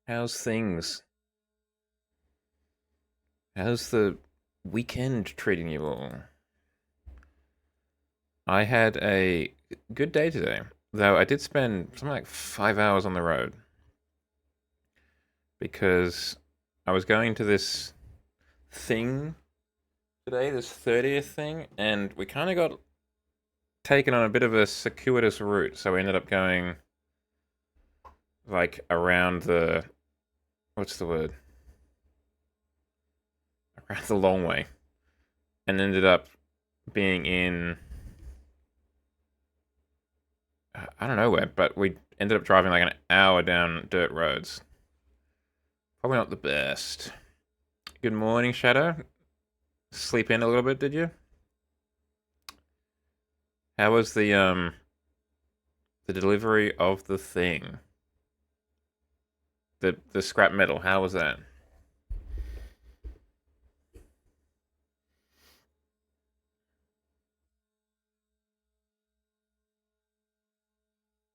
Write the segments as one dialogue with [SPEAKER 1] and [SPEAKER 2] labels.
[SPEAKER 1] How's things? How's the weekend treating you all? I had a good day today, though I did spend something like 5 hours on the road because I was going to this thing today, this 30th thing, and we kind of got taken on a bit of a circuitous route. So we ended up going like around what's the word? Around the long way, and ended up being in I don't know where, but we ended up driving like an hour down dirt roads. Probably not the best. Good morning, Shadow. Sleep in a little bit, did you? How was the delivery of the thing? The scrap metal, how was that?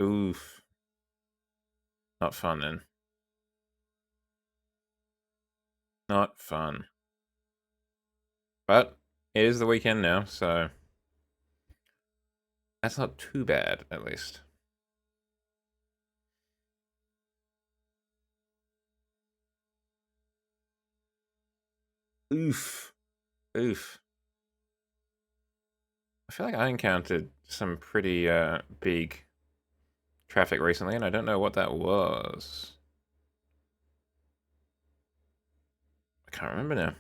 [SPEAKER 1] Oof. Not fun then. Not fun. But it is the weekend now, so that's not too bad, at least. Oof. Oof. I feel like I encountered some pretty big traffic recently, and I don't know what that was. I can't remember now.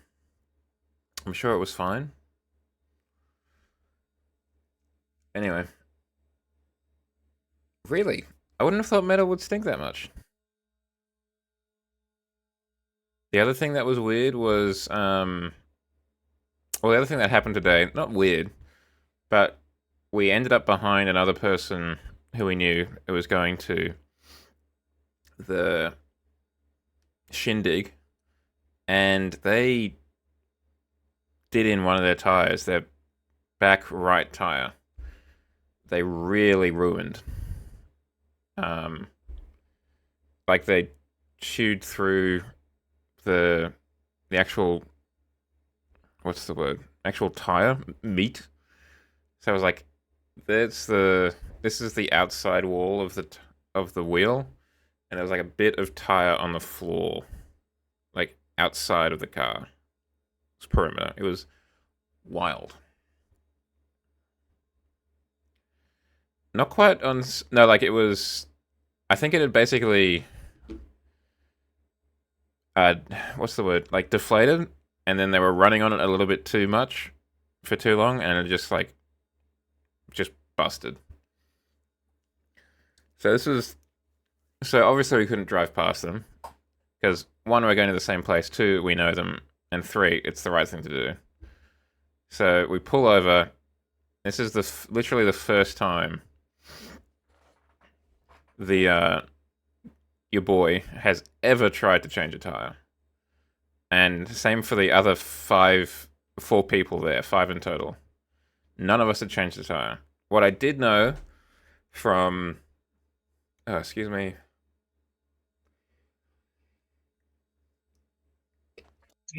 [SPEAKER 1] I'm sure it was fine. Anyway, really, I wouldn't have thought metal would stink that much. The other thing that was weird was, well, the other thing that happened today, not weird, but we ended up behind another person who we knew who was going to the shindig, and they did in one of their tires, their back right tire. They really ruined. Um, like they chewed through the the actual what's the word? Actual tire meat. So I was like, this is the outside wall of the wheel, and there was like a bit of tire on the floor, like outside of the car. It's perimeter. It was wild. Not quite on. No, like it was. I think it had basically. Uh, what's the word? Like deflated, and then they were running on it a little bit too much for too long, and it just busted. So this was so obviously we couldn't drive past them because one, we're going to the same place, two, we know them, and three, it's the right thing to do. So we pull over. This is literally the first time the your boy has ever tried to change a tire, and same for the other four people there, five in total. None of us had changed the tire. What I did know from, oh, excuse me,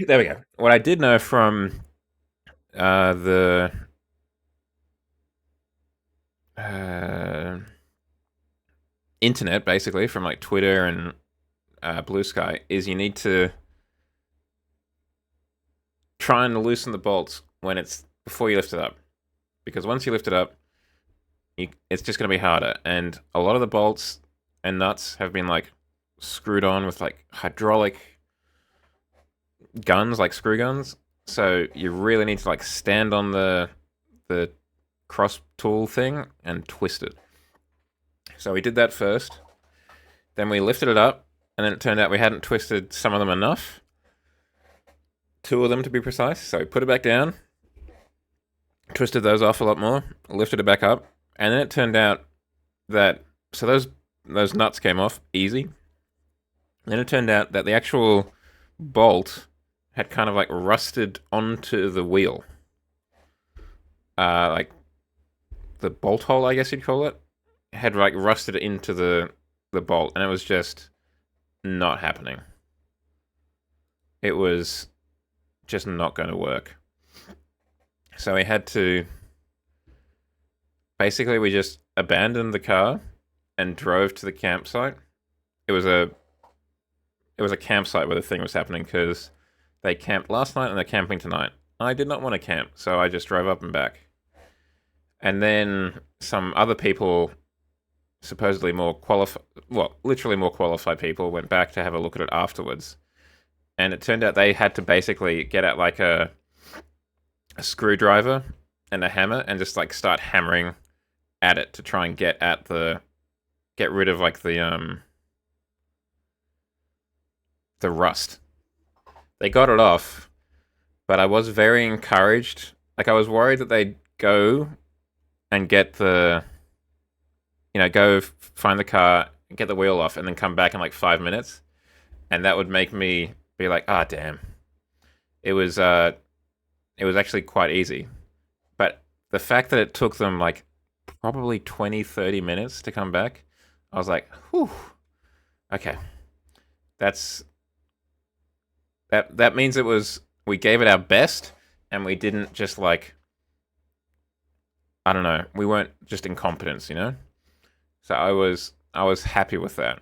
[SPEAKER 1] there we go. What I did know from the uh, internet, basically from like Twitter and Blue Sky, is you need to try and loosen the bolts when it's before you lift it up, because once you lift it up, it's just going to be harder. And a lot of the bolts and nuts have been like screwed on with like hydraulic guns, like screw guns. So you really need to like stand on the cross tool thing and twist it. So we did that first. Then we lifted it up, and then it turned out we hadn't twisted some of them enough. Two of them to be precise. So we put it back down, twisted those off a lot more, lifted it back up, and then it turned out that so those nuts came off easy. Then it turned out that the actual bolt had kind of like rusted onto the wheel, like the bolt hole, I guess you'd call it, had like rusted into the bolt, and it was just not happening. It was just not going to work. So we had to basically we just abandoned the car and drove to the campsite. It was a campsite where the thing was happening because they camped last night and they're camping tonight. I did not want to camp, so I just drove up and back. And then some other people, supposedly more qualified, well, literally more qualified people, went back to have a look at it afterwards. And it turned out they had to basically get out like a screwdriver and a hammer and just like start hammering at it to try and get rid of like the rust. They got it off, but I was very encouraged. Like I was worried that they'd go and get go find the car, get the wheel off, and then come back in like 5 minutes, and that would make me be like, ah, damn. It was actually quite easy, but the fact that it took them like probably 20, 30 minutes to come back, I was like, whew, okay, that means we gave it our best, and we didn't just like, I don't know, we weren't just incompetence, you know? So I was happy with that.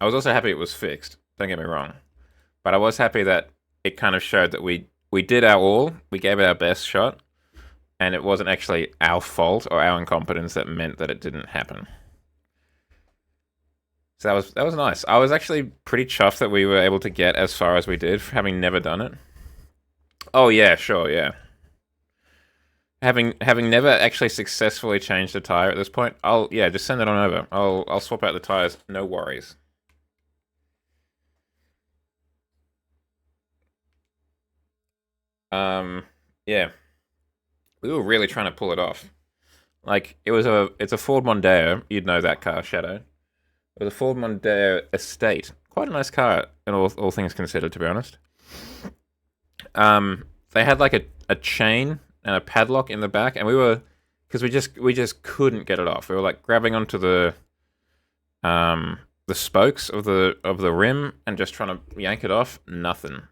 [SPEAKER 1] I was also happy it was fixed, don't get me wrong. But I was happy that it kind of showed that we did our all, we gave it our best shot, and it wasn't actually our fault or our incompetence that meant that it didn't happen. So that was nice. I was actually pretty chuffed that we were able to get as far as we did, having never done it. Oh yeah, sure, yeah. Having never actually successfully changed a tire at this point, just send it on over. I'll swap out the tires, no worries. Yeah, we were really trying to pull it off. Like it's a Ford Mondeo. You'd know that car, Shadow. It was a Ford Mondeo Estate. Quite a nice car, in all things considered, to be honest. They had like a chain and a padlock in the back, and because we just couldn't get it off. We were like grabbing onto the spokes of the rim and just trying to yank it off. Nothing.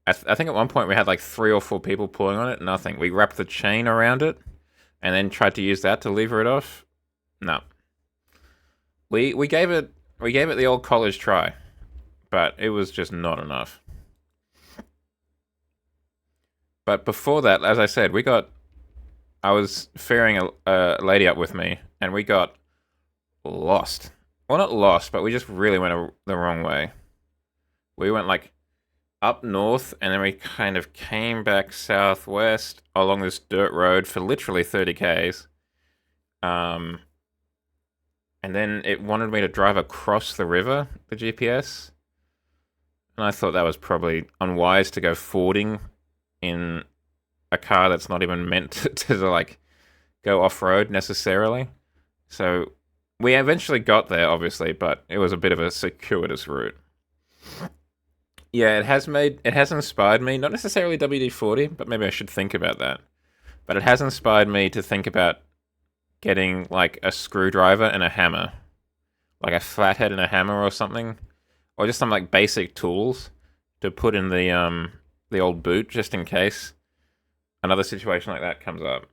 [SPEAKER 1] I think at one point we had like 3 or 4 people pulling on it. Nothing. We wrapped the chain around it, and then tried to use that to lever it off. No. We gave it the old college try, but it was just not enough. But before that, as I said, I was ferrying a lady up with me, and we got lost. Well, not lost, but we just really went the wrong way. We went like up north, and then we kind of came back southwest along this dirt road for literally 30 k's. And then it wanted me to drive across the river, the GPS. And I thought that was probably unwise to go fording in a car that's not even meant to like go off-road necessarily. So we eventually got there, obviously, but it was a bit of a circuitous route. Yeah, it has inspired me, not necessarily WD-40, but maybe I should think about that. But it has inspired me to think about getting like a screwdriver and a hammer, like a flathead and a hammer or something, or just some like basic tools to put in the old boot just in case another situation like that comes up.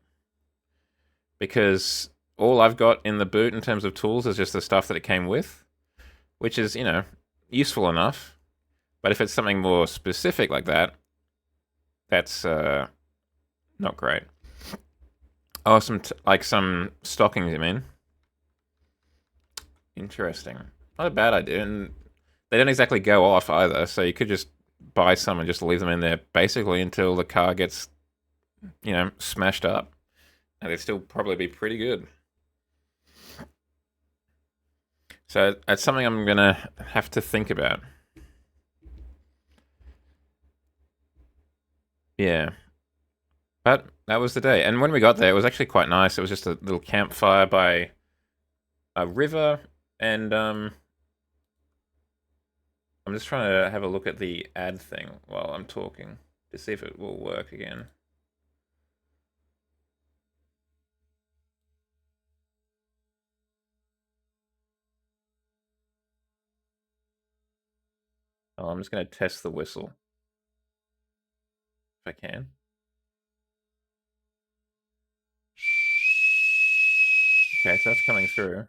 [SPEAKER 1] Because all I've got in the boot in terms of tools is just the stuff that it came with, which is, useful enough. But if it's something more specific like that, that's not great. Oh, some stockings, you mean? Interesting. Not a bad idea, and they don't exactly go off either. So you could just buy some and just leave them in there, basically until the car gets, smashed up, and they'd still probably be pretty good. So that's something I'm gonna have to think about. Yeah. But that was the day. And when we got there, it was actually quite nice. It was just a little campfire by a river. And I'm just trying to have a look at the ad thing while I'm talking to see if it will work again. Oh, I'm just going to test the whistle. If I can. Okay, so that's coming through.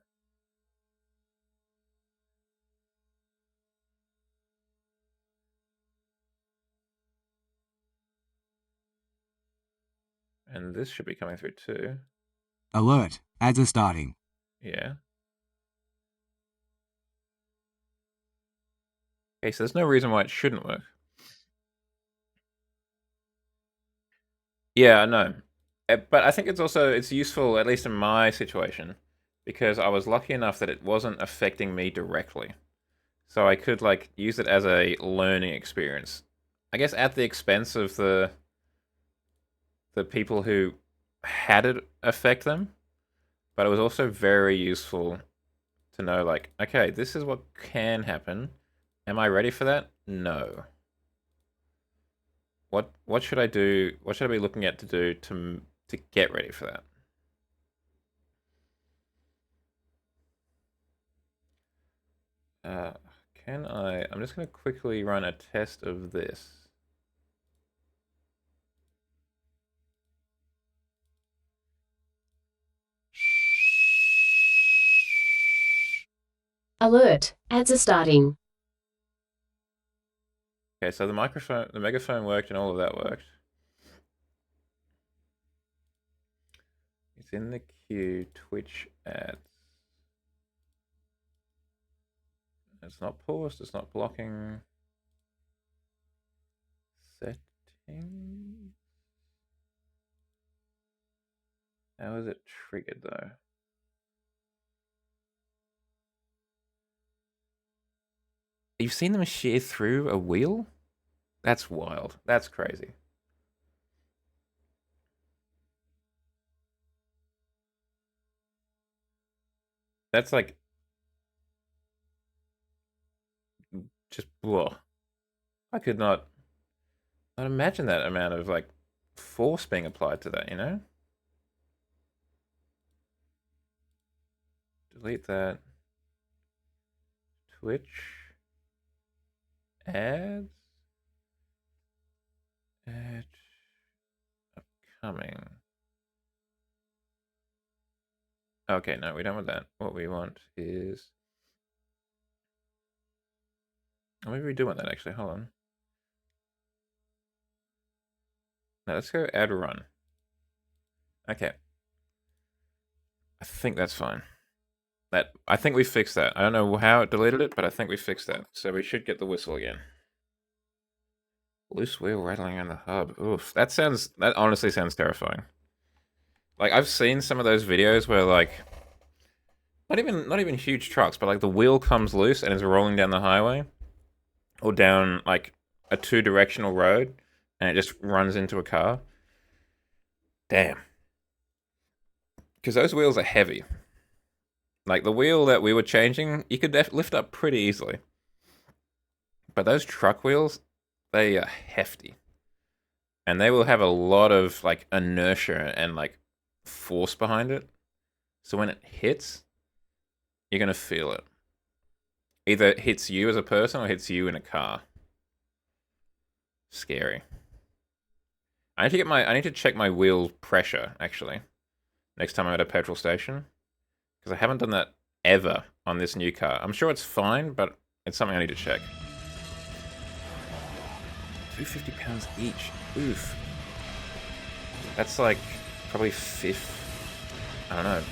[SPEAKER 1] And this should be coming through too.
[SPEAKER 2] Alert. Ads are starting.
[SPEAKER 1] Yeah. Okay, so there's no reason why it shouldn't work. Yeah, I know. But I think it's useful, at least in my situation, because I was lucky enough that it wasn't affecting me directly. So I could like use it as a learning experience. I guess at the expense of the people who had it affect them, but it was also very useful to know like, okay, this is what can happen. Am I ready for that? No. What should I do? What should I be looking at to do to get ready for that? Uh, can I? I'm just going to quickly run a test of this.
[SPEAKER 3] Alert. Ads are starting.
[SPEAKER 1] Okay, so the megaphone worked, and all of that worked. It's in the queue. Twitch ads. It's not paused. It's not blocking. Settings. How is it triggered though? You've seen them shear through a wheel? That's wild. That's crazy. That's like just whoa. I could not imagine that amount of like force being applied to that, you know? Delete that. Twitch ads. Ad upcoming. Okay, no, we don't want that. What we want is. Oh, maybe we do want that actually. Hold on. Now let's go add run. Okay. I think that's fine. I think we fixed that. I don't know how it deleted it, but I think we fixed that. So we should get the whistle again. Loose wheel rattling on the hub. Oof. That honestly sounds terrifying. Like I've seen some of those videos where like not even huge trucks, but like the wheel comes loose and is rolling down the highway or down like a two-directional road and it just runs into a car. Damn. Because those wheels are heavy. Like the wheel that we were changing, you could lift up pretty easily. But those truck wheels, they are hefty. And they will have a lot of like inertia and like force behind it. So when it hits, you're going to feel it. Either it hits you as a person or hits you in a car. Scary. I need to check my wheel pressure actually. Next time I'm at a petrol station. Because I haven't done that ever on this new car. I'm sure it's fine, but it's something I need to check. 250 pounds each. Oof. That's like probably fifth. I don't know.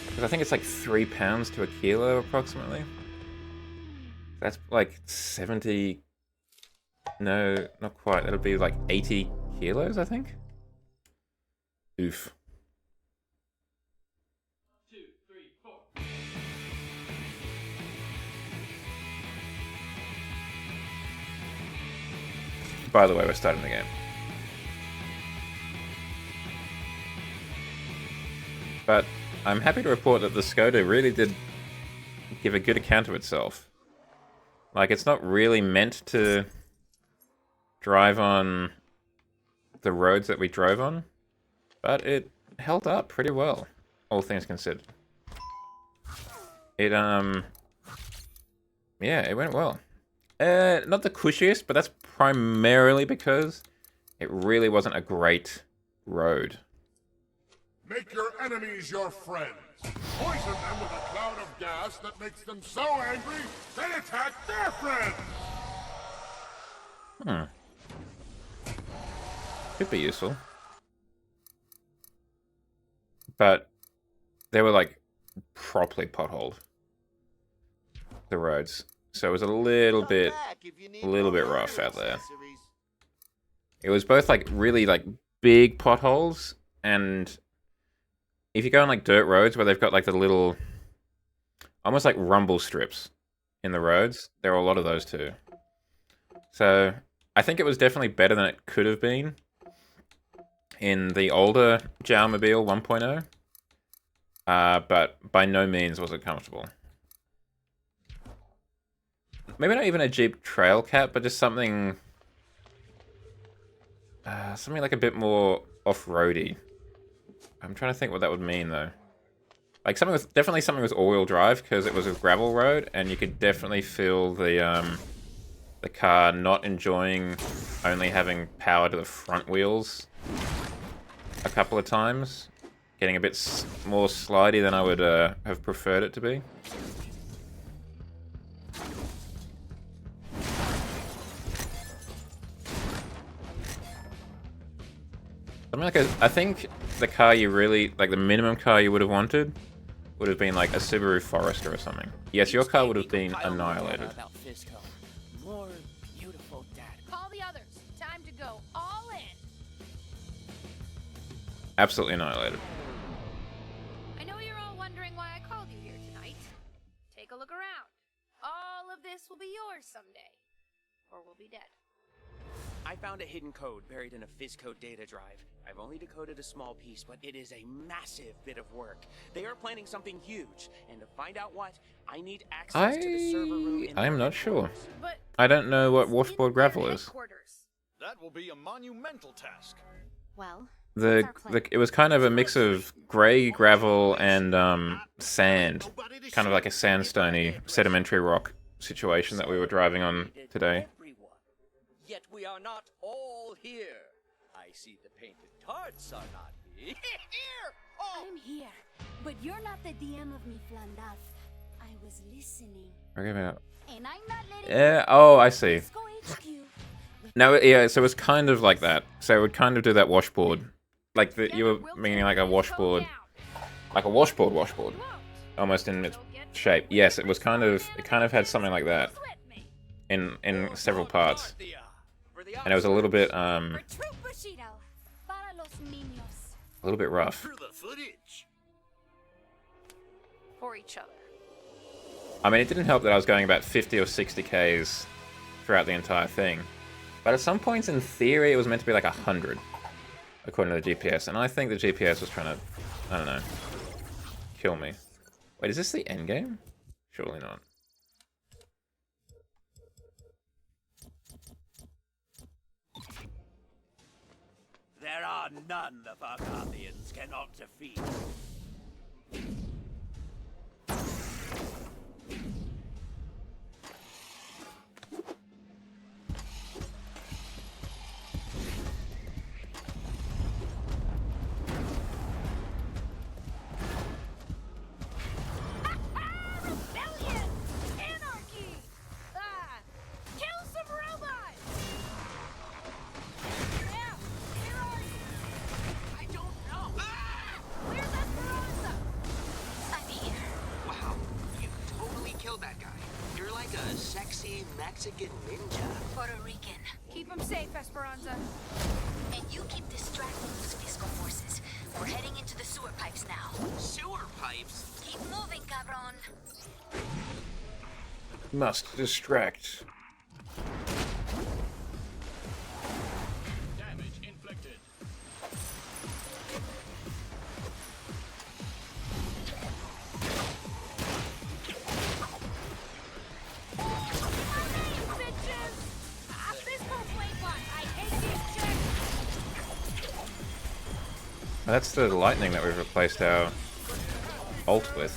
[SPEAKER 1] Because I think it's like 3 pounds to a kilo approximately. That's like 70. No, not quite. That'll be like 80 kilos, I think. Oof. By the way, we're starting the game. But I'm happy to report that the Skoda really did give a good account of itself. Like, it's not really meant to drive on the roads that we drove on, but it held up pretty well, all things considered. It, yeah, it went well. Not the cushiest, but that's primarily because it really wasn't a great road.
[SPEAKER 4] Make your enemies your friends. Poison them with a cloud of gas that makes them so angry they attack their friends.
[SPEAKER 1] Could be useful. But they were like properly potholed, the roads. So it was a little bit rough out there. It was both like really like big potholes, and if you go on like dirt roads where they've got like the little, almost like rumble strips in the roads, there are a lot of those too. So I think it was definitely better than it could have been in the older Jowmobile 1.0, but by no means was it comfortable. Maybe not even a Jeep Trailcat, but just something like a bit more off-roady. I'm trying to think what that would mean though. Like definitely something with all-wheel drive, because it was a gravel road, and you could definitely feel the car not enjoying only having power to the front wheels a couple of times, getting a bit more slidey than I would have preferred it to be. I think the car you really, like the minimum car you would have wanted, would have been like a Subaru Forester or something. Yes, your car would have been annihilated.
[SPEAKER 5] More beautiful dad.
[SPEAKER 6] Call the others. Time to go all in.
[SPEAKER 1] Absolutely annihilated.
[SPEAKER 6] I know you're all wondering why I called you here tonight. Take a look around. All of this will be yours someday. Or we'll be dead.
[SPEAKER 5] I found a hidden code buried in a Fizzco data drive. I've only decoded a small piece, but it is a massive bit of work. They are planning something huge, and to find out what, I need access to the server room.
[SPEAKER 1] I'm not sure.
[SPEAKER 6] But
[SPEAKER 1] I don't know what washboard gravel is.
[SPEAKER 7] That will be a monumental task.
[SPEAKER 6] Well,
[SPEAKER 1] It was kind of a mix of grey gravel and sand, kind of like a sandstony sedimentary rock situation that we were driving on today.
[SPEAKER 8] Yet we are not all here. I see the painted tarts are not here. Oh.
[SPEAKER 9] I'm here, but you're not the DM of me, Flandaf. I was listening.
[SPEAKER 1] Okay, man.
[SPEAKER 9] And I'm not letting
[SPEAKER 1] Yeah. Oh, I see.
[SPEAKER 9] Let's go HQ.
[SPEAKER 1] No, yeah. So it was kind of like that. So it would kind of do that washboard, like you were meaning like a washboard, washboard, almost in its shape. Yes, it was kind of. It kind of had something like that in several parts. And it was a little bit rough.
[SPEAKER 6] for each other.
[SPEAKER 1] I mean, it didn't help that I was going about 50 or 60 Ks throughout the entire thing. But at some points, in theory, it was meant to be like 100, according to the GPS. And I think the GPS was trying to, I don't know, kill me. Wait, is this the end game? Surely not.
[SPEAKER 8] There are none the Vargathians cannot defeat.
[SPEAKER 6] Rebellion! Anarchy! Kill some robots! Yeah, where are you? I don't know. Where's Esperanza?
[SPEAKER 10] I'm here. Wow, you totally killed that guy. You're like a sexy Mexican ninja.
[SPEAKER 9] Puerto Rican.
[SPEAKER 6] Keep him safe, Esperanza.
[SPEAKER 9] And you keep distracting those Fizzco forces. We're heading into the sewer pipes now.
[SPEAKER 10] Sewer pipes?
[SPEAKER 9] Keep moving, cabron.
[SPEAKER 1] Must distract.
[SPEAKER 7] Damage inflicted.
[SPEAKER 6] Bitches! Fizzco Playpot! I hate these chicks!
[SPEAKER 1] That's the lightning that we've replaced our ult with.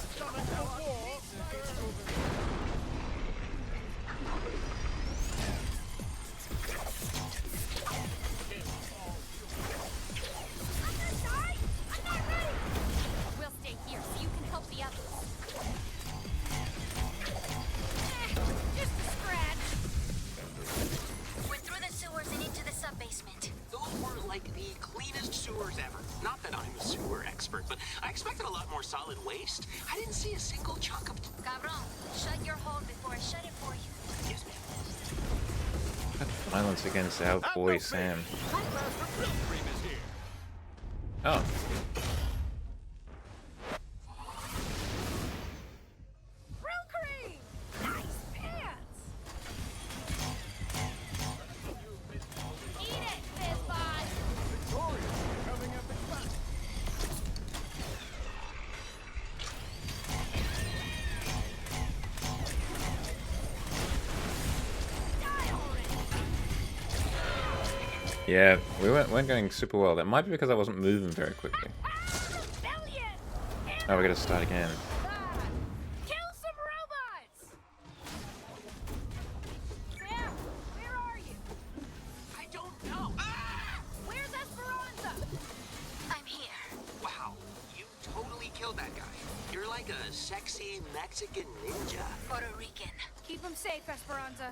[SPEAKER 10] waste. I didn't see a single chunk of...
[SPEAKER 9] Cabron, shut your hole before I shut it for you.
[SPEAKER 10] Yes, ma'am.
[SPEAKER 1] Violence against our boy Sam. Oh.
[SPEAKER 6] Grill cream! Nice pants! Eat it, Fizzbot!
[SPEAKER 1] Yeah, we weren't going super well. That might be because I wasn't moving very quickly. Oh, we gotta start again.
[SPEAKER 6] Kill some robots! Sam, where are you?
[SPEAKER 10] I don't know. Ah!
[SPEAKER 6] Where's Esperanza?
[SPEAKER 9] I'm here.
[SPEAKER 10] Wow, you totally killed that guy. You're like a sexy Mexican ninja.
[SPEAKER 9] Puerto Rican.
[SPEAKER 6] Keep him safe, Esperanza.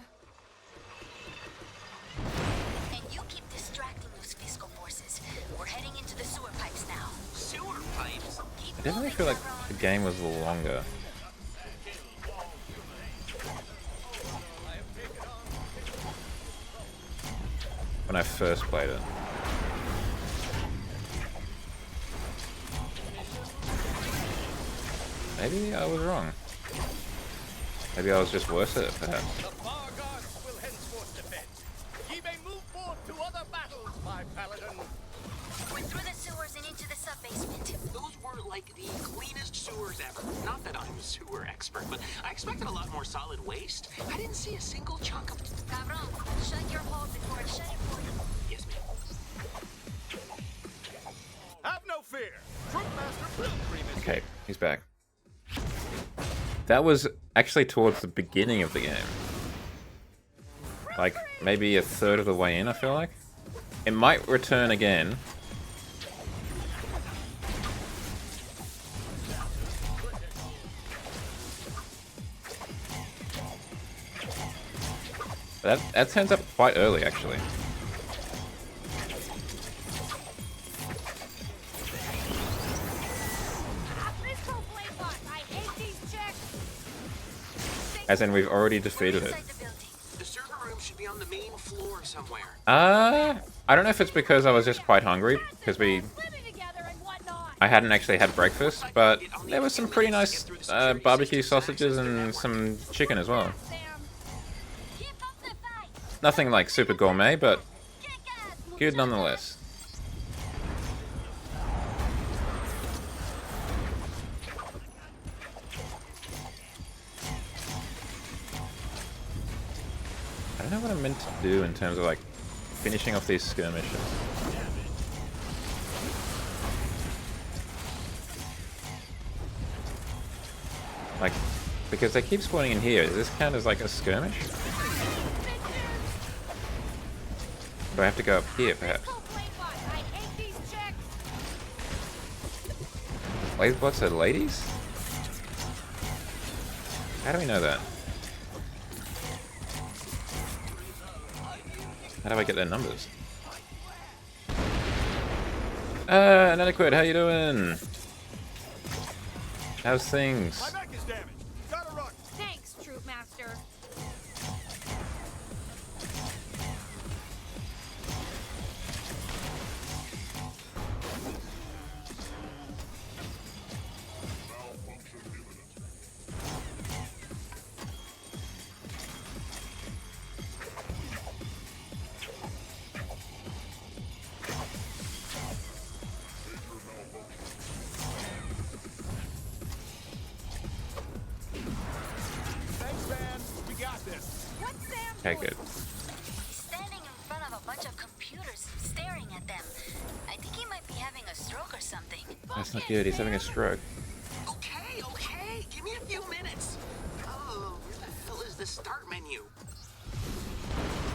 [SPEAKER 9] And you keep distracting those Fizzco forces. We're heading into the sewer pipes now.
[SPEAKER 10] Sewer pipes?
[SPEAKER 9] Keep
[SPEAKER 1] I definitely
[SPEAKER 9] moving,
[SPEAKER 1] feel like
[SPEAKER 9] Cabron.
[SPEAKER 1] the game was a little longer. When I first played it. Maybe I was wrong. Maybe I was just worse at it, perhaps.
[SPEAKER 8] The Bar Guards will henceforth defend. Ye may move forth to other battles, my paladin.
[SPEAKER 9] We're through the sewers and into the sub-basement.
[SPEAKER 10] Those were like the cleanest sewers ever. Not that I'm a sewer expert, but I expected a lot more solid waste. I didn't see a single chunk of...
[SPEAKER 9] Cabron, shut your hole before I shut it for you.
[SPEAKER 10] Yes, ma'am.
[SPEAKER 7] Have no fear. Trumpmaster Grill Cream is
[SPEAKER 1] Okay, he's back. That was actually towards the beginning of the game. Like, maybe a third of the way in, I feel like. It might return again. That turns up quite early, actually.
[SPEAKER 6] Fizzco Bladebot, I hate these checks!
[SPEAKER 1] As in, we've already defeated it.
[SPEAKER 9] Inside the building.
[SPEAKER 10] The server room should be on the main floor somewhere.
[SPEAKER 1] I don't know if it's because I was just quite hungry, because
[SPEAKER 6] Living together and whatnot!
[SPEAKER 1] I hadn't actually had breakfast, but there was some pretty nice barbecue sausages and some chicken as well.
[SPEAKER 6] Sam,
[SPEAKER 9] Keep up the fight.
[SPEAKER 1] Nothing like super gourmet, but
[SPEAKER 9] Kick ass,
[SPEAKER 1] good
[SPEAKER 9] muchacha.
[SPEAKER 1] nonetheless. I don't know what I'm meant to do in terms of like finishing off these skirmishes. Like, because they keep spawning in here. Does this count as like a skirmish? Do I have to go up here, perhaps?
[SPEAKER 6] Fizzco Bladebot, I hate these checks!
[SPEAKER 1] Bladebots are ladies? How do we know that? How do I get their numbers? Inadequate, how you doing? How's things?
[SPEAKER 7] My neck is damaged. Gotta run.
[SPEAKER 6] Thanks, Troop Master.
[SPEAKER 7] Thanks, man. We got this.
[SPEAKER 6] What's Sam
[SPEAKER 1] Okay,
[SPEAKER 6] doing?
[SPEAKER 1] good.
[SPEAKER 9] He's standing in front of a bunch of computers, staring at them. I think he might be having a stroke or something.
[SPEAKER 1] That's not good, he's having a stroke.
[SPEAKER 10] Okay, okay. Give me a few minutes. Oh, where the hell is the start menu?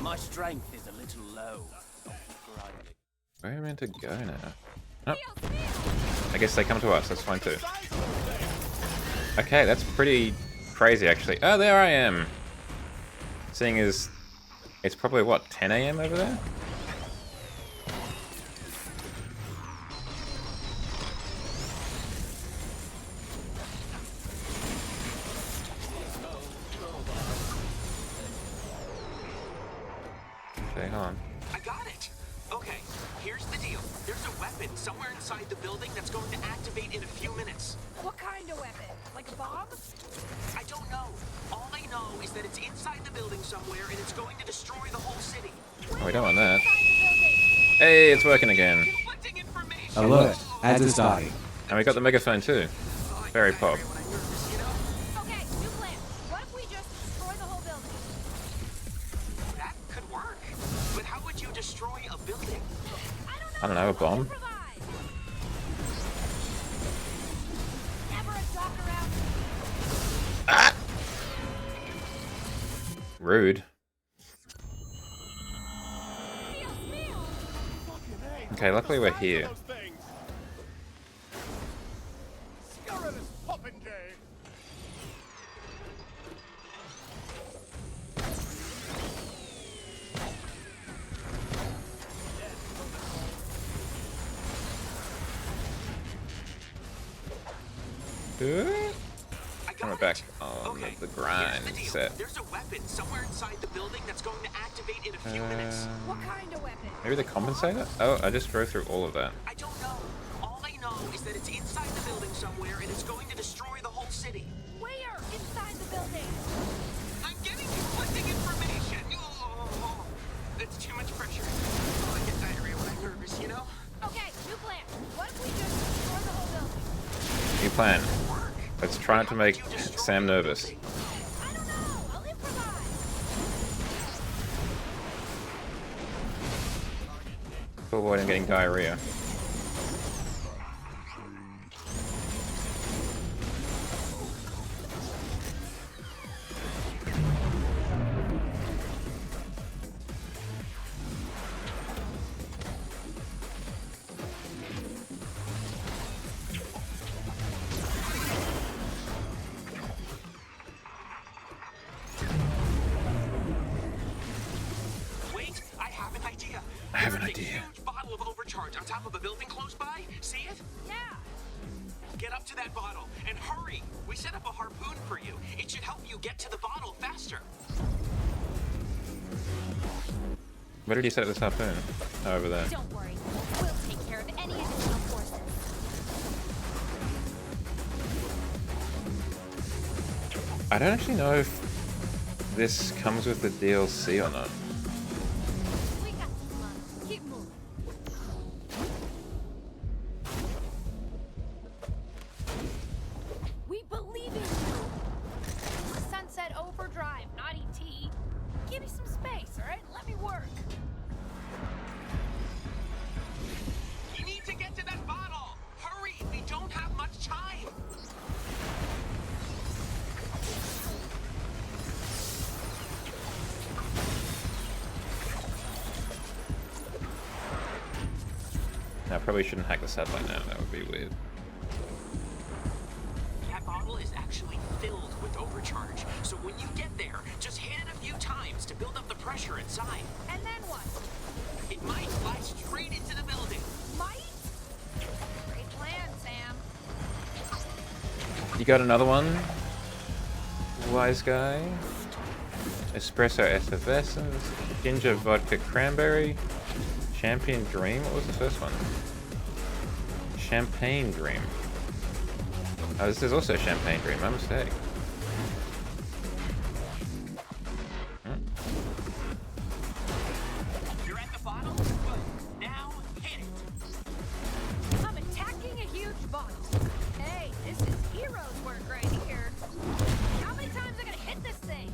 [SPEAKER 5] My strength is a little low. Grinding.
[SPEAKER 1] Where am I meant to go now? Oh, I guess they come to us, that's fine too. Okay, that's pretty crazy actually. Oh, there I am! Seeing as it's probably what, 10 AM over there? Okay, hold on.
[SPEAKER 10] I got it. Okay, here's the deal. There's a weapon somewhere inside the building that's going to activate in a few minutes.
[SPEAKER 6] What kind of weapon? Like a bomb?
[SPEAKER 10] I don't know. All I know is that it's inside the building somewhere and it's going to destroy the whole city.
[SPEAKER 1] Oh, we don't want that.
[SPEAKER 6] Inside the building.
[SPEAKER 1] Hey, it's working again.
[SPEAKER 10] Conflicting information.
[SPEAKER 2] Alert. Ads are starting.
[SPEAKER 1] And we got the megaphone too. Very pop.
[SPEAKER 6] Okay, new plan. What if we just destroy the whole building?
[SPEAKER 10] That could work. But how would you destroy a building?
[SPEAKER 1] I don't know, a bomb?
[SPEAKER 6] Improvise. Never a talk around.
[SPEAKER 1] Ah! Rude. Okay, luckily we're here.
[SPEAKER 7] Scurrilous popinjay.
[SPEAKER 1] And we're back on the grind
[SPEAKER 10] Here's the deal.
[SPEAKER 1] set.
[SPEAKER 10] There's a weapon somewhere inside the building that's going to activate in a few minutes.
[SPEAKER 6] What kind of weapon?
[SPEAKER 1] Maybe the compensator? Oh, I just drove through all of that.
[SPEAKER 10] I don't know. All I know is that it's inside the building somewhere and it's going to destroy the whole city.
[SPEAKER 6] Where inside the building?
[SPEAKER 10] I'm getting conflicting information. Oh, it's too much pressure. Oh, I get diarrhea when I'm nervous, you know?
[SPEAKER 6] Okay, new plan. What if we just destroy the whole building?
[SPEAKER 1] New plan. Let's try not to make Sam nervous.
[SPEAKER 6] I don't know. I'll improvise.
[SPEAKER 1] To avoid him getting diarrhea.
[SPEAKER 10] Wait, I have an idea.
[SPEAKER 1] I have an
[SPEAKER 10] There's a
[SPEAKER 1] idea.
[SPEAKER 10] huge bottle of overcharge on top of a building close by. See it?
[SPEAKER 6] Yeah.
[SPEAKER 10] Get up to that bottle and hurry. We set up a harpoon for you. It should help you get to the bottle faster.
[SPEAKER 1] Where did he set this harpoon? Oh, over there.
[SPEAKER 6] Don't worry. We'll take care of any additional forces.
[SPEAKER 1] I don't actually know if this comes with the DLC or not.
[SPEAKER 6] We got this, love. Keep moving. We believe in you. Sunset Overdrive, not ET. Give me some space, all right? Let me work.
[SPEAKER 10] You need to get to that bottle. Hurry, we don't have much time.
[SPEAKER 1] Now, I probably shouldn't hack the satellite now. That would be weird.
[SPEAKER 10] That bottle is actually filled with overcharge. So when you get there, just hit it a few times to build up the pressure inside.
[SPEAKER 6] And then what?
[SPEAKER 10] It might fly straight into the building.
[SPEAKER 6] Might? Great plan, Sam.
[SPEAKER 1] You got another one? Wise guy? Espresso effervescence, ginger vodka cranberry, champagne dream. What was the first one? Champagne dream. Oh, this is also champagne dream. My mistake.
[SPEAKER 10] You're at the bottle? Good. Now hit it.
[SPEAKER 6] I'm attacking a huge bottle. Hey, this is hero's work right here. How many times am I gonna hit this thing?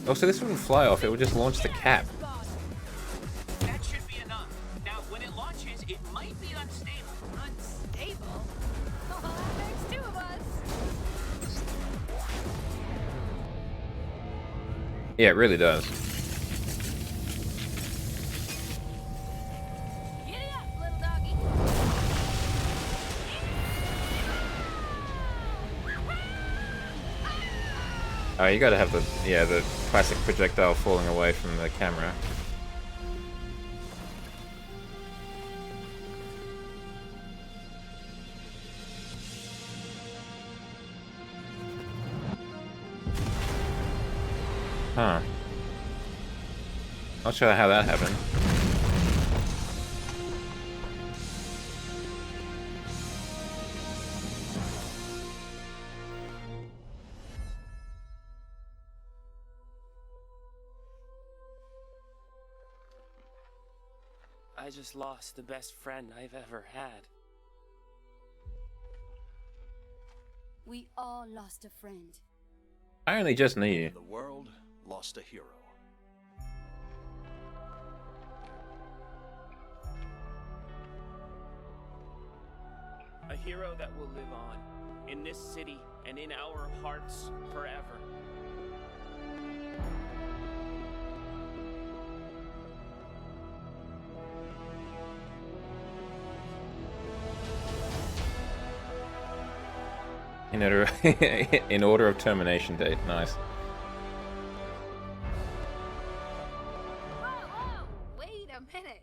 [SPEAKER 1] Oh, so this wouldn't fly off. It would just launch the cap.
[SPEAKER 10] That should be enough. Now, when it launches, it might be unstable.
[SPEAKER 6] Unstable? Oh, that makes two of us.
[SPEAKER 1] Yeah, it really does.
[SPEAKER 6] Giddy up, little doggy.
[SPEAKER 1] Oh, you gotta have the classic projectile falling away from the camera. Huh. Not sure how that happened.
[SPEAKER 5] I just lost the best friend I've ever had.
[SPEAKER 11] We all lost a friend.
[SPEAKER 1] I only just knew you.
[SPEAKER 7] The world lost a hero.
[SPEAKER 5] A hero that will live on in this city and in our hearts forever.
[SPEAKER 1] In order of termination date. Nice.
[SPEAKER 6] Whoa! Wait a minute.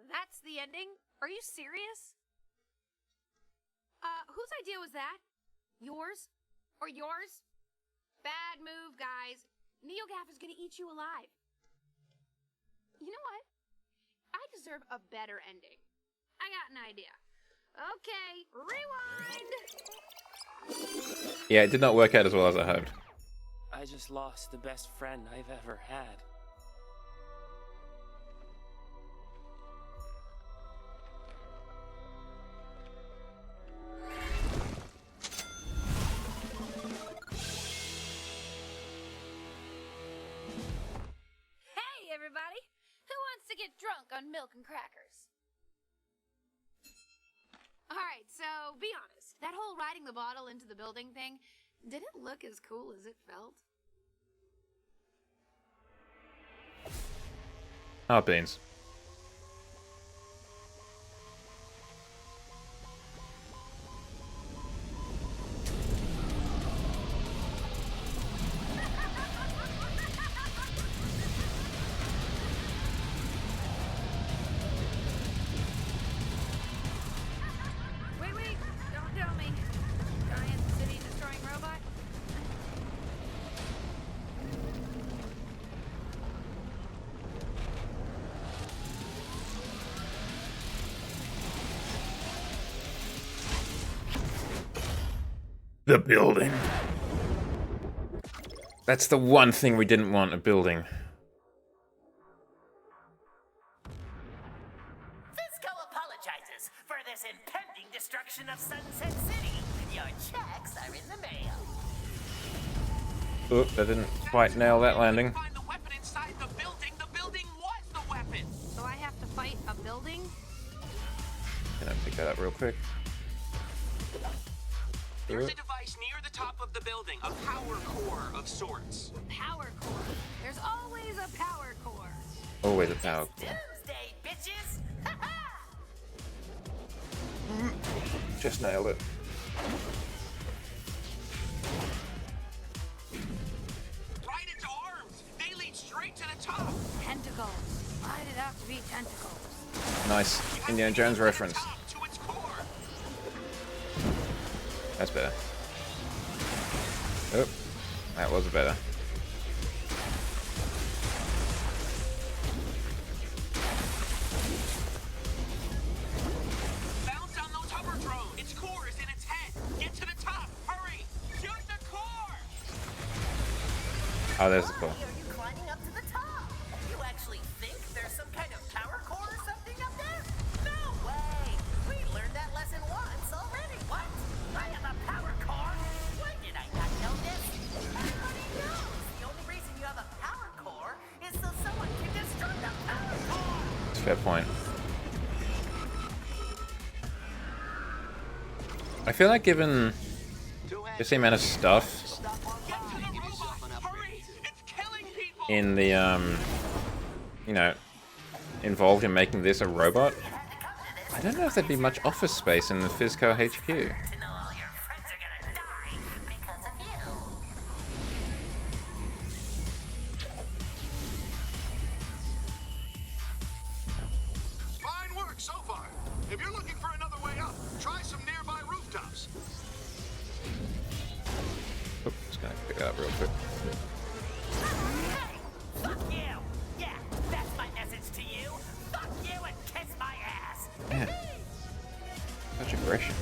[SPEAKER 6] That's the ending? Are you serious? Whose idea was that? Yours? Or yours? Bad move, guys. NeoGaf is gonna eat you alive. You know what? I deserve a better ending. I got an idea. Okay, rewind!
[SPEAKER 1] Yeah, it did not work out as well as I hoped.
[SPEAKER 5] I just lost the best friend I've ever had.
[SPEAKER 6] Hey, everybody! Who wants to get drunk on milk and crackers? Alright, so be honest. That whole riding the bottle into the building thing, did it look as cool as it felt?
[SPEAKER 1] Oh, beans.
[SPEAKER 6] Wait, don't tell me. Giant city-destroying robot?
[SPEAKER 1] The building. That's the one thing we didn't want, a building.
[SPEAKER 12] Fizzco apologizes for this impending destruction of Sunset City. Your checks are in the mail.
[SPEAKER 1] Oop, that didn't quite nail that landing.
[SPEAKER 10] Find the weapon inside the building. The building was the weapon.
[SPEAKER 6] So I have to fight a building?
[SPEAKER 1] Gonna pick that up real quick.
[SPEAKER 10] There's a device near the top of the building, a power core of sorts.
[SPEAKER 6] Power core. There's always a power core.
[SPEAKER 1] Always a power.
[SPEAKER 12] Tuesday, bitches!
[SPEAKER 1] Just nailed it.
[SPEAKER 10] Right into arms. They lead straight to the top.
[SPEAKER 6] Tentacles. Why'd it have to be tentacles?
[SPEAKER 1] Nice Indiana Jones reference.
[SPEAKER 10] To its core.
[SPEAKER 1] That's better. Oh, that was better.
[SPEAKER 10] Bounce on those hover drones. Its core is in its head. Get to the top. Hurry. Shoot the core.
[SPEAKER 1] Oh, there's the core.
[SPEAKER 12] Why are you climbing up to the top? You actually think there's some kind of power core or something up there? No way! We learned that lesson once already. What? I have a power core? Why did I not know this? Everybody knows the only reason you have a power core is so someone can destroy the power core.
[SPEAKER 1] That's a fair point. I feel like given just the amount of stuff in the you know, involved in making this a robot, I don't know if there'd be much office space in the Fizzco HQ.
[SPEAKER 12] To know all your friends are gonna die because of you.
[SPEAKER 7] Fine work so far. If you're looking for another way up, try some nearby rooftops.
[SPEAKER 1] Oop, just gonna pick that up real quick. aggression.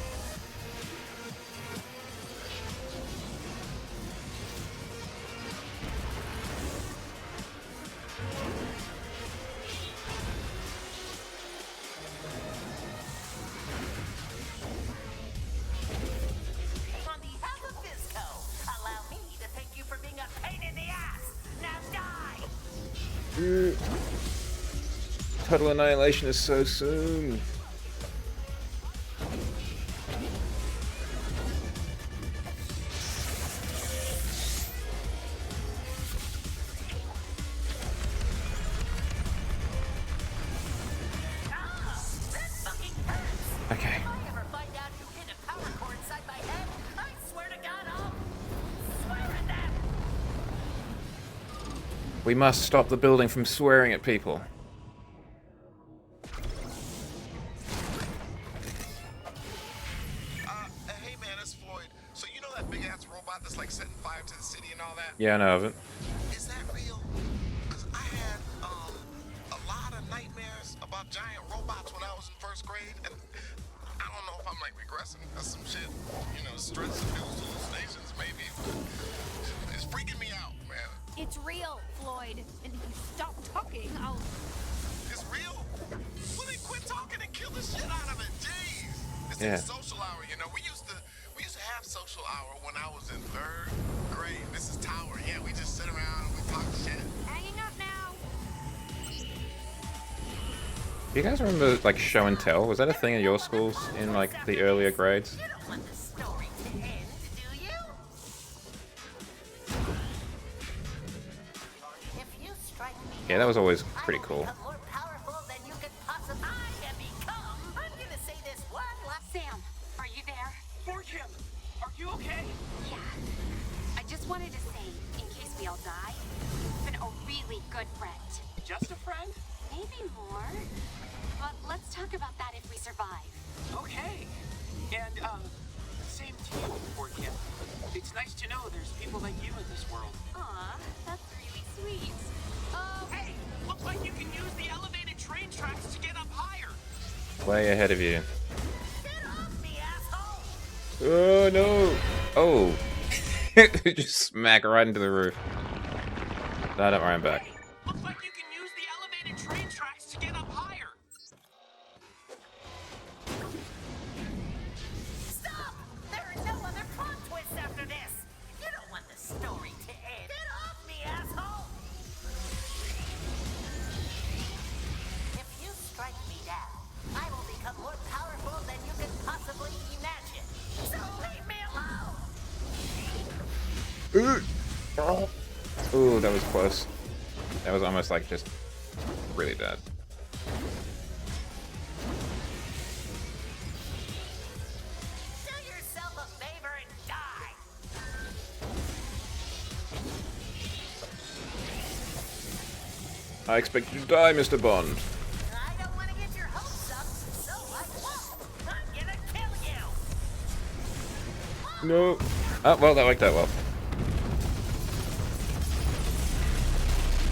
[SPEAKER 12] On behalf of Fizzco, allow me to thank you for being a pain in the ass. Now die!
[SPEAKER 1] Total annihilation is so soon. Okay.
[SPEAKER 12] If I ever find out who hit a power cord inside my head, I swear to God I'll swear at them.
[SPEAKER 1] We must stop the building from swearing at people.
[SPEAKER 7] Hey man, it's Floyd. So you know that big ass robot that's like setting fire to the city and all that?
[SPEAKER 1] Yeah, I know of it.
[SPEAKER 7] Is that real? Cause I had a lot of nightmares about giant robots when I was in first grade, and I don't know if I'm like regressing. That's some shit, you know, stress-induced hallucinations maybe. It's freaking me out, man.
[SPEAKER 6] It's real, Floyd. And if you stop talking, I'll...
[SPEAKER 7] It's real? Well then quit talking and kill the shit out of it, jeez. It's
[SPEAKER 1] Yeah.
[SPEAKER 7] like social hour, you know. We used to have social hour when I was in third grade. This is Tower, yeah. We just sit around and we talk shit.
[SPEAKER 6] Hanging up now.
[SPEAKER 1] Do you guys remember like show and tell? Was that a thing in your schools in like the earlier grades?
[SPEAKER 12] You don't want the story to end, do you? If you strike me
[SPEAKER 1] Yeah, that was always pretty
[SPEAKER 12] I will
[SPEAKER 1] cool.
[SPEAKER 12] become more powerful than you could possibly. I have become. I'm gonna say this one last.
[SPEAKER 11] Sam, are you there?
[SPEAKER 10] Kim, are you okay?
[SPEAKER 11] Yeah. I just wanted to say, in case we all die, you've been a really good friend.
[SPEAKER 10] Just a friend?
[SPEAKER 11] Maybe more. But let's talk about that if we survive.
[SPEAKER 10] Okay. And, same to you, Kim. It's nice to know there's people like you in this world.
[SPEAKER 11] Aw, that's really sweet.
[SPEAKER 10] Hey, looks like you can use the elevated train tracks to get up higher.
[SPEAKER 1] Way ahead of you.
[SPEAKER 12] Get off me, asshole!
[SPEAKER 1] Oh no! Oh! Just smack right into the roof. No, don't worry, I'm back.
[SPEAKER 10] Looks like you can use the elevated train tracks to get up higher.
[SPEAKER 12] Stop! There are no other plot twists after this. You don't want the story to end. Get off me, asshole! If you strike me down, I will become more powerful than you could possibly imagine. So leave me alone!
[SPEAKER 1] Ooh, that was close. That was almost like just really dead.
[SPEAKER 12] Do yourself a favor and die!
[SPEAKER 1] I expect you to die, Mr. Bond.
[SPEAKER 12] I don't want to get your hopes up, so I won't. I'm gonna kill you!
[SPEAKER 1] No. Oh, well, that worked out well.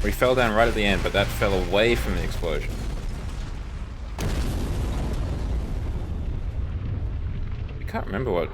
[SPEAKER 1] We fell down right at the end, but that fell away from the explosion. I can't remember what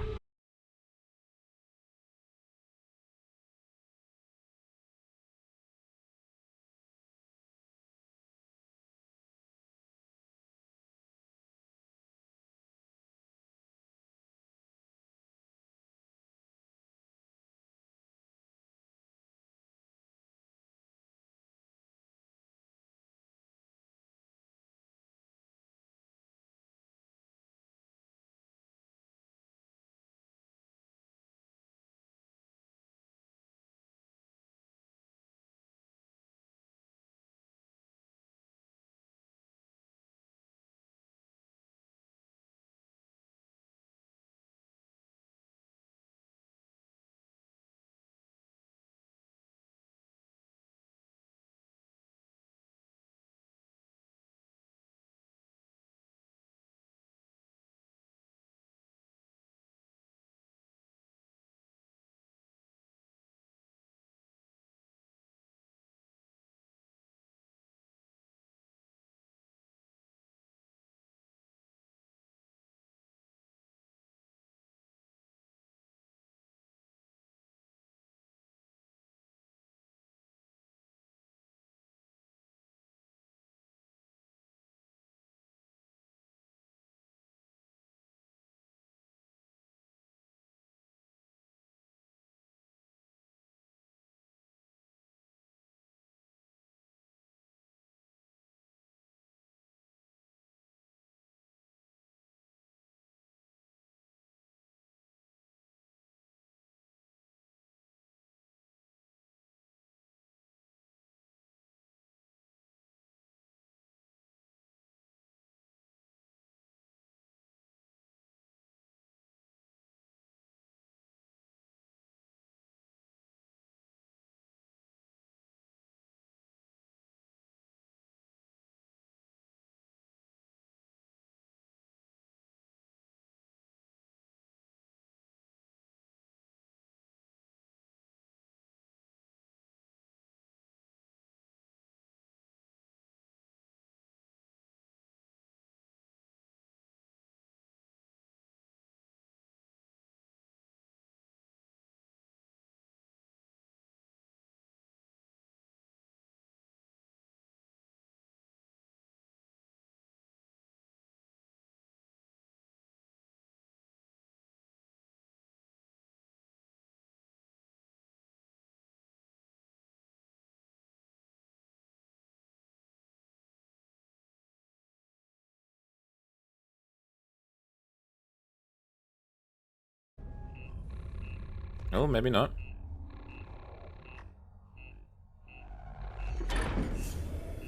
[SPEAKER 1] Oh, maybe not.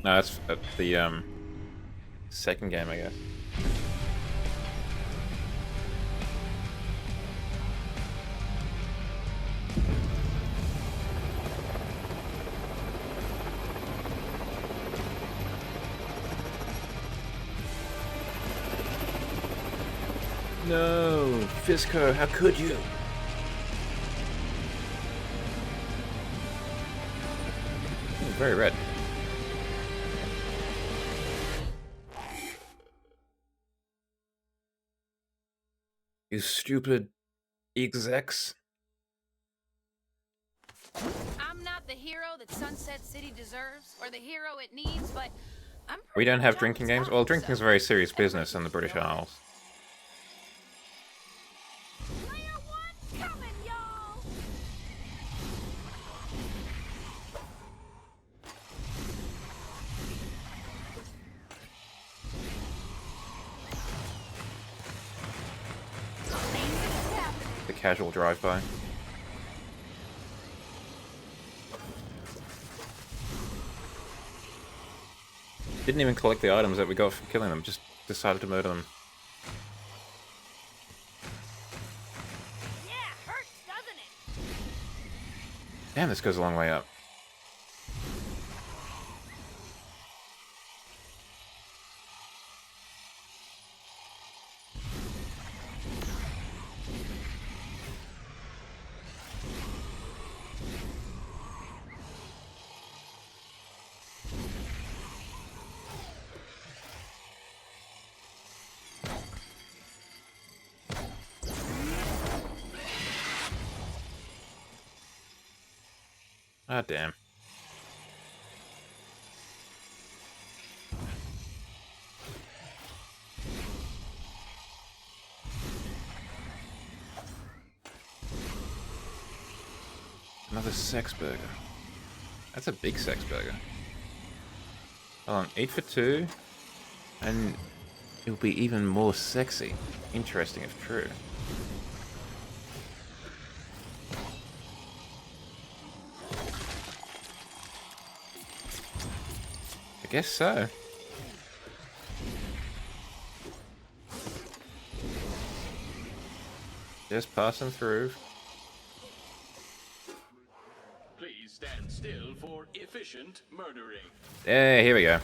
[SPEAKER 1] No, that's the second game, I guess. No, Fizzco, how could you? Oh, very red. You stupid execs.
[SPEAKER 6] I'm not the hero that Sunset City deserves, or the hero it needs, but I'm
[SPEAKER 1] We don't have
[SPEAKER 6] pretty
[SPEAKER 1] drinking games? Well, drinking is a very serious business in the British Isles.
[SPEAKER 6] Player one coming, y'all!
[SPEAKER 1] The casual drive-by. Didn't even collect the items that we got from killing them, just decided to murder them.
[SPEAKER 6] Yeah, hurts, doesn't it?
[SPEAKER 1] Damn, this goes a long way up. Ah, damn. Another sex burger. That's a big sex burger. Hold on, 8 for 2, and it'll be even more sexy. Interesting if true. I guess so. Just passing through.
[SPEAKER 13] Please stand still for efficient murdering.
[SPEAKER 1] Yeah, here we go.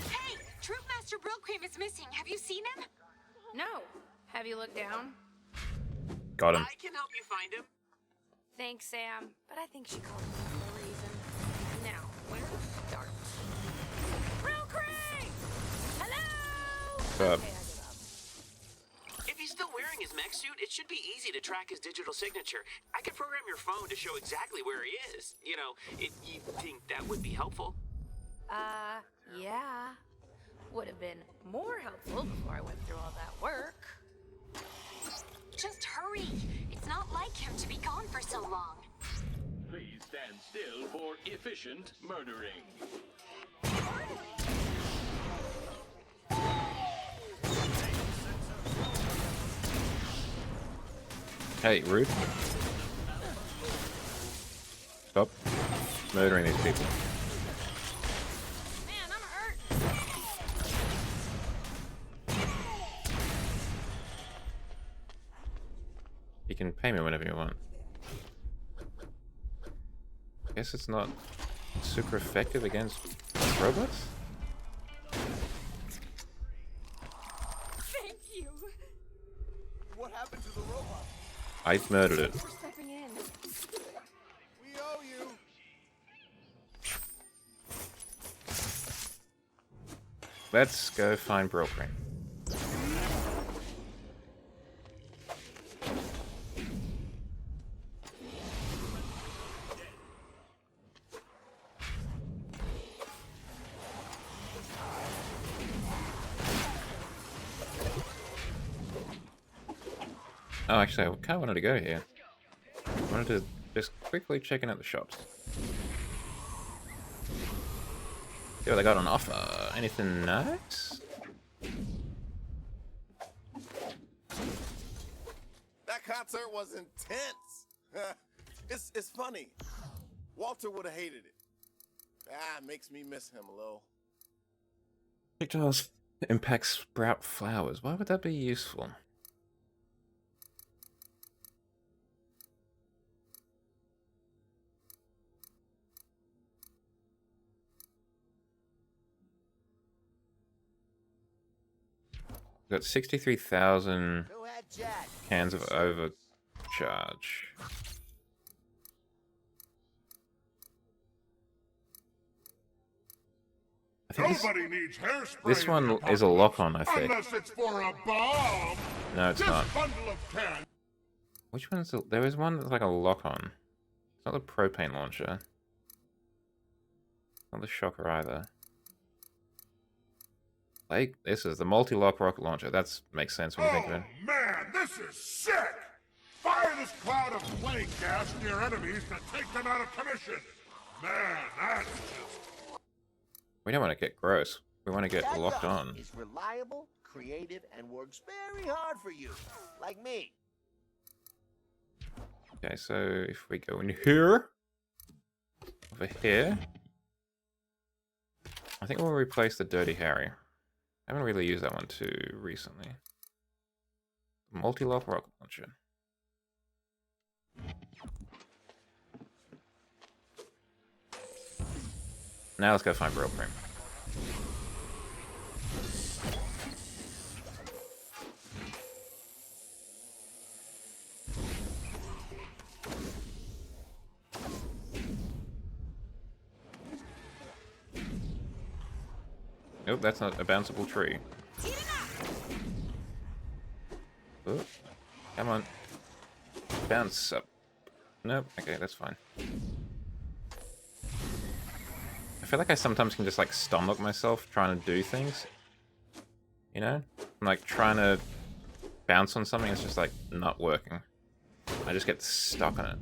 [SPEAKER 11] Hey, Troop Master Brillcream is missing. Have you seen him?
[SPEAKER 6] No. Have you looked down?
[SPEAKER 1] Got him.
[SPEAKER 10] I can help you find him.
[SPEAKER 6] Thanks, Sam, but I think she called me for a reason. Now, where to start? Brillcream! Hello!
[SPEAKER 1] What's up?
[SPEAKER 6] Okay, I give up.
[SPEAKER 10] If he's still wearing his mech suit, it should be easy to track his digital signature. I could program your phone to show exactly where he is. You know, you think that would be helpful?
[SPEAKER 6] Yeah. Would have been more helpful before I went through all that work.
[SPEAKER 9] Just hurry. It's not like him to be gone for so long.
[SPEAKER 13] Please stand still for efficient murdering.
[SPEAKER 1] Hey, rude. Stop murdering these people.
[SPEAKER 6] Man, I'm hurt.
[SPEAKER 1] You can pay me whenever you want. Guess it's not super effective against robots?
[SPEAKER 6] Thank you.
[SPEAKER 12] What happened to the robot?
[SPEAKER 1] I've murdered it.
[SPEAKER 6] For stepping in.
[SPEAKER 12] We owe you.
[SPEAKER 1] Let's go find Brillcream. Oh, actually, I kind of wanted to go here. I wanted to just quickly check in at the shops. See what they got on offer. Anything nice?
[SPEAKER 7] That kind concert was intense. It's funny. Walter would have hated it. It makes me miss him a little.
[SPEAKER 1] Projectiles impact sprout flowers. Why would that be useful? We've got 63,000 cans of overcharge. I think
[SPEAKER 4] Nobody needs hairspray.
[SPEAKER 1] this one is a lock-on, I think.
[SPEAKER 4] Unless it's for a bomb.
[SPEAKER 1] No, it's
[SPEAKER 4] This
[SPEAKER 1] not.
[SPEAKER 4] bundle of 10.
[SPEAKER 1] Which one's the... There is one that's like a lock-on. It's not the propane launcher. Not the shocker either. Like, this is the multi-lock rocket launcher. That makes sense when you think of it.
[SPEAKER 4] Oh man, this is sick! Fire this cloud of flame gas near enemies to take them out of commission. Man, that's just...
[SPEAKER 1] We don't want to get gross. We want to get locked on.
[SPEAKER 14] Is reliable, creative, and works very hard for you, like me.
[SPEAKER 1] Okay, so if we go in here, over here, I think we'll replace the Dirty Harry. I haven't really used that one too recently. Multi-lock rocket launcher. Now let's go find Brill Cream. Nope, that's not a bounceable tree. Oh, come on. Bounce up. Nope, okay, that's fine. I feel like I sometimes can just like stomach myself trying to do things. You know? I'm like trying to bounce on something, it's just like not working. I just get stuck on it.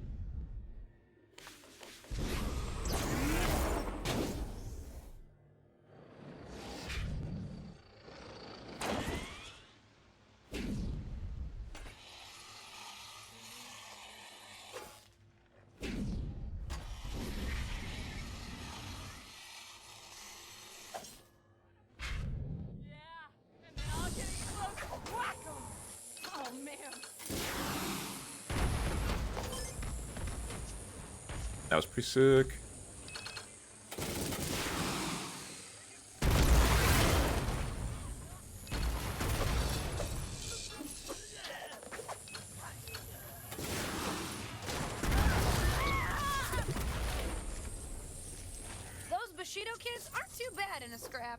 [SPEAKER 1] That was pretty sick.
[SPEAKER 6] Those Bushido kids aren't too bad in a scrap.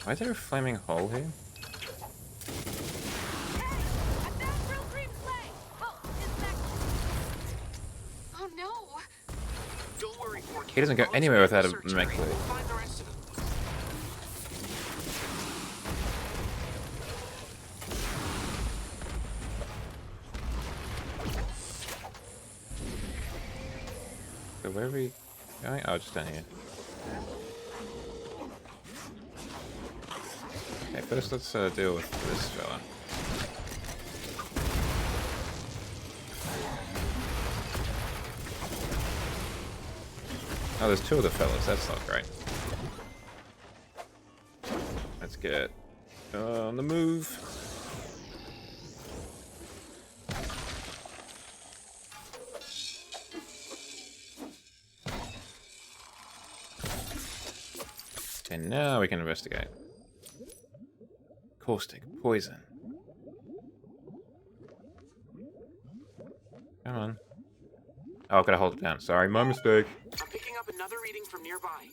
[SPEAKER 1] Why is there a flaming hole here?
[SPEAKER 11] Oh no!
[SPEAKER 10] Don't worry, Porky.
[SPEAKER 1] He doesn't go anywhere without a mech blade.
[SPEAKER 10] We'll find the rest of them.
[SPEAKER 1] So where are we going? Oh, just down here. Okay, first let's deal with this fella. Oh, there's two of the fellas. That's not great. Let's get on the move. And now we can investigate. Caustic, poison. Come on. Oh, I've got to hold it down. Sorry, my mistake.
[SPEAKER 10] I'm picking up another reading from nearby.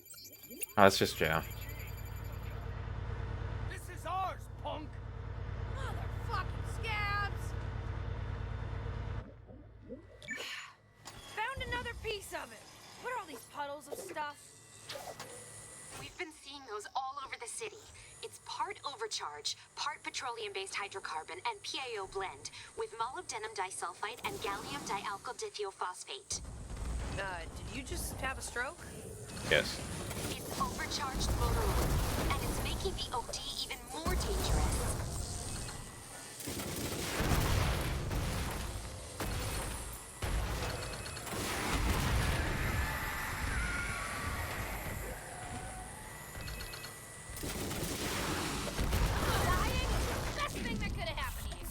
[SPEAKER 1] Oh, it's just Jow.
[SPEAKER 12] This is ours, punk.
[SPEAKER 6] Motherfucking scabs! Found another piece of it. What are all these puddles of stuff?
[SPEAKER 11] We've been seeing those all over the city. It's part overcharge, part petroleum-based hydrocarbon and PAO blend with molybdenum disulfide and gallium dialkyl dithiophosphate.
[SPEAKER 6] Did you just have a stroke?
[SPEAKER 1] Yes.
[SPEAKER 11] It's overcharged motor oil. making the OD even more dangerous.
[SPEAKER 6] Best thing that could have happened to you.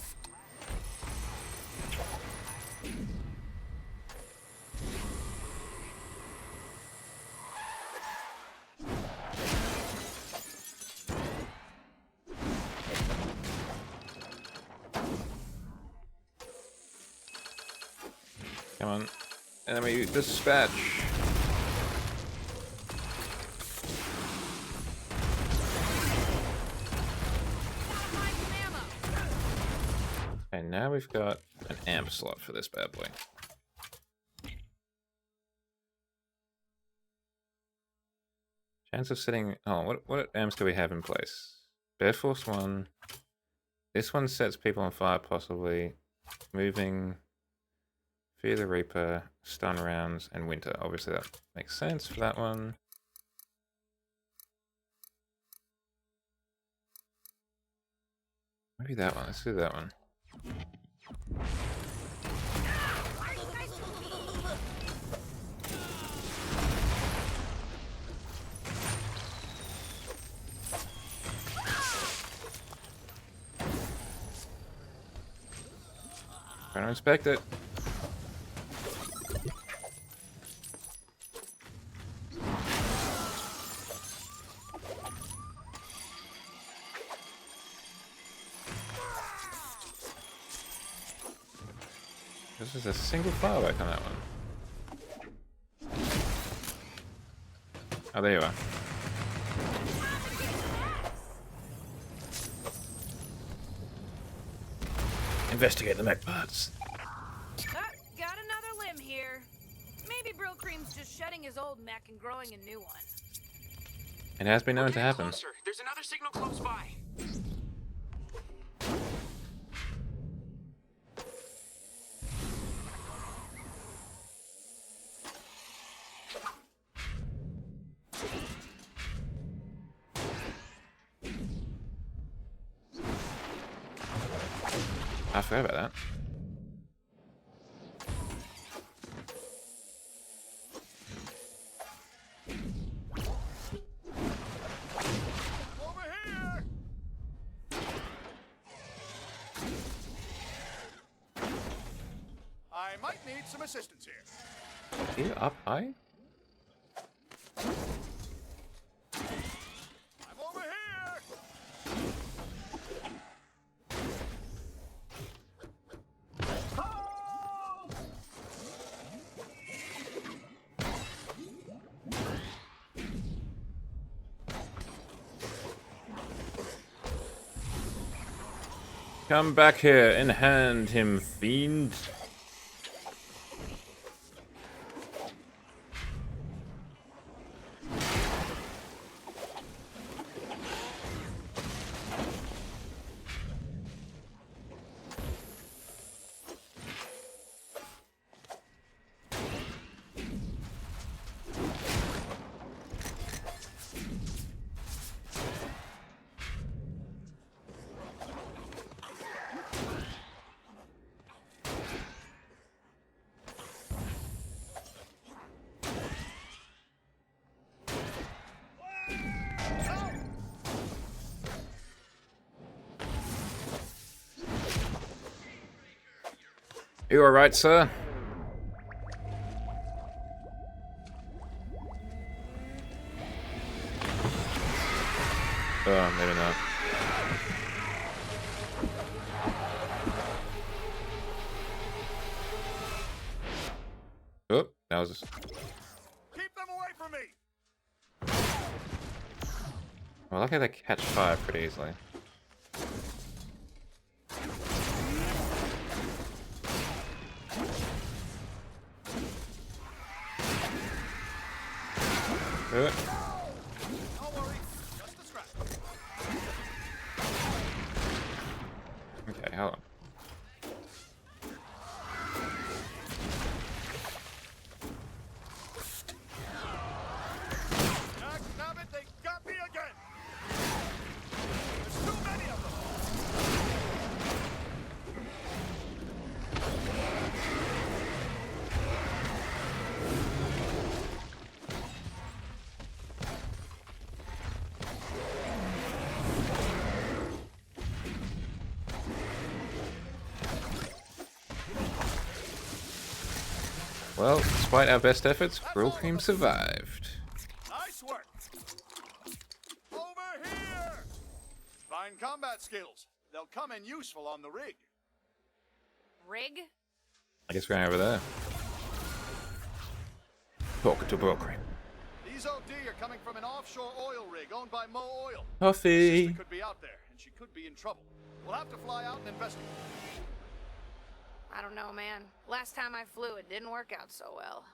[SPEAKER 1] Come on. Enemy dispatch. Okay, now we've got an amp slot for this bad boy. Chance of sitting... Oh, what amps do we have in place? Bear Force 1. This one sets people on fire, possibly. Moving... Fear the Reaper, stun rounds, and winter. Obviously that makes sense for that one. Maybe that one. Let's do that one. Trying to inspect it. This is a single firework on that one. Oh, there you are. Investigate the mech parts.
[SPEAKER 6] Got another limb here. Maybe Brill Cream's just shedding his old mech and growing a new one.
[SPEAKER 1] It has been known to happen.
[SPEAKER 10] Closer. There's another signal close by.
[SPEAKER 1] I forgot about that.
[SPEAKER 4] Over here! I might need some assistance here.
[SPEAKER 1] You up high?
[SPEAKER 4] I'm over here!
[SPEAKER 1] Come back here and hand him, fiend. You alright, sir? Oh, maybe not. Oh, that was...
[SPEAKER 4] Keep them away from me!
[SPEAKER 1] Well, luckily they catch fire pretty easily.
[SPEAKER 4] Don't worry, just a scratch.
[SPEAKER 1] Okay, hold on.
[SPEAKER 4] Damn it, they got me again!
[SPEAKER 1] Well, despite our best efforts, Brill Cream survived.
[SPEAKER 4] Nice work. Over here. Fine combat skills. They'll come in useful on the rig.
[SPEAKER 6] Rig?
[SPEAKER 1] I guess we're going over there. Talk to Brill Cream.
[SPEAKER 4] These OD are coming from an offshore oil rig owned by Mo Oil.
[SPEAKER 1] Coffee.
[SPEAKER 4] Sister could be out there, and she could be in trouble. We'll have to fly out and investigate.
[SPEAKER 6] I don't know, man. Last time I flew, it didn't work out so well.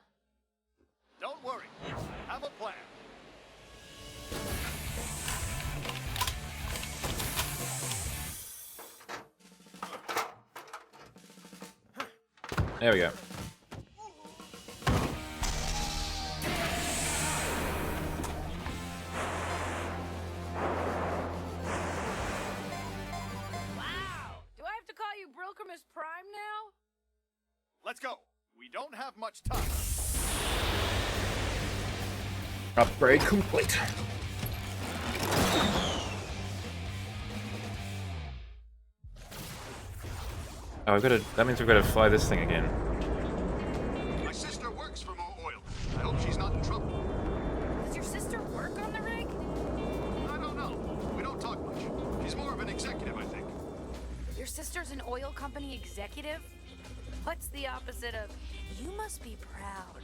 [SPEAKER 4] Don't worry. I have a plan.
[SPEAKER 1] There we go.
[SPEAKER 6] Wow! Do I have to call you Brilkermus Prime now?
[SPEAKER 4] Let's go. We don't have much time.
[SPEAKER 1] Upgrade complete. Oh, we've got to. That means we've got to fly this thing again.
[SPEAKER 4] My sister works for Mo Oil. I hope she's not in trouble.
[SPEAKER 6] Does your sister work on the rig?
[SPEAKER 4] I don't know. We don't talk much. She's more of an executive, I think.
[SPEAKER 6] Your sister's an oil company executive? What's the opposite of, you must be proud?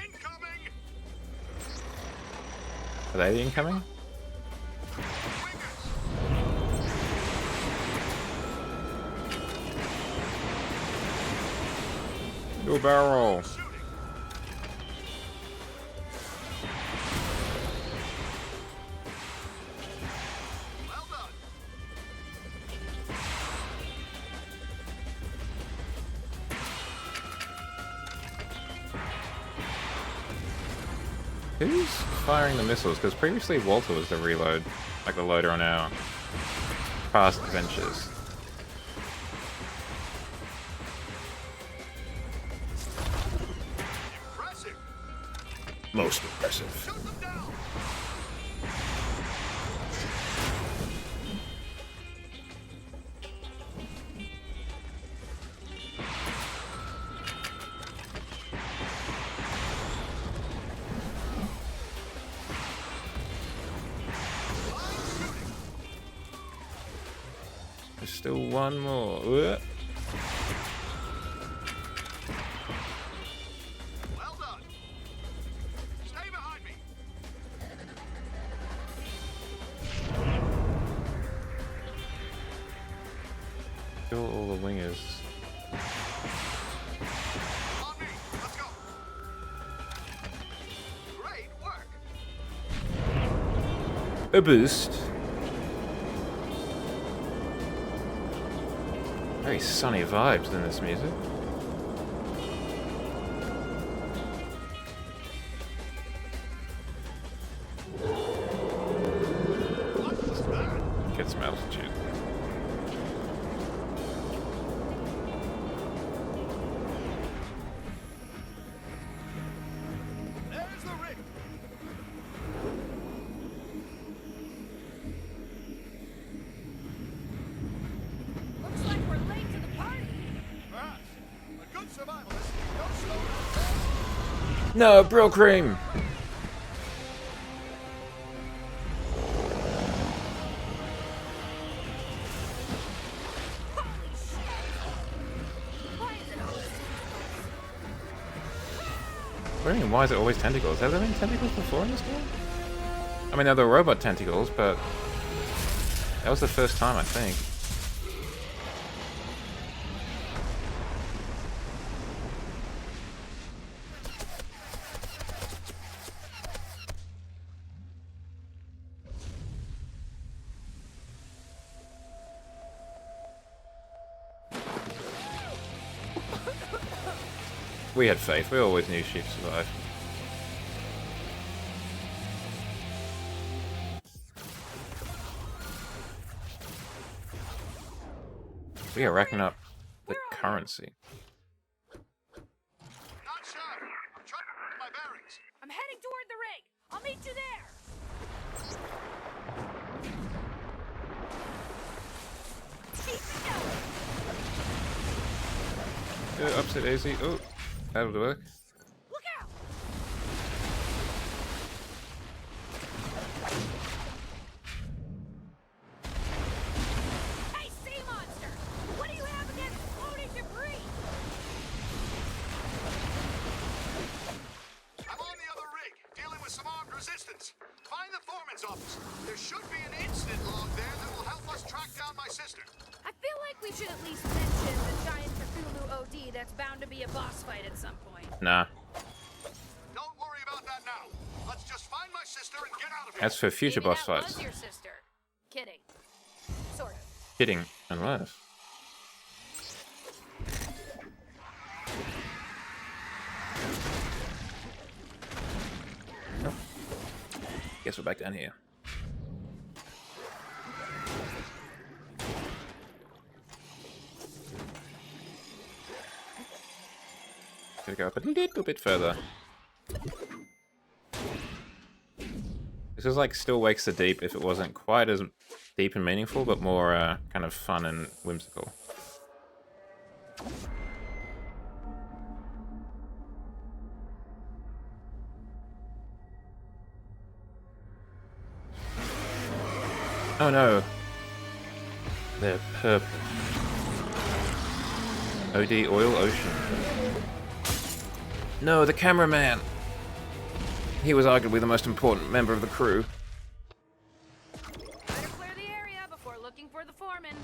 [SPEAKER 4] Incoming!
[SPEAKER 1] Are they incoming? Go barrel.
[SPEAKER 4] Well done.
[SPEAKER 1] Who's firing the missiles? Because previously Walter was the reload, like the loader on our past adventures.
[SPEAKER 4] Impressive.
[SPEAKER 1] Most impressive.
[SPEAKER 4] Shoot them down.
[SPEAKER 1] There's still one more.
[SPEAKER 4] Well done. Stay behind me.
[SPEAKER 1] Kill all the wingers.
[SPEAKER 4] On me. Let's go. Great work.
[SPEAKER 1] A boost. Very sunny vibes in this music.
[SPEAKER 4] What was that?
[SPEAKER 1] Get some altitude.
[SPEAKER 4] There's the rig.
[SPEAKER 6] Looks like we're late to the party.
[SPEAKER 4] Perhaps. A good survivalist. Don't slow down.
[SPEAKER 1] No, Brill Cream! What do you mean, why is it always tentacles? Have there been tentacles before in this game? I mean, there were robot tentacles, but that was the first time, I think. We had faith. We always knew she'd survive. We are racking up the currency.
[SPEAKER 4] Not sure. I'm trying to get my bearings.
[SPEAKER 6] I'm heading toward the rig. I'll meet you there. Keep me going.
[SPEAKER 1] Upset easy. Oh, that'll work.
[SPEAKER 6] Look out! Hey, sea monster! What do you have against floating debris?
[SPEAKER 15] I'm on the other rig, dealing with some armed resistance. Find the foreman's office. There should be an incident log there that will help us track down my sister.
[SPEAKER 6] I feel like we should at least mention the giant Cthulhu OD that's bound to be a boss fight at some point.
[SPEAKER 1] Nah.
[SPEAKER 15] Don't worry about that now. Let's just find my sister and get out of here.
[SPEAKER 1] That's for future
[SPEAKER 6] Maybe
[SPEAKER 1] boss
[SPEAKER 6] that
[SPEAKER 1] fights.
[SPEAKER 6] was your sister. Kidding. Sort of.
[SPEAKER 1] Kidding, unless. Oh. Guess we're back down here. Gotta go up a little bit further. This is like still Wakes the Deep if it wasn't quite as deep and meaningful, but more kind of fun and whimsical. Oh no! They're purple. OD Oil Ocean. No, the cameraman! He was arguably the most important member of the crew.
[SPEAKER 6] Better clear the area before looking for the foreman.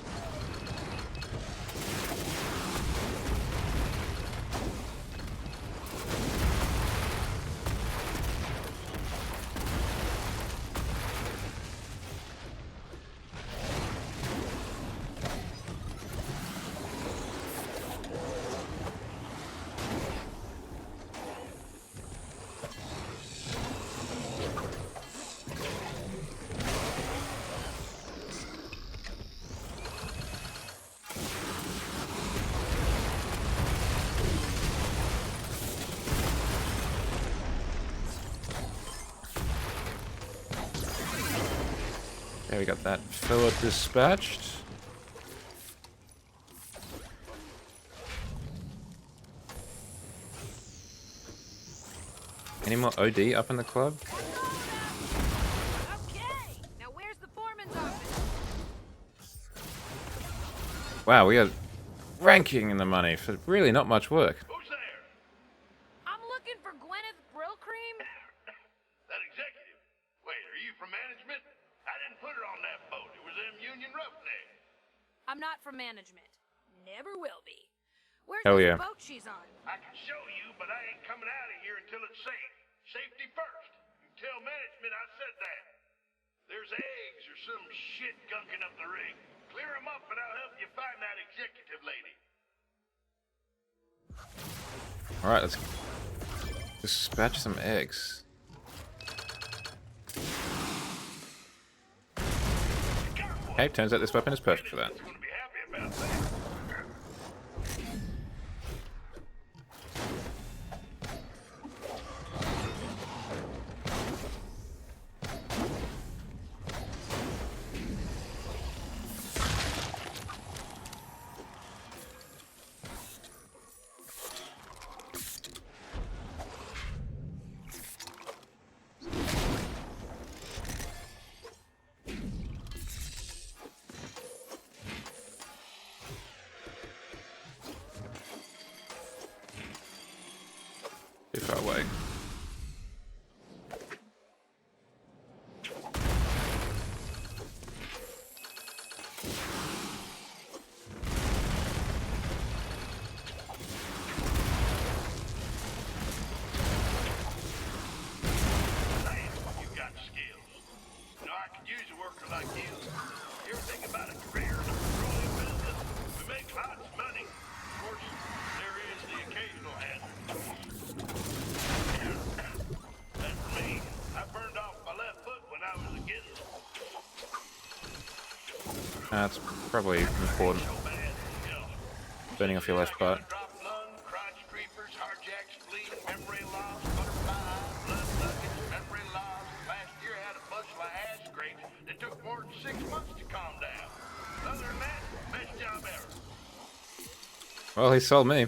[SPEAKER 1] There we got that fella dispatched. Any more OD up in the club?
[SPEAKER 6] Okay, now where's the foreman's office?
[SPEAKER 1] Wow, we are ranking in the money for really not much work.
[SPEAKER 6] I'm looking for Gwyneth Brillcream.
[SPEAKER 4] That executive. Wait, are you from management? I didn't put her on that boat. It was them Union roughnecks.
[SPEAKER 6] I'm not from management. Never will be. Where's
[SPEAKER 1] Hell
[SPEAKER 6] this
[SPEAKER 1] yeah.
[SPEAKER 6] boat she's on?
[SPEAKER 4] I can show you, but I ain't coming out of here until it's safe. Safety first. You tell management I said that. There's eggs or some shit gunking up the rig. Clear them up and I'll help you find that executive lady.
[SPEAKER 1] Alright, let's dispatch some eggs. Okay, turns out this weapon is perfect for that. Too far away.
[SPEAKER 4] You've got skills. You know, I could use a worker like you. You ever think about a career in the petroleum business? We make lots of money. Of course, there is the occasional hazard. That's me. I burned off my left foot when I was a kid.
[SPEAKER 1] That's probably important. Burning off your left butt.
[SPEAKER 4] It took more than 6 months to calm down. Other than that, best job ever.
[SPEAKER 1] Well, he sold me.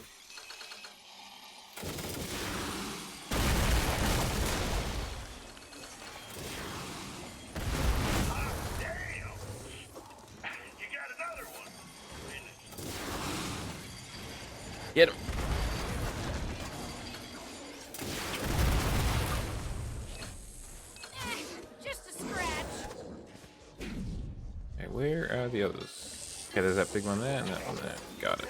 [SPEAKER 1] Get him.
[SPEAKER 6] Just a scratch.
[SPEAKER 1] Okay, where are the others? Okay, there's that big one there and that one there. Got it.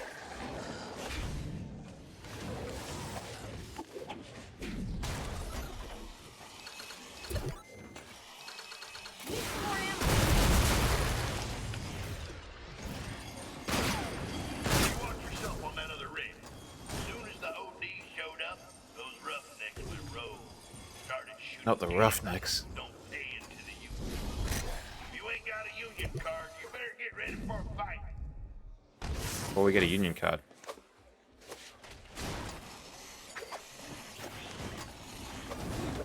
[SPEAKER 1] Not the Roughnecks.
[SPEAKER 4] Don't pay into the union. If you ain't got a union card, you better get ready for a fight.
[SPEAKER 1] Or we get a union card.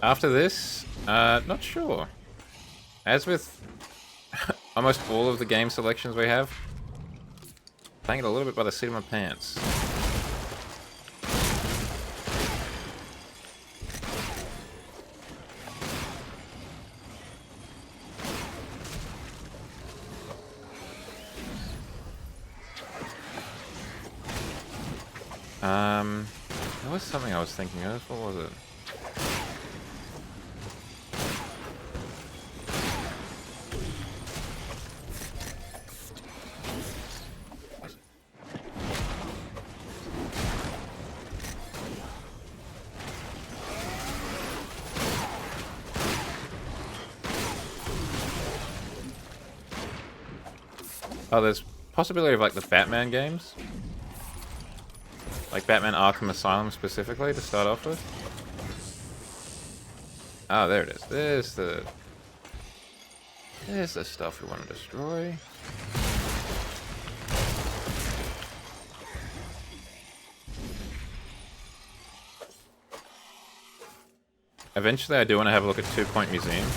[SPEAKER 1] After this, not sure. As with almost all of the game selections we have, playing it a little bit by the seat of my pants. There was something I was thinking of. What was it? Oh, there's possibility of like the Batman games. Like Batman Arkham Asylum specifically to start off with. Oh, there it is. There's the stuff we want to destroy. Eventually I do want to have a look at 2 Point Museum.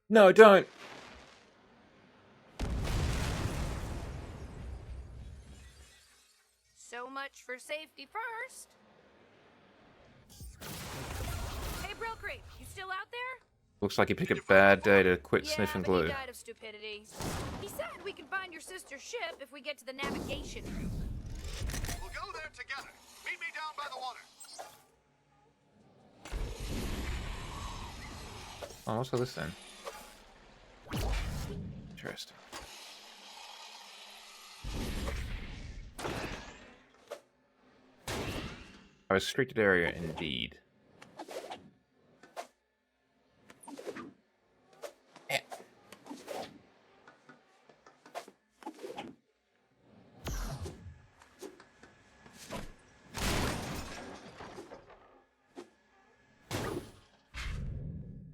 [SPEAKER 1] No, don't.
[SPEAKER 6] So much for safety first. Hey, Brokry, you still out there?
[SPEAKER 1] Looks like you picked a bad day to quit sniffing
[SPEAKER 6] but
[SPEAKER 1] glue.
[SPEAKER 6] he died of stupidity. He said we can find your sister's ship if we get to the navigation room.
[SPEAKER 15] We'll go there together. Meet me down by the water.
[SPEAKER 1] Oh, what's all this then? Interesting. A restricted area indeed.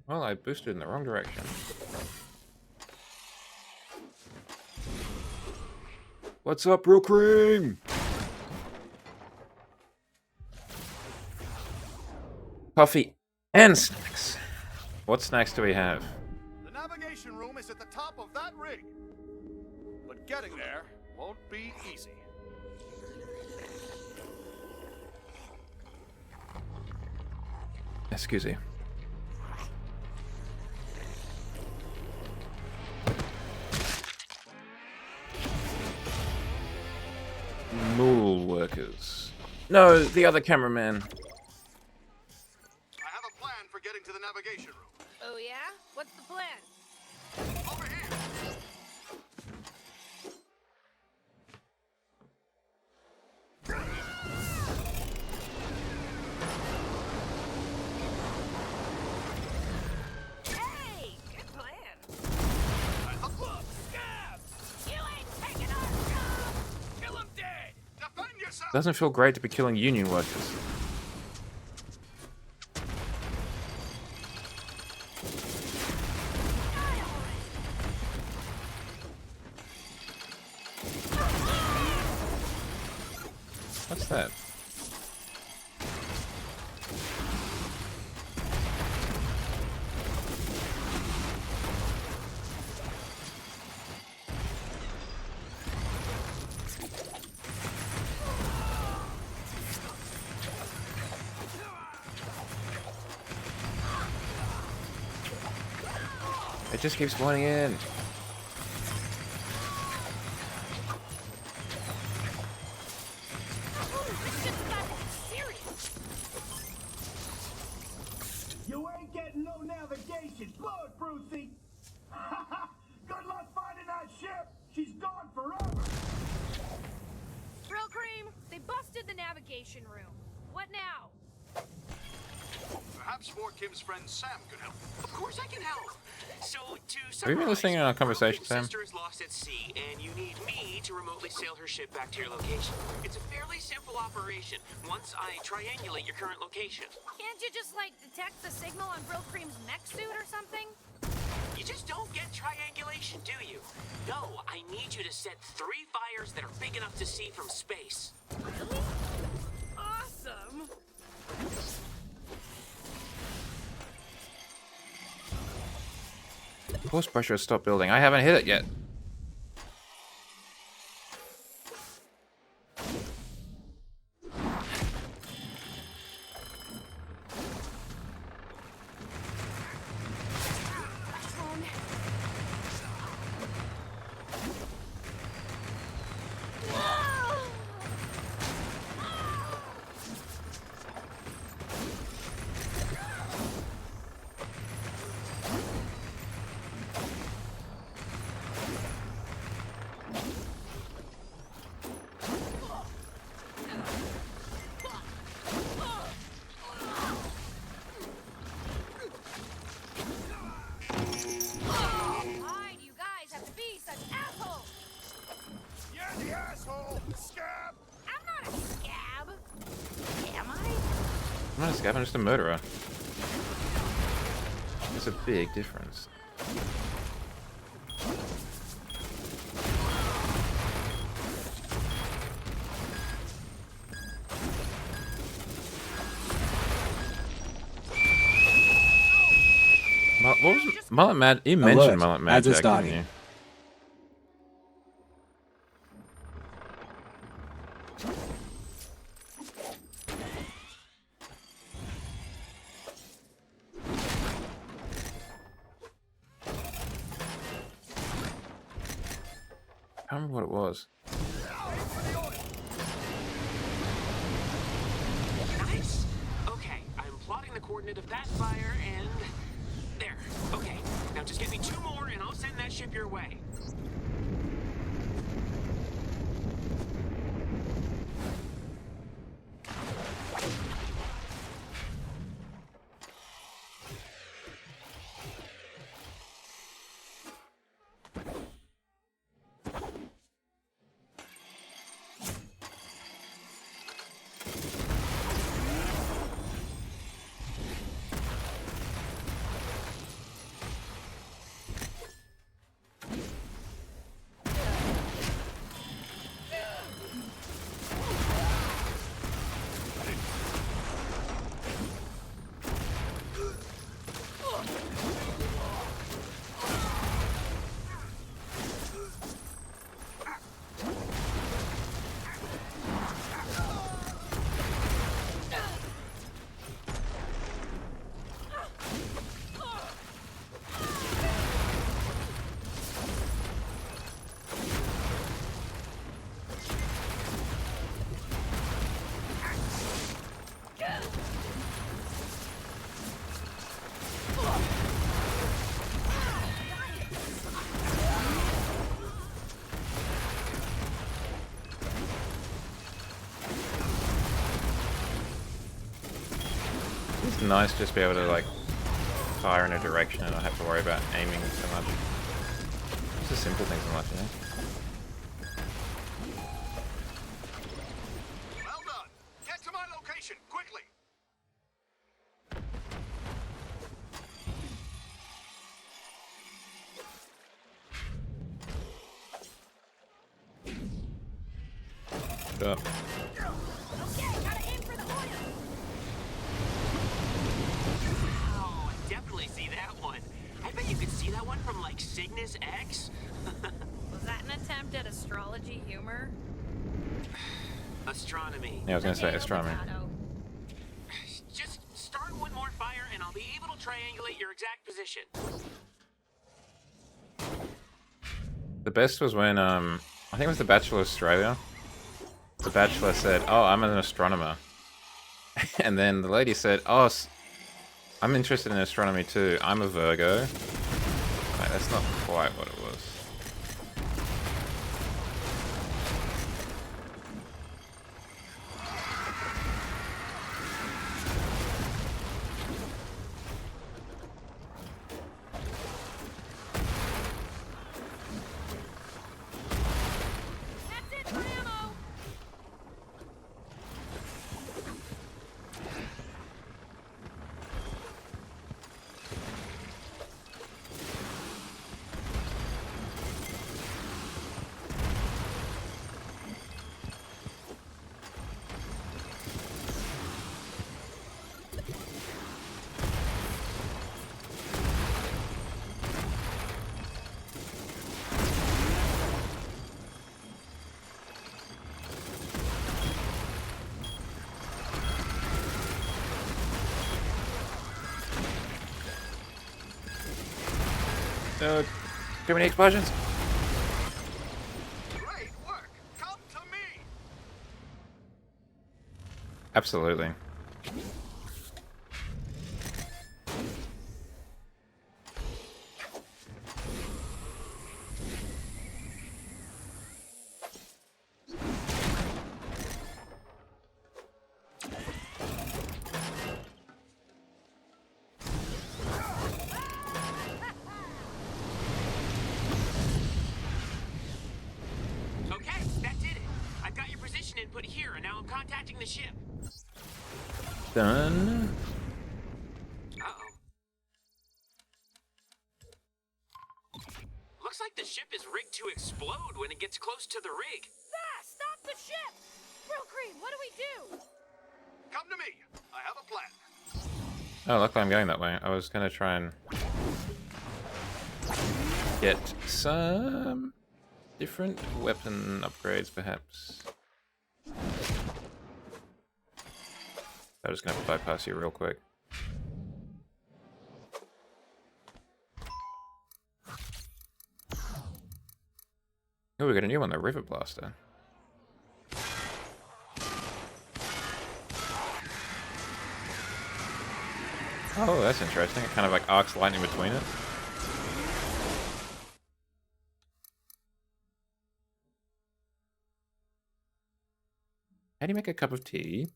[SPEAKER 1] Well, I boosted in the wrong direction. What's up, Real Cream? Coffee and snacks. What snacks do we have?
[SPEAKER 15] The navigation room is at the top of that rig. But getting there won't be easy.
[SPEAKER 1] Excuse me. Mule workers. No, the other cameraman.
[SPEAKER 15] I have a plan for getting to the navigation room.
[SPEAKER 6] Oh yeah? What's the plan?
[SPEAKER 15] Over here.
[SPEAKER 6] Hey, good plan.
[SPEAKER 8] Look, scabs!
[SPEAKER 6] You ain't taking our job!
[SPEAKER 8] Kill him dead!
[SPEAKER 15] Defend yourself!
[SPEAKER 1] Doesn't feel great to be killing union workers. What's that? It just keeps spawning in.
[SPEAKER 4] You ain't getting no navigation. Blow it, Brucey. Good luck finding that ship. She's gone forever.
[SPEAKER 6] Brill Cream, they busted the navigation room. What now?
[SPEAKER 15] Perhaps more Kim's friend Sam could help.
[SPEAKER 10] Of course I can help. So to
[SPEAKER 1] Have you been listening to our conversation,
[SPEAKER 10] your
[SPEAKER 1] Sam?
[SPEAKER 10] sister is lost at sea, and you need me to remotely sail her ship back to your location. It's a fairly simple operation. Once I triangulate your current location,
[SPEAKER 6] Can't you just, like, detect the signal on Brill Cream's mech suit or something?
[SPEAKER 10] you just don't get triangulation, do you? No, I need you to set 3 fires that are big enough to see from space.
[SPEAKER 6] Really? Awesome!
[SPEAKER 1] Force pressure has stopped building. I haven't hit it yet.
[SPEAKER 6] Why do you guys have to be such assholes?
[SPEAKER 4] You're the asshole, scab.
[SPEAKER 6] I'm not a scab. Am I?
[SPEAKER 1] I'm not a scab, I'm just a murderer. There's a big difference. What was Mullet Mad? You mentioned Mullet Mad
[SPEAKER 2] Ads are
[SPEAKER 1] Jack, didn't
[SPEAKER 2] starting.
[SPEAKER 1] you? I can't remember what it was.
[SPEAKER 10] Nice. Okay, I'm plotting the coordinate of that fire and there. Okay, now just get me 2 more and I'll send that ship your way.
[SPEAKER 1] It's nice just to be able to like fire in a direction and not have to worry about aiming so much. Just the simple things in life, you know?
[SPEAKER 15] Well done. Get to my location, quickly.
[SPEAKER 1] Shut up.
[SPEAKER 6] Okay, gotta aim for the oil.
[SPEAKER 10] Oh, I definitely see that one. I bet you could see that one from like Cygnus X.
[SPEAKER 6] Was that an attempt at astrology humor?
[SPEAKER 10] Astronomy.
[SPEAKER 1] Yeah, I was gonna say astronomy.
[SPEAKER 10] Just start one more fire and I'll be able to triangulate your exact position.
[SPEAKER 1] The best was when, I think it was The Bachelor Australia. The Bachelor said, "Oh, I'm an astronomer." And then the lady said, "Oh, I'm interested in astronomy too. I'm a Virgo." Like, that's not quite what it was. Too many explosions?
[SPEAKER 15] Great work. Come to me.
[SPEAKER 1] Absolutely.
[SPEAKER 10] Okay, that did it. I've got your position input here, and now I'm contacting the ship.
[SPEAKER 1] Done.
[SPEAKER 10] Uh-oh. Looks like the ship is rigged to explode when it gets close to the rig.
[SPEAKER 6] Stop the ship! Real Green, what do we do?
[SPEAKER 15] Come to me. I have a plan.
[SPEAKER 1] Oh, luckily I'm going that way. I was gonna try and get some different weapon upgrades, perhaps. I'm just gonna bypass you real quick. Oh, we got a new one, the River Blaster. Oh, that's interesting. It kind of like arcs lightning between it. How do you make a cup of tea?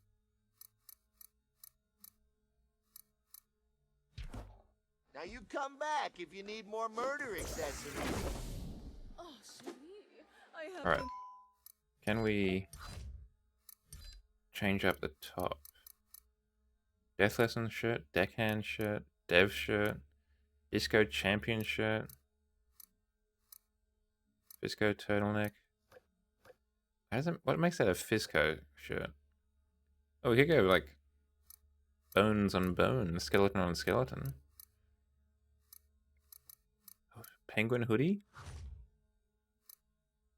[SPEAKER 14] Now you come back if you need more murder accessories.
[SPEAKER 6] Oh, sweetie, I have
[SPEAKER 1] Alright. Can we change up the top? Death Lesson shirt, Deckhand shirt, Dev shirt, Disco Champion shirt, Fizzco turtleneck. What makes that a Fizzco shirt? Oh, we could go like bones on bone, skeleton on skeleton. Penguin hoodie?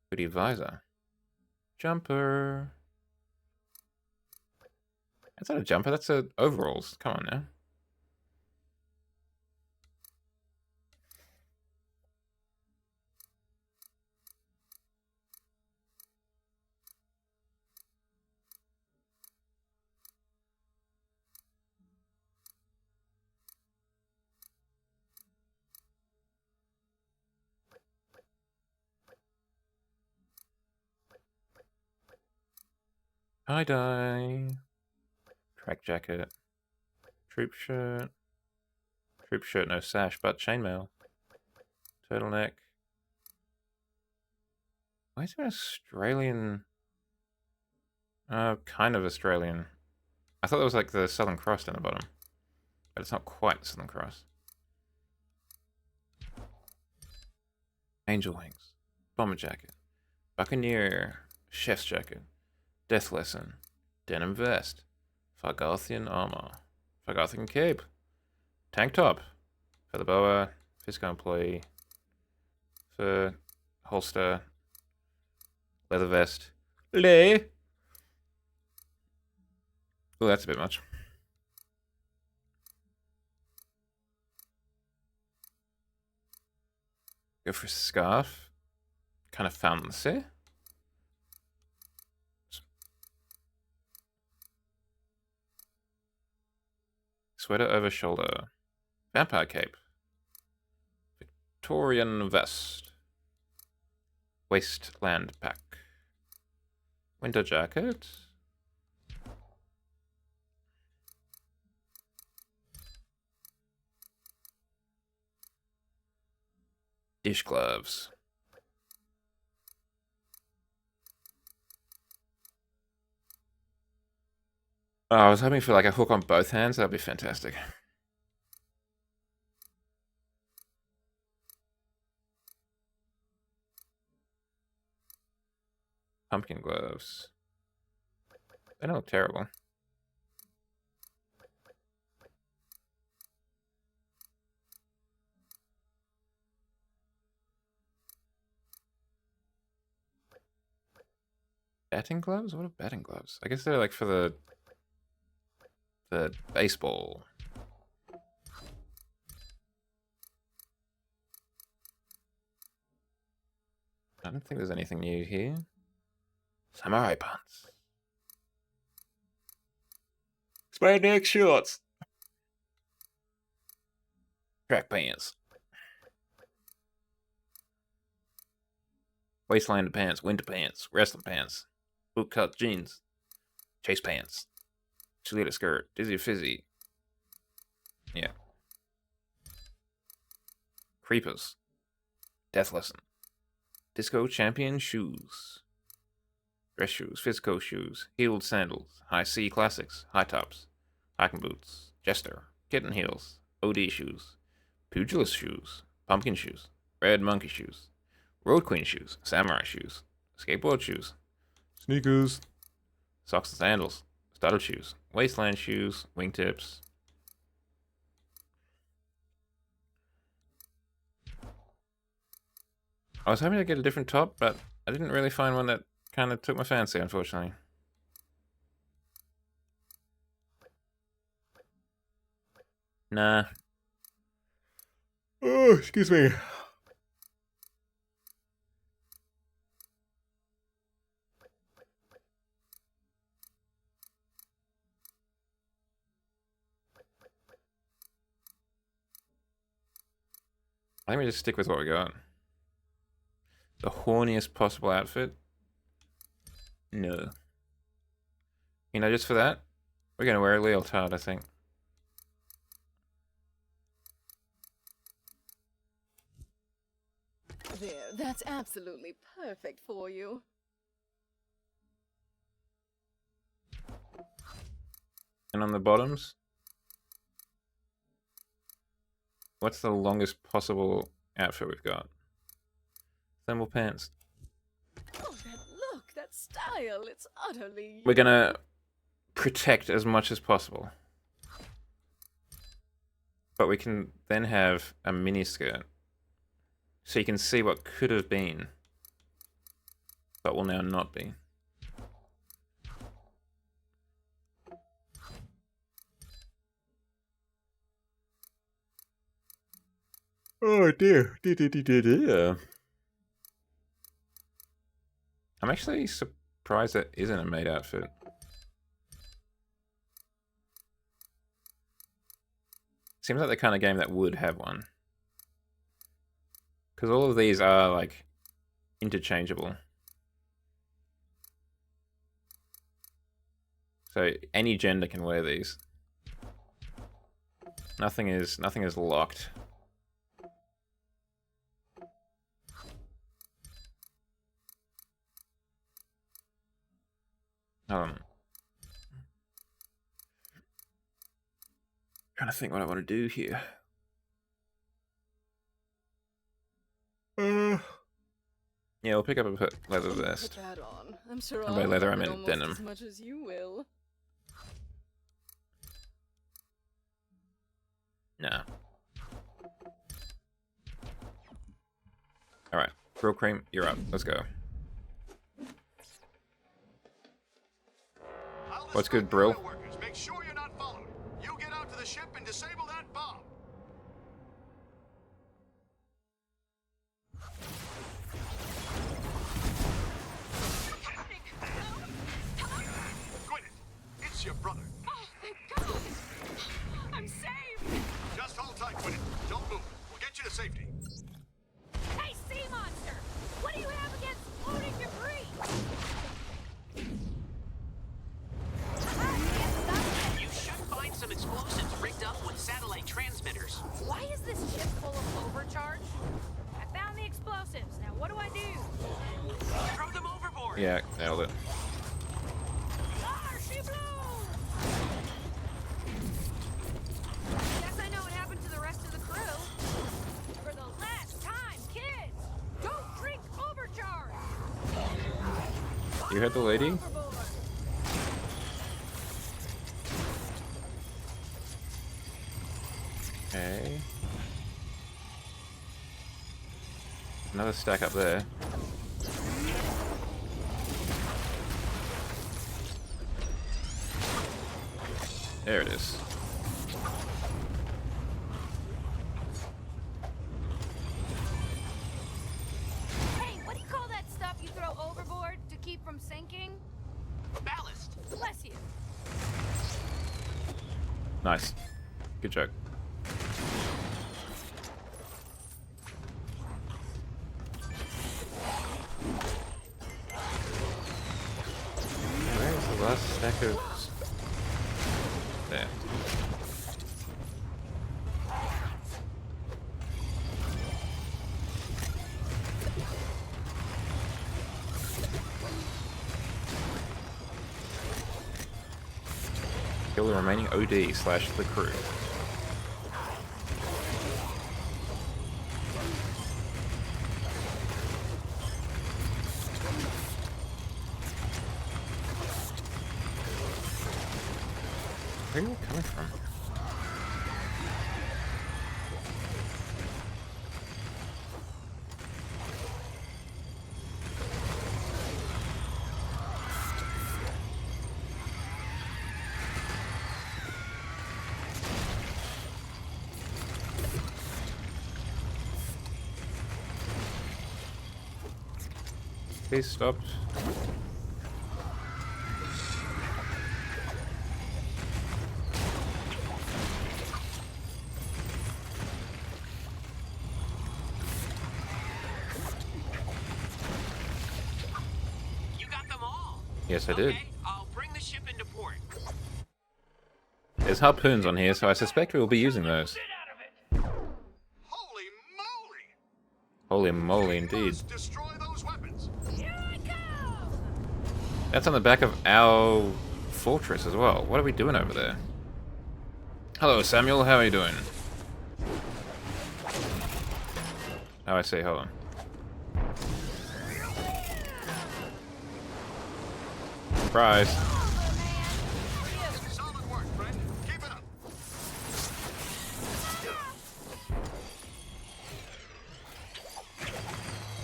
[SPEAKER 1] Hoodie visor. Jumper. That's not a jumper, that's a overalls. Come on now. Tie-dye. Track jacket. Troop shirt. Troop shirt, no sash, but chainmail. Turtleneck. Why is there an Australian... kind of Australian. I thought there was like the Southern Cross down the bottom. But it's not quite the Southern Cross. Angel wings. Bomber jacket. Buccaneer. Chef's jacket. Death Lesson, Denim Vest, Fargathian Armor, Fargathian Cape, Tank Top, Feather Boa, Fizzco Employee, Fur, Holster, Leather Vest, Lay. Oh, that's a bit much. Go for a Scarf, kind of fancy. Sweater over shoulder. Vampire Cape. Victorian Vest. Wasteland Pack. Winter Jacket. Dish Gloves. Oh, I was hoping for like a hook on both hands. That'd be fantastic. Pumpkin gloves. They don't look terrible. Batting gloves? What are batting gloves? I guess they're like for the baseball. I don't think there's anything new here. Samurai pants. Spandex shorts. Track pants. Wasteland pants, winter pants, wrestling pants, bootcut jeans, chase pants, cheerleader skirt, dizzy fizzy. Yeah. Creepers. Death Lesson. Disco champion shoes. Dress shoes, Fizzco shoes, heeled sandals, high C classics, high tops, hiking boots, jester, kitten heels, OD shoes, pugilist shoes, pumpkin shoes, red monkey shoes, road queen shoes, samurai shoes, skateboard shoes, sneakers, socks and sandals, studded shoes, wasteland shoes, wingtips. I was hoping to get a different top, but I didn't really find one that kind of took my fancy, unfortunately. Nah. Oh, excuse me. I think we just stick with what we got. The horniest possible outfit? No. You know, just for that, we're gonna wear a leotard, I think.
[SPEAKER 16] There, that's absolutely perfect for you.
[SPEAKER 1] And on the bottoms? What's the longest possible outfit we've got? Thermal pants.
[SPEAKER 16] Oh, that look, that style, it's utterly...
[SPEAKER 1] We're gonna protect as much as possible. But we can then have a mini skirt. So you can see what could have been. But will now not be. Oh dear. I'm actually surprised that isn't a maid outfit. Seems like the kind of game that would have one. Because all of these are, like, interchangeable. So any gender can wear these. Nothing is locked. Trying to think what I want to do here. Yeah, we'll pick up a leather
[SPEAKER 16] Put
[SPEAKER 1] vest.
[SPEAKER 16] that on. I'm sure
[SPEAKER 1] And by
[SPEAKER 16] I'll
[SPEAKER 1] leather, I
[SPEAKER 16] love it
[SPEAKER 1] meant
[SPEAKER 16] almost
[SPEAKER 1] denim.
[SPEAKER 16] as much as you will.
[SPEAKER 1] Nah. Alright, Brill Cream, you're up. Let's go. What's good, Brill?
[SPEAKER 15] Workers, make sure you're not followed. You get out to the ship and disable that bomb. Gwyneth, it's your brother.
[SPEAKER 11] Oh, thank God! I'm saved!
[SPEAKER 15] Just hold tight, Gwyneth. Don't move. We'll get you to safety.
[SPEAKER 6] Hey, sea monster! What do you have against floating debris?
[SPEAKER 10] You should find some explosives rigged up with satellite transmitters.
[SPEAKER 6] Why is this ship full of overcharge? I found the explosives. Now what do I do?
[SPEAKER 10] Throw them overboard.
[SPEAKER 1] Yeah, nailed it.
[SPEAKER 6] Ah, she blew! Guess I know what happened to the rest of the crew. For the last time, kids, don't drink overcharge.
[SPEAKER 1] You heard the lady? Okay. Another stack up there. There it is.
[SPEAKER 6] Hey, what do you call that stuff you throw overboard to keep from sinking?
[SPEAKER 10] Ballast.
[SPEAKER 6] Bless you.
[SPEAKER 1] Nice. Good joke. Where's the last stack of... There. Kill the remaining OD slash the crew. Where are you coming from? Please stop.
[SPEAKER 10] You got them all.
[SPEAKER 1] Yes, I did.
[SPEAKER 10] Okay, I'll bring the ship into port.
[SPEAKER 1] There's harpoons on here, so I suspect we will be using those. Holy moly, indeed.
[SPEAKER 15] Destroy those weapons.
[SPEAKER 1] That's on the back of our fortress as well. What are we doing over there? Hello, Samuel. How are you doing? Oh, I see. Hold on. Surprise.
[SPEAKER 15] Solid work, friend. Keep it up.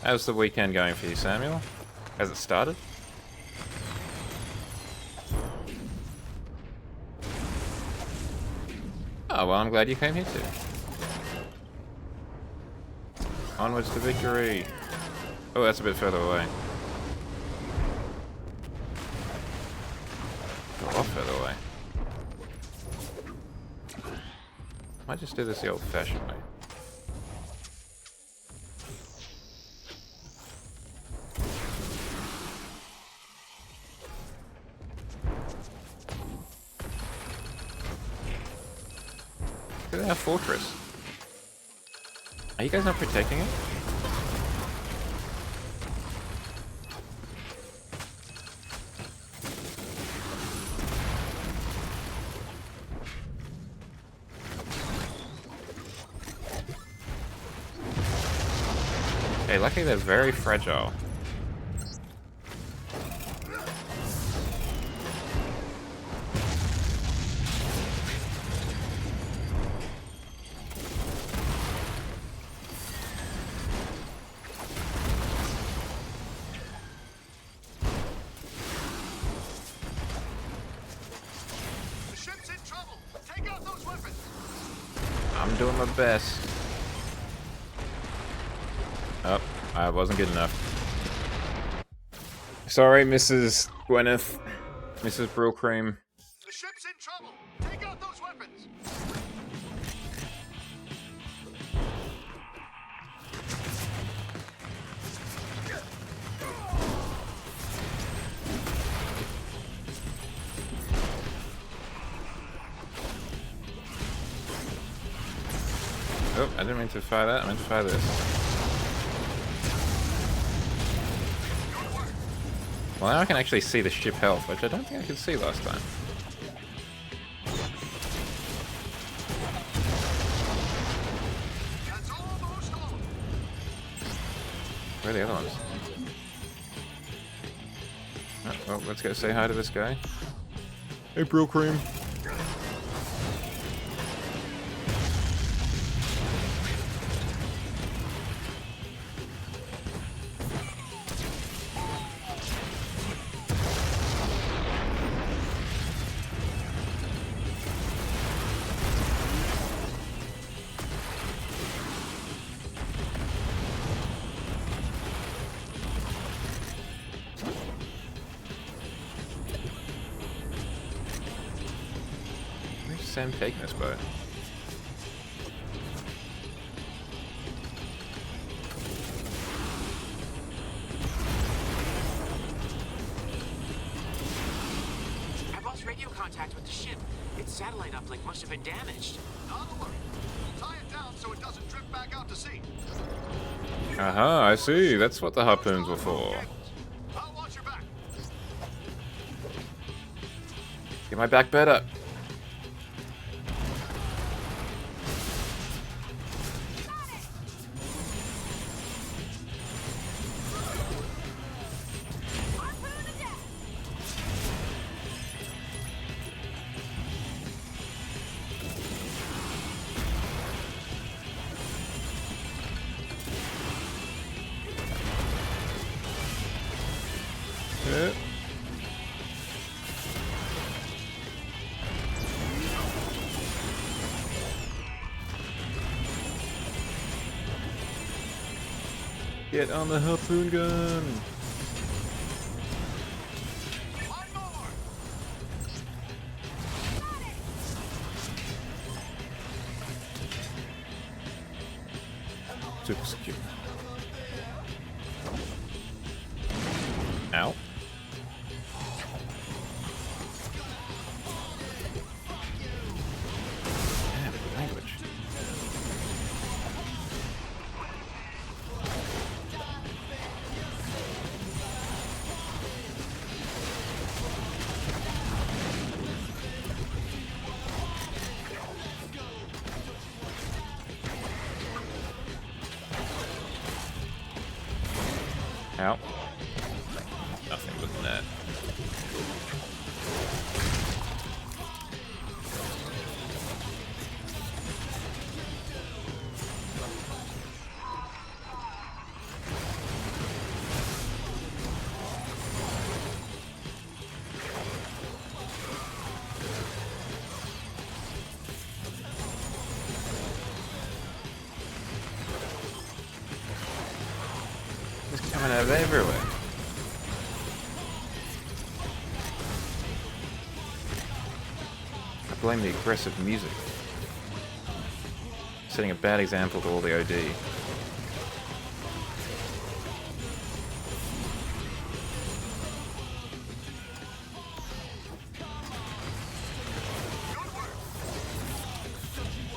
[SPEAKER 1] How's the weekend going for you, Samuel? Has it started? Oh, well, I'm glad you came here too. Onwards to victory. Oh, that's a bit further away. Go off further away. Might just do this the old-fashioned way. Look at our fortress. Are you guys not protecting it? Hey, luckily they're very fragile. I'm doing my best. Oh, I wasn't good enough. Sorry, Mrs. Gwyneth. Mrs. Brillcream.
[SPEAKER 15] The ship's in trouble. Take out those weapons.
[SPEAKER 1] Oh, I didn't mean to fire that. I meant to fire this. Well, now I can actually see the ship health, which I don't think I could see last time. Where are the other ones? Oh, well, let's go say hi to this guy. Hey, Brillcream. Where's Sam taking this boat?
[SPEAKER 10] I've lost radio contact with the ship. Its satellite uplink must have been damaged.
[SPEAKER 15] Not a worry. We'll tie it down so it doesn't drift back out to sea.
[SPEAKER 1] Aha, I see. That's what the harpoons were for.
[SPEAKER 15] I'll watch your back.
[SPEAKER 1] Get my back better. Yeah. Get on the harpoon gun. Super secure. Ow. Damn, the language. Ow. Nothing but that. It's coming out of everywhere. I blame the aggressive music. Setting a bad example to all the OD.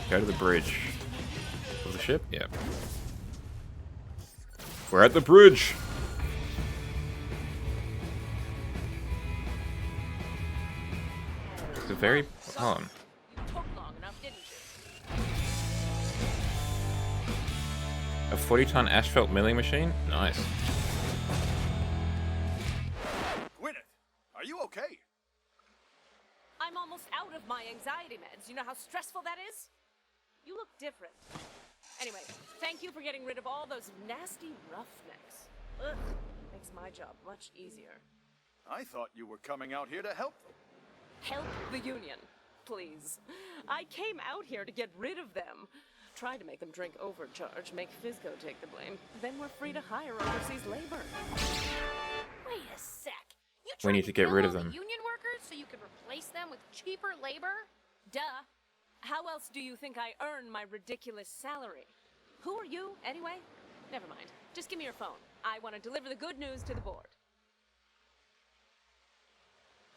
[SPEAKER 1] Go to the bridge. Of the ship? Yep. We're at the bridge! It's a very... hold on. A 40-ton asphalt milling machine? Nice.
[SPEAKER 15] Gwyneth, are you okay?
[SPEAKER 16] I'm almost out of my anxiety meds. You know how stressful that is? You look different. Anyway, thank you for getting rid of all those nasty roughnecks. Ugh, makes my job much easier.
[SPEAKER 15] I thought you were coming out here to help them.
[SPEAKER 16] Help the Union. please. I came out here to get rid of them. Tried to make them drink Overcharge, make Fizzco take the blame. Then we're free to hire overseas labor.
[SPEAKER 6] Wait a sec. You
[SPEAKER 1] We need to get
[SPEAKER 6] kill
[SPEAKER 1] rid of
[SPEAKER 6] all the
[SPEAKER 1] them.
[SPEAKER 6] union workers so you could replace them with cheaper labor?
[SPEAKER 16] Duh. How else do you think I earn my ridiculous salary? Who are you, anyway? Never mind. Just give me your phone. I want to deliver the good news to the board.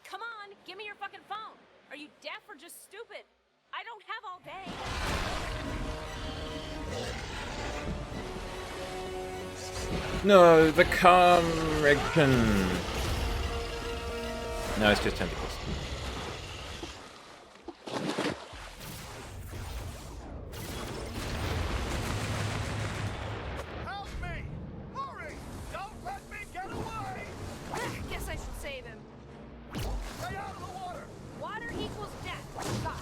[SPEAKER 16] Come on, give me your fucking phone. Are you deaf or just stupid? I don't have all day.
[SPEAKER 1] No, the Carmregan. No, it's just tentacles.
[SPEAKER 4] Help me! Hurry! Don't let me get away!
[SPEAKER 6] Guess I should save him.
[SPEAKER 4] Stay out of the water!
[SPEAKER 6] Water equals death. God.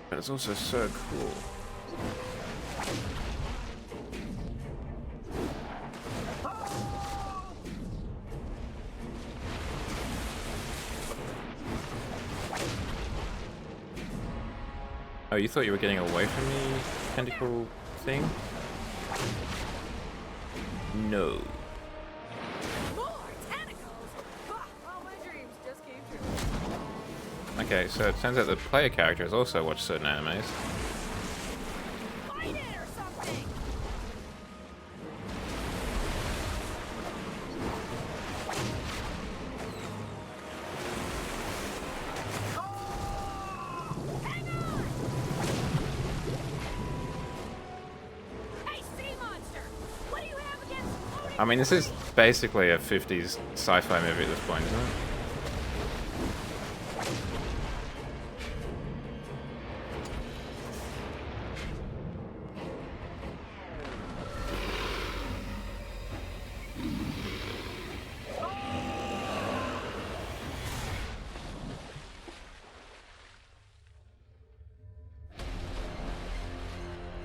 [SPEAKER 1] But it's also so cool. Oh, you thought you were getting away from the tentacle thing? No.
[SPEAKER 6] More tentacles! All my dreams just came true.
[SPEAKER 1] Okay, so it turns out the player characters also watch certain animes.
[SPEAKER 6] Fight it or something! Hey, sea monster! What do you have against floating?
[SPEAKER 1] I mean, this is basically a 50s sci-fi movie at this point, isn't it?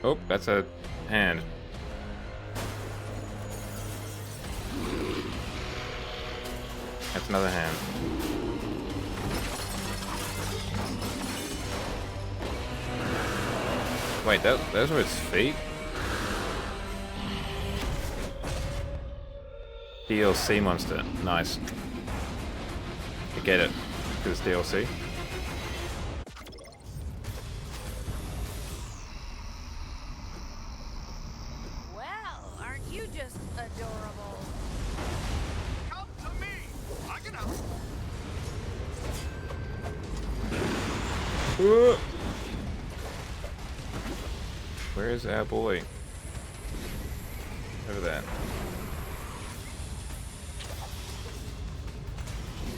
[SPEAKER 1] Oh, that's a hand. That's another hand. Wait, those were its feet? DLC monster. Nice. I get it. Because it's DLC.
[SPEAKER 6] Well, aren't you just adorable?
[SPEAKER 15] Come to me! I can help.
[SPEAKER 1] Where is our boy? Over there.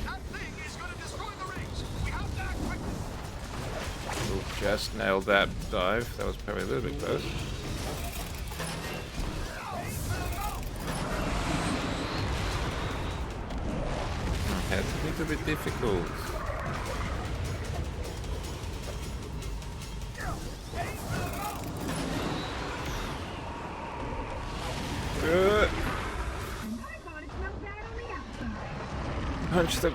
[SPEAKER 15] That thing is going to destroy the rings. We have to act quickly.
[SPEAKER 1] Ooh, just nailed that dive. That was probably a little bit close. Okay, it's a little bit difficult. Punch the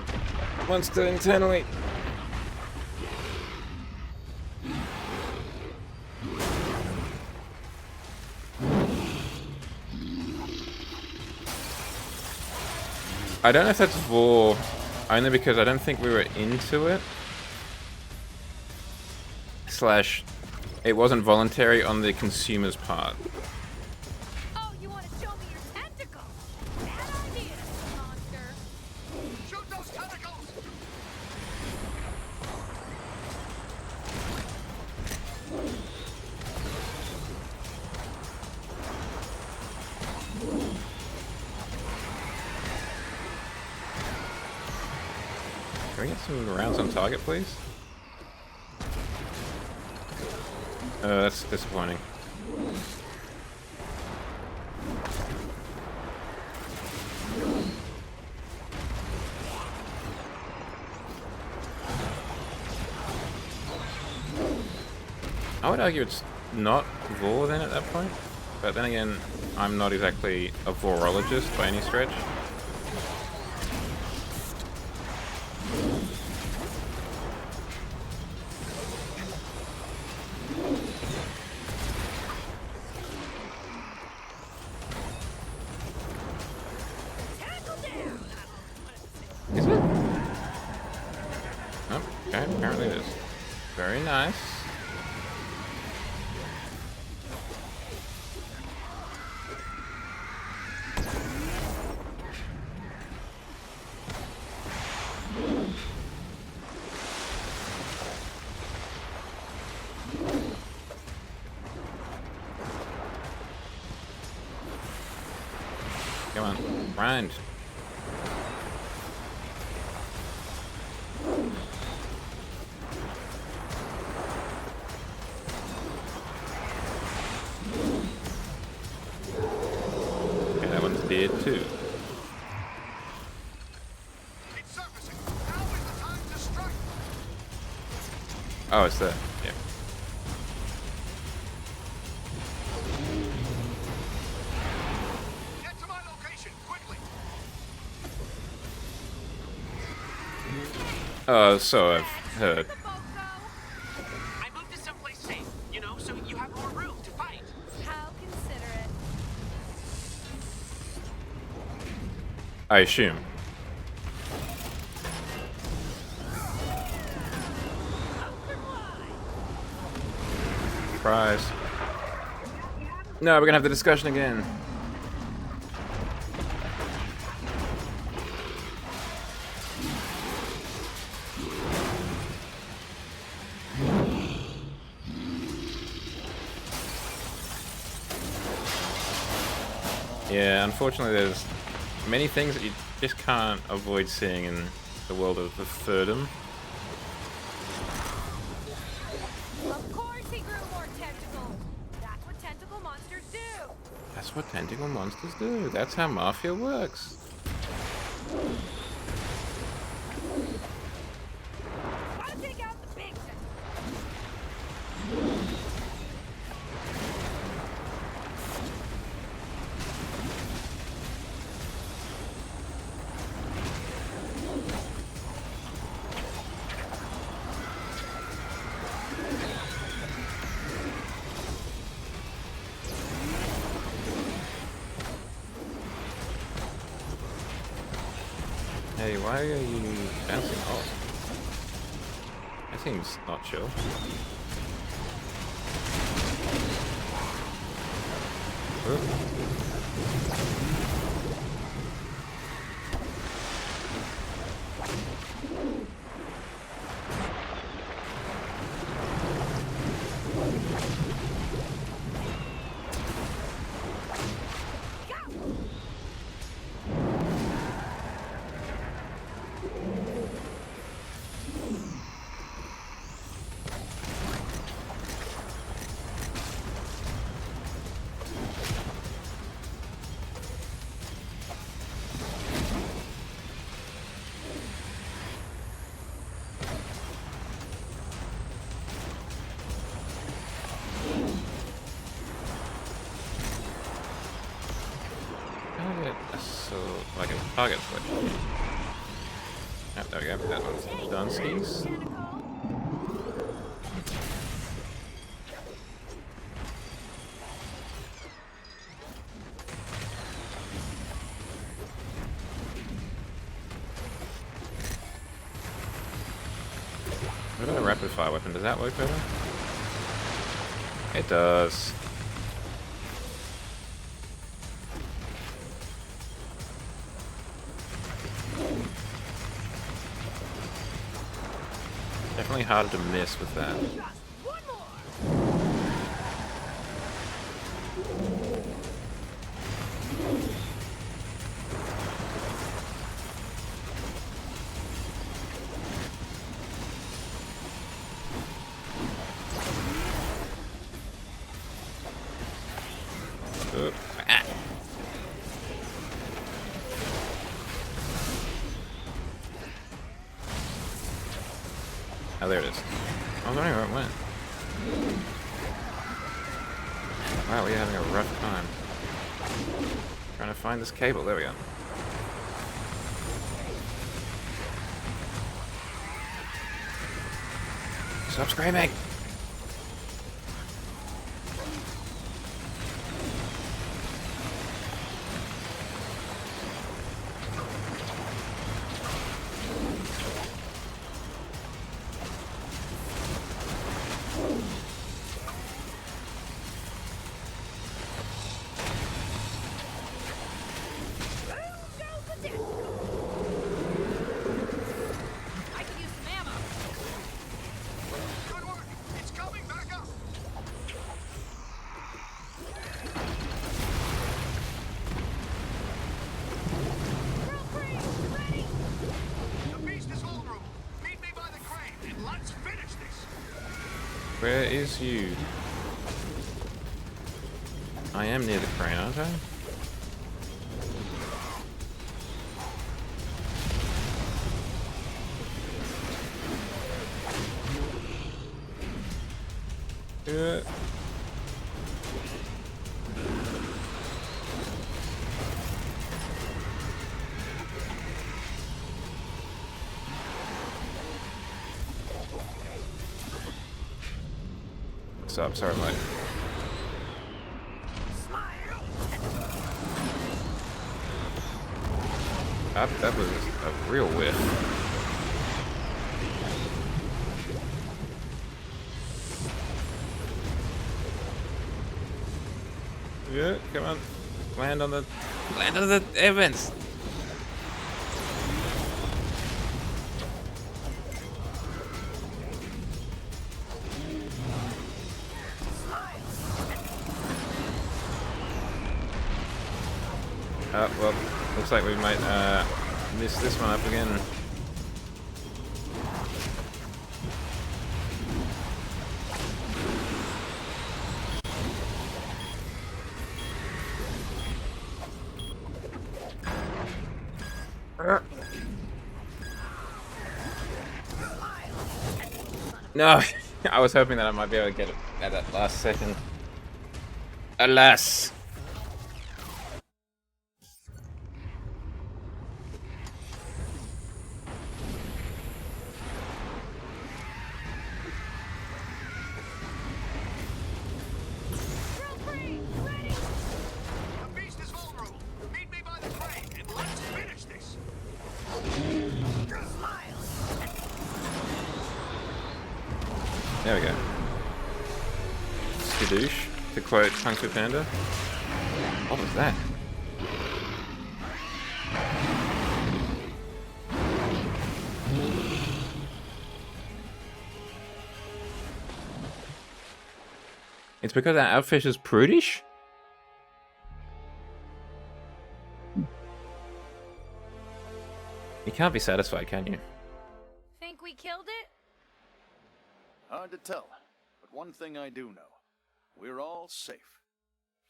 [SPEAKER 1] monster internally. I don't know if that's Vor, only because I don't think we were into it. Slash, it wasn't voluntary on the consumer's part.
[SPEAKER 6] Oh, you want to show me your tentacles? Bad idea, monster.
[SPEAKER 15] Shoot those tentacles!
[SPEAKER 1] Can we get some rounds on target, please? That's disappointing. I would argue it's not Vor then at that point, but then again, I'm not exactly a Vorologist by any stretch. Okay, apparently it is. Very nice. Come on, grind. Okay, that one's dead too.
[SPEAKER 15] It's surfacing. Now is the time to strike.
[SPEAKER 1] Oh, it's there. Yeah.
[SPEAKER 15] Get to my location, quickly.
[SPEAKER 1] So I've heard.
[SPEAKER 10] I moved to someplace safe, you know, so you have more room to fight.
[SPEAKER 16] How considerate.
[SPEAKER 1] I assume. Surprise. No, we're gonna have the discussion again. Yeah, unfortunately there's many things that you just can't avoid seeing in the world of the Thirdum.
[SPEAKER 16] Of course he grew more tentacles. That's what tentacle monsters do.
[SPEAKER 1] That's what tentacle monsters do. That's how Mafia works.
[SPEAKER 16] Gotta take out the big tentacle.
[SPEAKER 1] Hey, why are you bouncing off? That seems not chill. Like a target switch. Oh, there we go. That one's done, skis. What about a rapid fire weapon? Does that work better? It does. Definitely harder to miss with that. Ah. Oh, there it is. I was wondering where it went. Wow, we're having a rough time. Trying to find this cable. There we go. Stop screaming! Where is you? I am near the crane, aren't I? Yeah. What's up? Sorry, mate. That was a real whiff. Yeah, come on. Land on the air vents. Well, looks like we might miss this one up again. No, I was hoping that I might be able to get it at that last second. Alas.
[SPEAKER 15] The beast is vulnerable. Meet me by the crane and let's finish this.
[SPEAKER 1] There we go. Skadoosh, to quote Kung Fu Panda. What was that? It's because our outfish is prudish? You can't be satisfied, can you?
[SPEAKER 16] Think we killed it?
[SPEAKER 17] Hard to tell, but one thing I do know. We're all safe.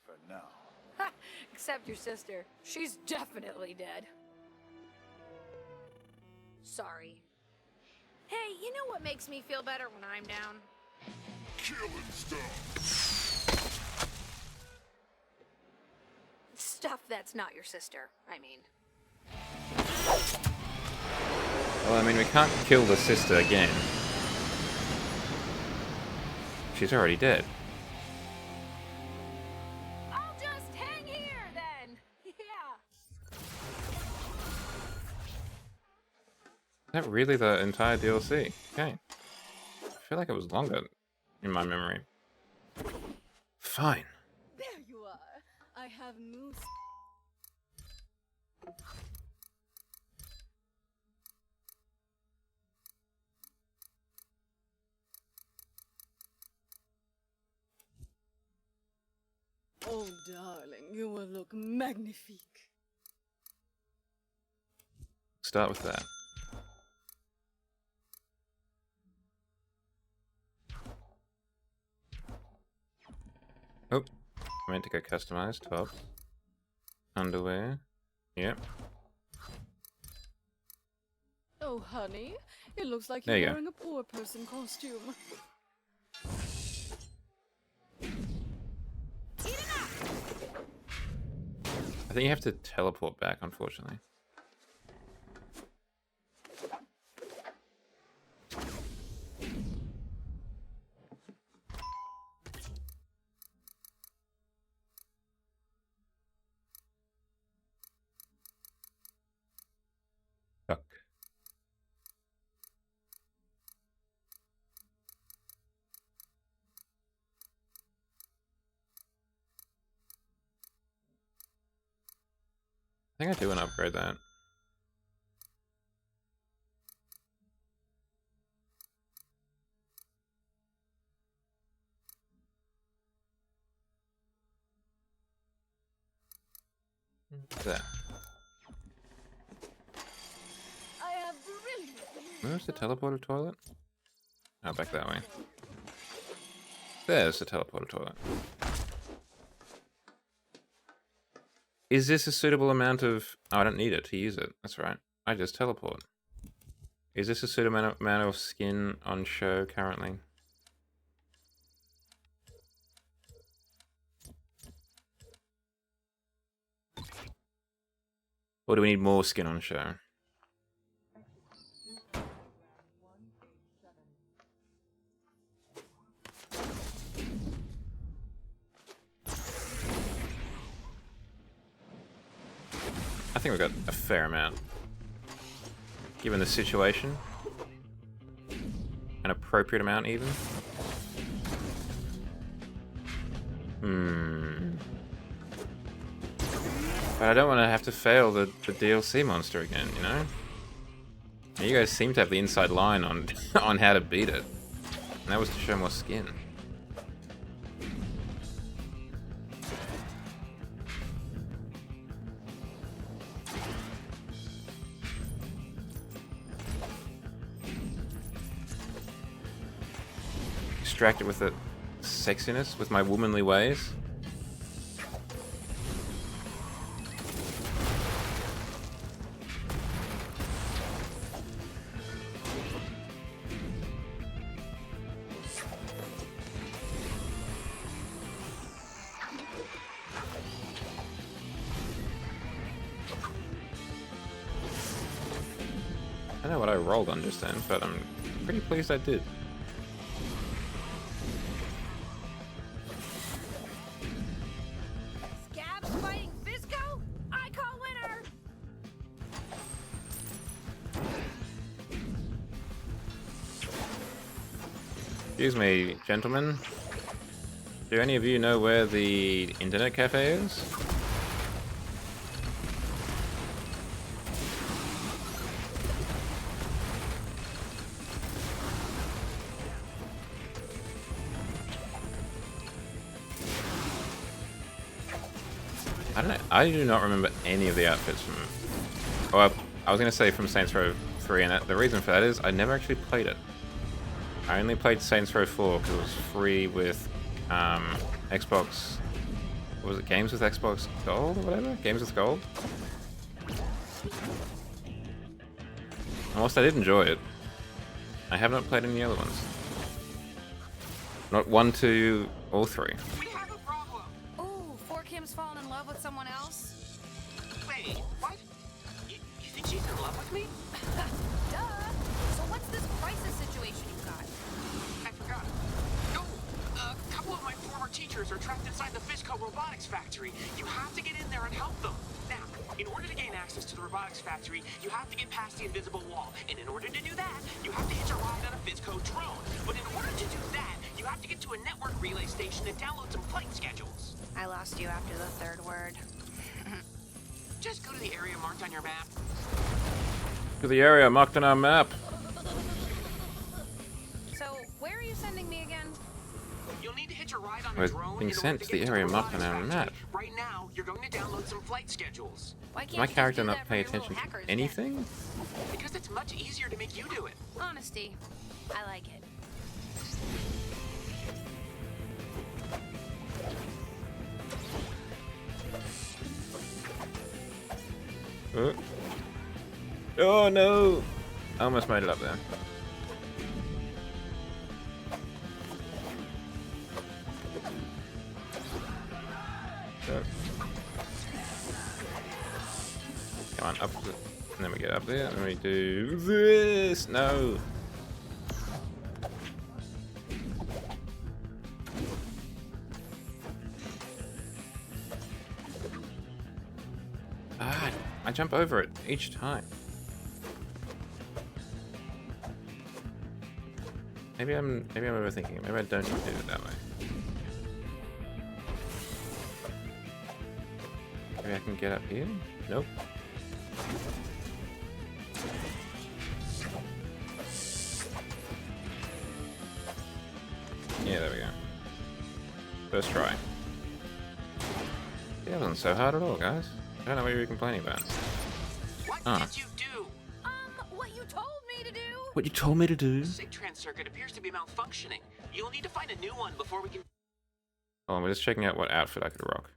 [SPEAKER 17] For now.
[SPEAKER 18] Ha! Except your sister. She's definitely dead. Sorry. Hey, you know what makes me feel better when I'm down?
[SPEAKER 15] Killing stuff.
[SPEAKER 18] Stuff that's not your sister, I mean.
[SPEAKER 1] Well, I mean, we can't kill the sister again. She's already dead.
[SPEAKER 18] I'll just hang here then! Yeah!
[SPEAKER 1] Is that really the entire DLC? Okay. I feel like it was longer in my memory. Fine.
[SPEAKER 18] There you are. I have news. Oh, darling, you will look magnifique.
[SPEAKER 1] Start with that. Oh, I meant to go customized. Top. Underwear. Yep.
[SPEAKER 18] Oh, honey, it looks like
[SPEAKER 1] There
[SPEAKER 18] you're
[SPEAKER 1] you go.
[SPEAKER 18] wearing a poor person costume.
[SPEAKER 1] I think you have to teleport back, unfortunately. Fuck. I think I do want to upgrade that. There.
[SPEAKER 18] I have brilliant.
[SPEAKER 1] Where's the teleporter toilet? Oh, back that way. There's the teleporter toilet. Is this a suitable amount of... Oh, I don't need it to use it. That's right. I just teleport. Is this a suitable amount of skin on show currently? Or do we need more skin on show? I think we've got a fair amount. Given the situation. An appropriate amount, even. But I don't want to have to fail the DLC monster again, you know? You guys seem to have the inside line on, on how to beat it. And that was to show more skin. Distracted with the sexiness, with my womanly ways. I don't know what I rolled on just then, but I'm pretty pleased I did.
[SPEAKER 18] Scabs fighting Fizzco? I call winner!
[SPEAKER 1] Excuse me, gentlemen. Do any of you know where the internet cafe is? I don't know. I do not remember any of the outfits from... Well, I was going to say from Saints Row 3, and the reason for that is I never actually played it. I only played Saints Row 4 because it was free with Xbox... What was it? Games with Xbox Gold or whatever? Games with Gold? And whilst I did enjoy it, I have not played any other ones. Not 1, 2, or 3.
[SPEAKER 18] Ooh, 4Kim's fallen in love with someone else?
[SPEAKER 10] Wait, what? You think she's in love with me?
[SPEAKER 18] Duh! So what's this crisis situation you got?
[SPEAKER 10] I forgot. No, a couple of my former teachers are trapped inside the Fizzco robotics factory. You have to get in there and help them. Now, in order to gain access to the robotics factory, you have to get past the invisible wall. And in order to do that, you have to hitch a ride on a Fizzco drone. But in order to do that, you have to get to a network relay station and download some flight schedules.
[SPEAKER 18] I lost you after the third word.
[SPEAKER 10] Just go to the area marked on your map.
[SPEAKER 1] To the area marked on our map.
[SPEAKER 18] So, where are you sending me again?
[SPEAKER 10] You'll need to hitch a ride on
[SPEAKER 1] We're
[SPEAKER 10] a drone
[SPEAKER 1] being
[SPEAKER 10] in order
[SPEAKER 1] sent
[SPEAKER 10] to
[SPEAKER 1] to the
[SPEAKER 10] get
[SPEAKER 1] area
[SPEAKER 10] the
[SPEAKER 1] marked on
[SPEAKER 10] robotics
[SPEAKER 1] our
[SPEAKER 10] factory.
[SPEAKER 1] map.
[SPEAKER 10] Right now, you're going to download some flight schedules.
[SPEAKER 18] Why can't
[SPEAKER 1] Does my
[SPEAKER 18] you just
[SPEAKER 1] character
[SPEAKER 18] do
[SPEAKER 1] not
[SPEAKER 18] that
[SPEAKER 1] pay
[SPEAKER 18] for your little
[SPEAKER 1] attention to
[SPEAKER 18] hackers den?
[SPEAKER 1] anything?
[SPEAKER 10] Because it's much easier to make you do it.
[SPEAKER 18] Honesty. I like it.
[SPEAKER 1] Oh no! I almost made it up there. Go. Come on, up. And then we get up there, and we do this. No. Ah, I jump over it each time. Maybe I'm overthinking it. Maybe I don't need to do it that way. Maybe I can get up here? Nope. Yeah, there we go. First try. Yeah, it wasn't so hard at all, guys. I don't know what you were complaining about.
[SPEAKER 10] What
[SPEAKER 1] Ah.
[SPEAKER 10] did you do?
[SPEAKER 18] What you told me to do?
[SPEAKER 1] what you told me to do.
[SPEAKER 10] The SIG-trans circuit appears to be malfunctioning. You'll need to find a new one before we can...
[SPEAKER 1] Oh, we're just checking out what outfit I could rock.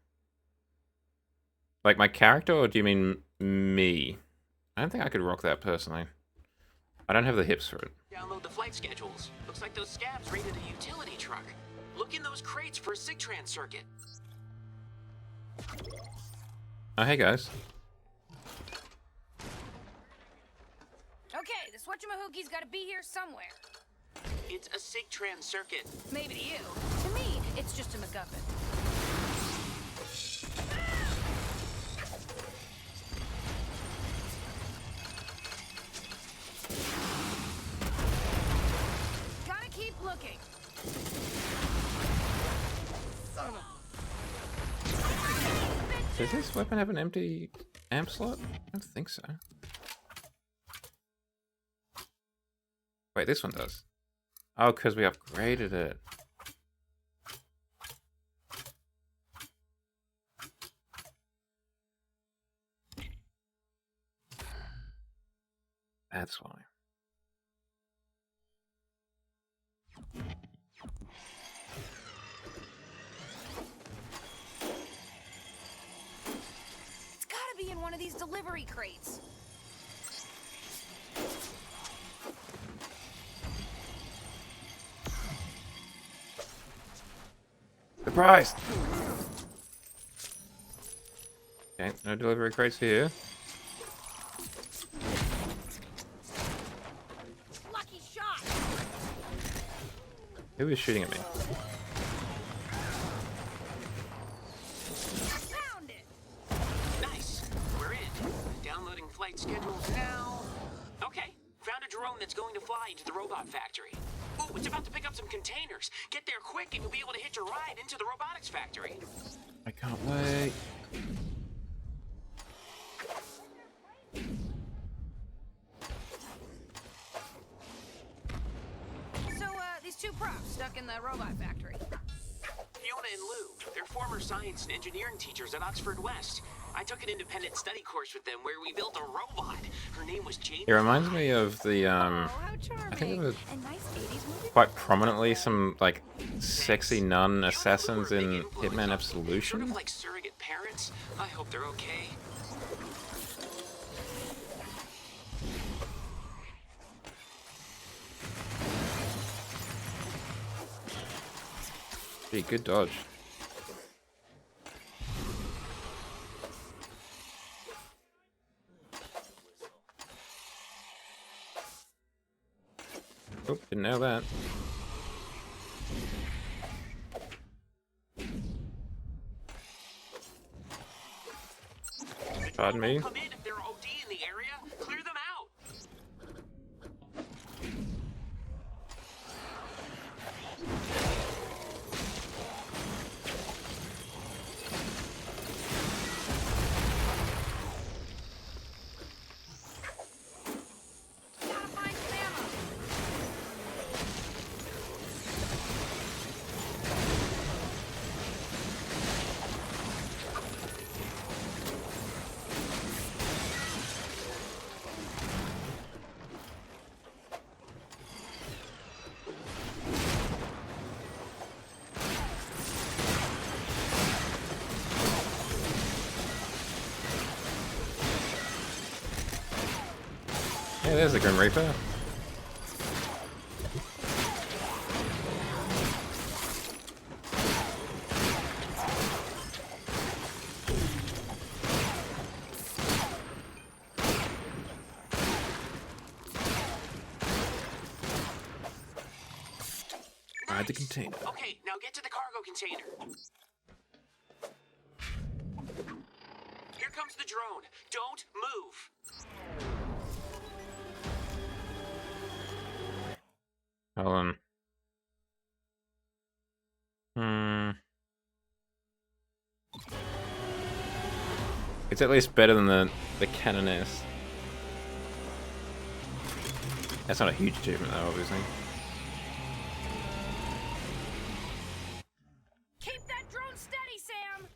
[SPEAKER 1] Like my character, or do you mean me? I don't think I could rock that personally. I don't have the hips for it.
[SPEAKER 10] Download the flight schedules. Looks like those scabs raided a utility truck. Look in those crates for a SIG-trans circuit.
[SPEAKER 1] Oh, hey guys.
[SPEAKER 18] Okay, this whatchamahookies gotta be here somewhere.
[SPEAKER 10] It's a SIG-trans circuit.
[SPEAKER 18] Maybe to you. To me, it's just a MacGuffin. Gotta keep looking. Son of a...
[SPEAKER 1] Does this weapon have an empty amp slot? I don't think so. Wait, this one does. Oh, because we upgraded it. That's why.
[SPEAKER 18] It's gotta be in one of these delivery crates.
[SPEAKER 1] Surprise! Okay, no delivery crates here.
[SPEAKER 18] Lucky shot.
[SPEAKER 1] Who is shooting at me?
[SPEAKER 18] Found it.
[SPEAKER 10] Nice. We're in. Downloading flight schedules now. Okay. Found a drone that's going to fly into the robot factory. Oh, it's about to pick up some containers. Get there quick and you'll be able to hitch a ride into the robotics factory.
[SPEAKER 1] I can't wait.
[SPEAKER 18] So, these two props stuck in the robot factory.
[SPEAKER 10] Fiona and Lou, they're former science and engineering teachers at Oxford West. I took an independent study course with them where we built a robot. Her name was Jane.
[SPEAKER 1] It reminds me of the I think there was quite prominently some like sexy nun assassins in Hitman Absolution.
[SPEAKER 10] Sort of like surrogate parents. I hope they're okay.
[SPEAKER 1] Gee, good dodge. Oh, didn't know that. Pardon me.
[SPEAKER 10] Come in if they're OD in the area. Clear them out.
[SPEAKER 18] Gotta find some ammo.
[SPEAKER 1] Yeah, there's the Grim Reaper. Ride the container.
[SPEAKER 10] Okay, now get to the cargo container. Here comes the drone. Don't move.
[SPEAKER 1] Hold on. It's at least better than the Canoness. That's not a huge achievement though, obviously.
[SPEAKER 18] Keep that drone steady, Sam.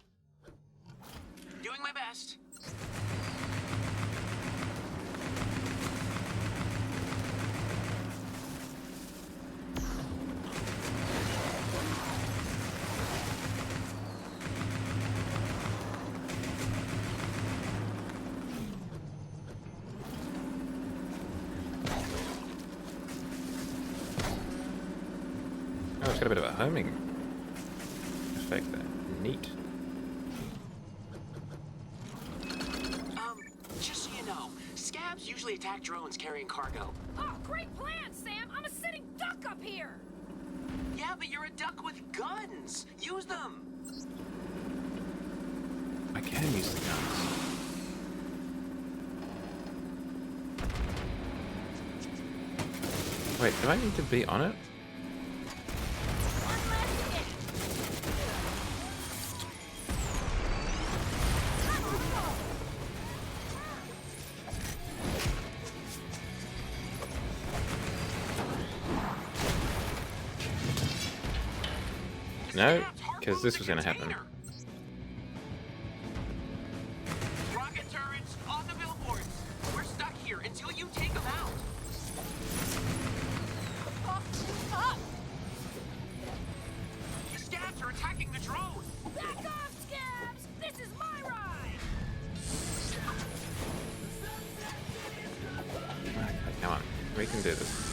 [SPEAKER 10] Doing my best.
[SPEAKER 1] Oh, it's got a bit of a homing effect there. Neat.
[SPEAKER 10] Just so you know, scabs usually attack drones carrying cargo.
[SPEAKER 18] Oh, great plan, Sam! I'm a sitting duck up here!
[SPEAKER 10] Yeah, but you're a duck with guns. Use them.
[SPEAKER 1] I can use the guns. Wait, do I need to be on it? No, because this was going to happen.
[SPEAKER 10] Rocket turrets on the billboards. We're stuck here until you take them out. The scabs are attacking the drone.
[SPEAKER 18] Back off, Scabs! This is my ride!
[SPEAKER 1] Okay, come on. We can do this.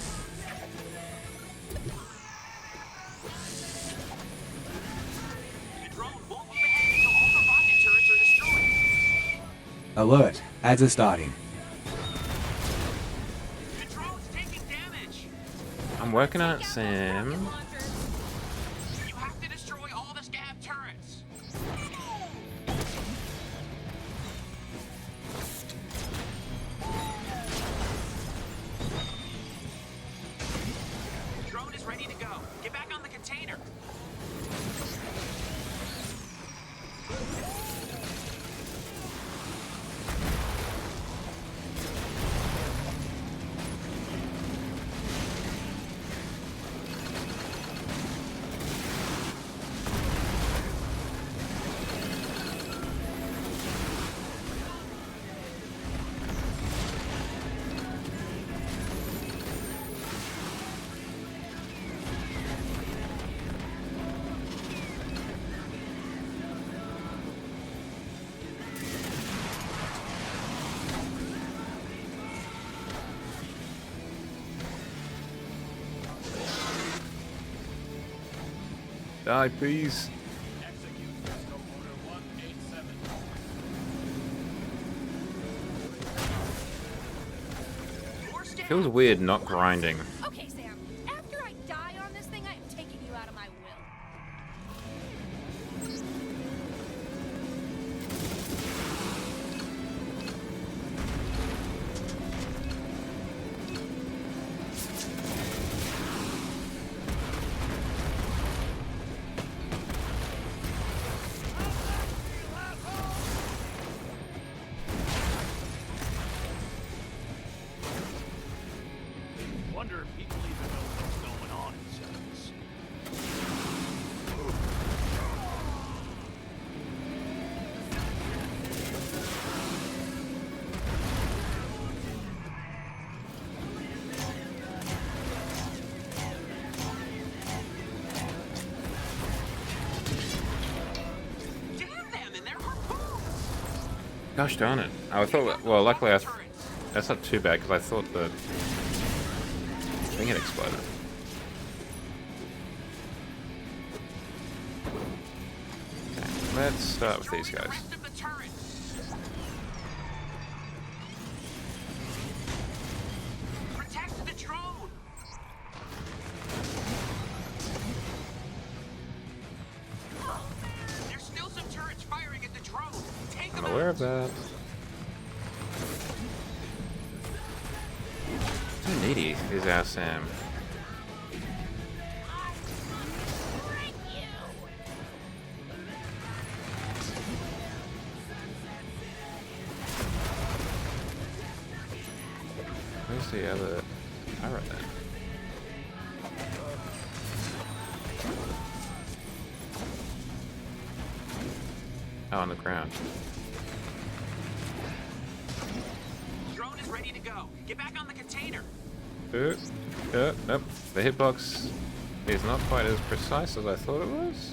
[SPEAKER 2] Alert, ads are starting.
[SPEAKER 10] The drone's taking damage.
[SPEAKER 1] I'm working on it, Sam.
[SPEAKER 10] You have to destroy all the scab turrets. The drone is ready to go. Get back on the container.
[SPEAKER 1] Die, please. Feels weird not grinding.
[SPEAKER 18] Okay, Sam. After I die on this thing, I am taking you out of my will.
[SPEAKER 15] Wonder if people even know what's going on inside this.
[SPEAKER 10] Damn them and their harpoons.
[SPEAKER 1] Gosh darn it. I thought, well, luckily that's not too bad because I thought the thing had exploded. Okay, let's start with these guys.
[SPEAKER 10] Protect the drone. There's still some turrets firing at the drone. Take them
[SPEAKER 1] I'm aware of that. How needy is our Sam? Where's the other turret then? Oh, on the ground.
[SPEAKER 10] Drone is ready to go. Get back on the container.
[SPEAKER 1] Nope. The hitbox is not quite as precise as I thought it was.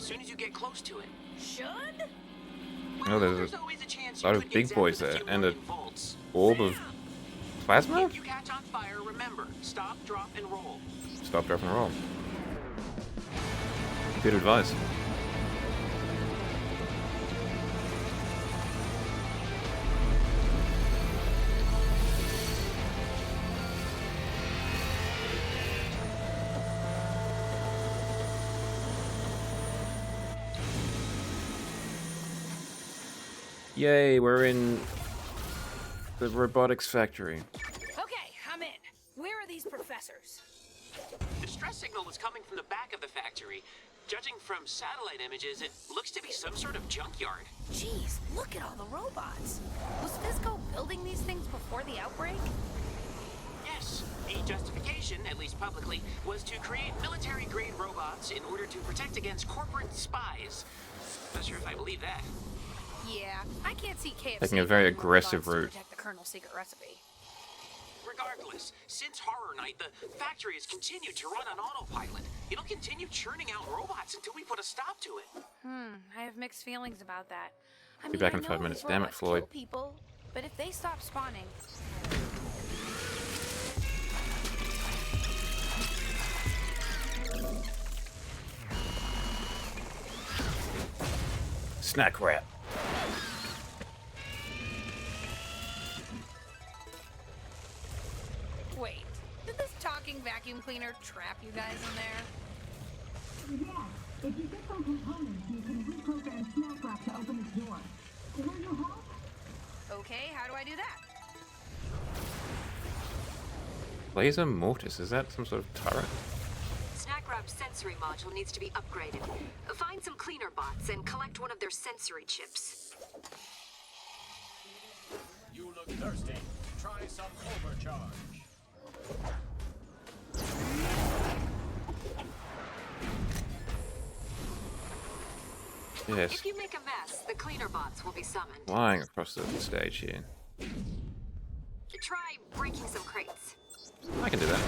[SPEAKER 10] soon as you get close to it.
[SPEAKER 16] Should?
[SPEAKER 1] Oh, there's a lot of big boys there, and an orb of plasma?
[SPEAKER 10] If you catch on fire, remember, stop, drop, and roll.
[SPEAKER 1] Stop, drop, and roll. Good advice. Yay, we're in the robotics factory.
[SPEAKER 16] Okay, I'm in. Where are these professors?
[SPEAKER 10] The stress signal was coming from the back of the factory. Judging from satellite images, it looks to be some sort of junkyard.
[SPEAKER 18] Jeez, look at all the robots. Was Fizzco building these things before the outbreak?
[SPEAKER 10] Yes, the justification, at least publicly, was to create military-grade robots in order to protect against corporate spies. Not sure if I believe that.
[SPEAKER 18] Yeah, I can't see KFC
[SPEAKER 1] Taking a very
[SPEAKER 18] building
[SPEAKER 1] aggressive
[SPEAKER 18] robots to
[SPEAKER 1] route.
[SPEAKER 18] protect the Colonel's secret recipe.
[SPEAKER 10] Regardless, since Horror Night, the factory has continued to run on autopilot. It'll continue churning out robots until we put a stop to it.
[SPEAKER 18] I have mixed feelings about that. I
[SPEAKER 1] Be
[SPEAKER 18] mean,
[SPEAKER 1] back
[SPEAKER 18] I
[SPEAKER 1] in
[SPEAKER 18] know
[SPEAKER 1] 5 minutes.
[SPEAKER 18] these
[SPEAKER 1] Damn it,
[SPEAKER 18] robots
[SPEAKER 1] Floyd.
[SPEAKER 18] kill people, but if they stop spawning,
[SPEAKER 1] Snack wrap.
[SPEAKER 18] wait, did this talking vacuum cleaner trap you guys in there?
[SPEAKER 19] Yeah, if you get some components, you can reprogram Snack Wrap to open its door. Will you help?
[SPEAKER 18] Okay, how do I do that?
[SPEAKER 1] Laser mortis, is that some sort of turret?
[SPEAKER 11] Snack Wrap's sensory module needs to be upgraded. Find some cleaner bots and collect one of their sensory chips.
[SPEAKER 13] You look thirsty. Try some overcharge.
[SPEAKER 1] Yes.
[SPEAKER 11] If you make a mess, the cleaner bots will be summoned.
[SPEAKER 1] Flying across the stage here.
[SPEAKER 11] Try breaking some crates.
[SPEAKER 1] I can do that.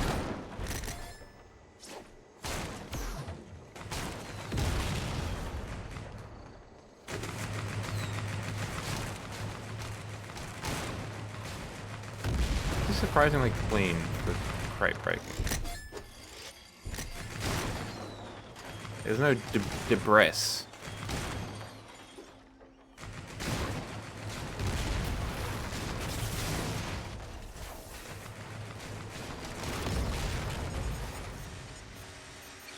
[SPEAKER 1] This is surprisingly clean for crate breaking. There's no debris.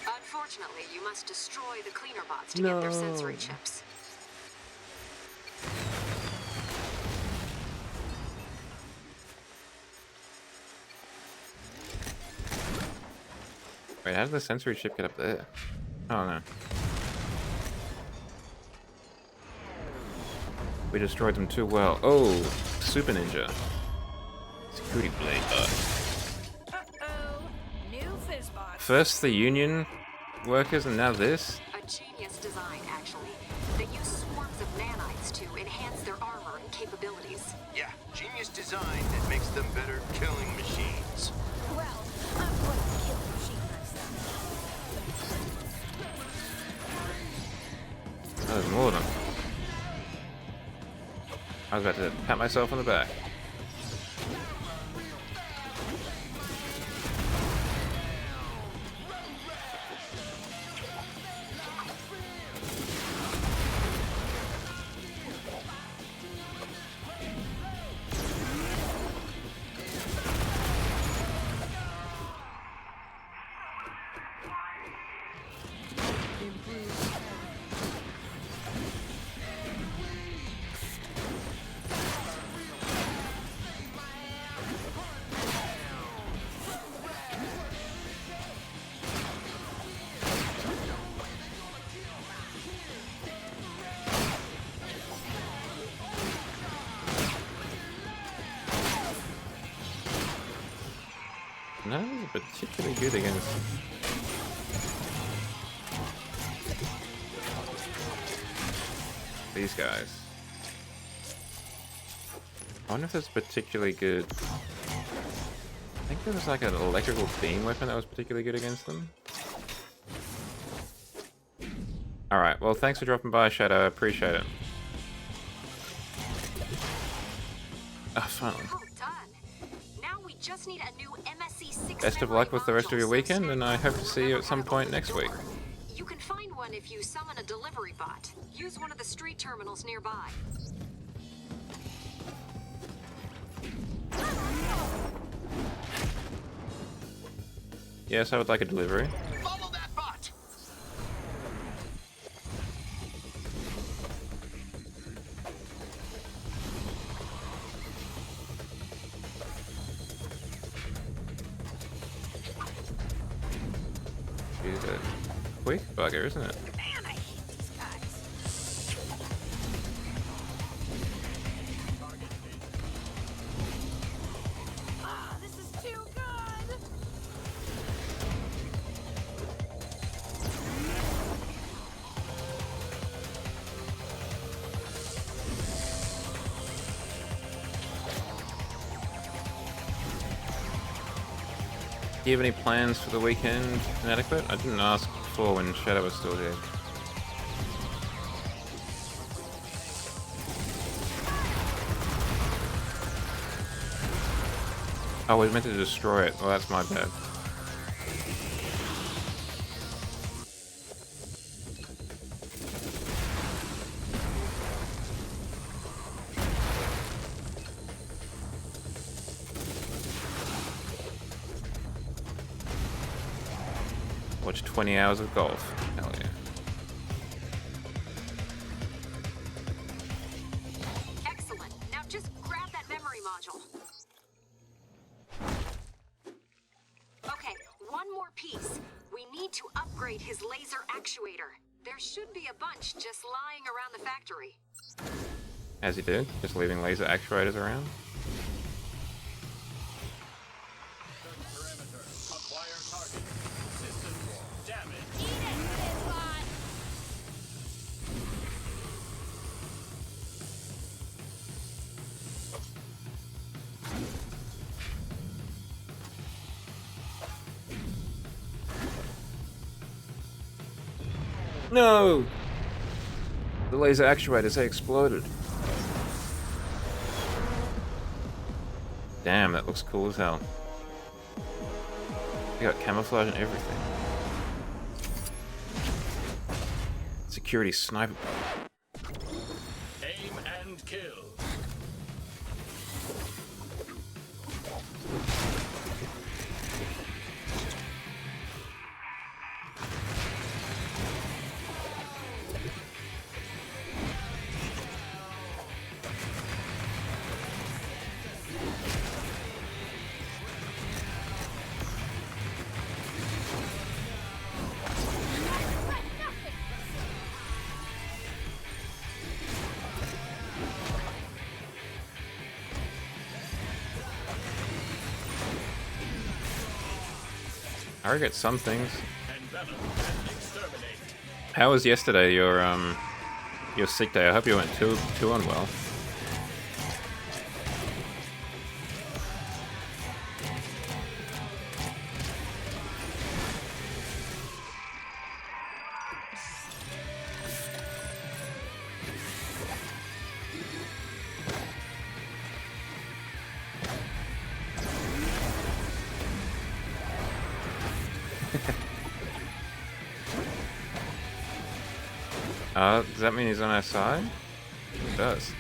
[SPEAKER 11] Unfortunately, you must destroy the cleaner bots to get their sensory chips.
[SPEAKER 1] Wait, how did the sensory chip get up there? Oh no. We destroyed them too well. Oh, Super Ninja. Security blade.
[SPEAKER 18] Uh-oh, new Fizzbot.
[SPEAKER 1] First the Union workers and now this?
[SPEAKER 11] A genius design, actually. They use swarms of nanites to enhance their armor and capabilities.
[SPEAKER 15] Yeah, genius design that makes them better killing machines.
[SPEAKER 18] Well, I'm going to kill the machine myself.
[SPEAKER 1] Oh, there's more of them. I was about to pat myself on the back. None of these are particularly good against these guys. I wonder if that's particularly good. I think there was like an electrical beam weapon that was particularly good against them. Alright, well, thanks for dropping by, Shadow. I appreciate it. Oh, finally.
[SPEAKER 11] All done. Now we just need a new MSC 6
[SPEAKER 1] Best of luck with the rest of your weekend, and I hope to see you at some point next week.
[SPEAKER 11] You can find one if you summon a delivery bot. Use one of the street terminals nearby.
[SPEAKER 1] Yes, I would like a delivery.
[SPEAKER 15] Follow that bot.
[SPEAKER 1] She's a quick bugger, isn't it?
[SPEAKER 18] Man, I hate these guys. Ah, this is too good.
[SPEAKER 1] Do you have any plans for the weekend, Inadequate? I didn't ask before when Shadow was still here. Oh, we meant to destroy it. Well, that's my bad. Watch 20 hours of golf. Hell yeah.
[SPEAKER 11] Excellent. Now just grab that memory module. Okay, one more piece. We need to upgrade his laser actuator. There should be a bunch just lying around the factory.
[SPEAKER 1] As you do, just leaving laser actuators around. No! The laser actuators, they exploded. Damn, that looks cool as hell. They got camouflage and everything. Security sniper.
[SPEAKER 13] Aim and kill.
[SPEAKER 1] I regret some things. How was yesterday, your sick day? I hope you weren't too unwell. Does that mean he's on our side? It does.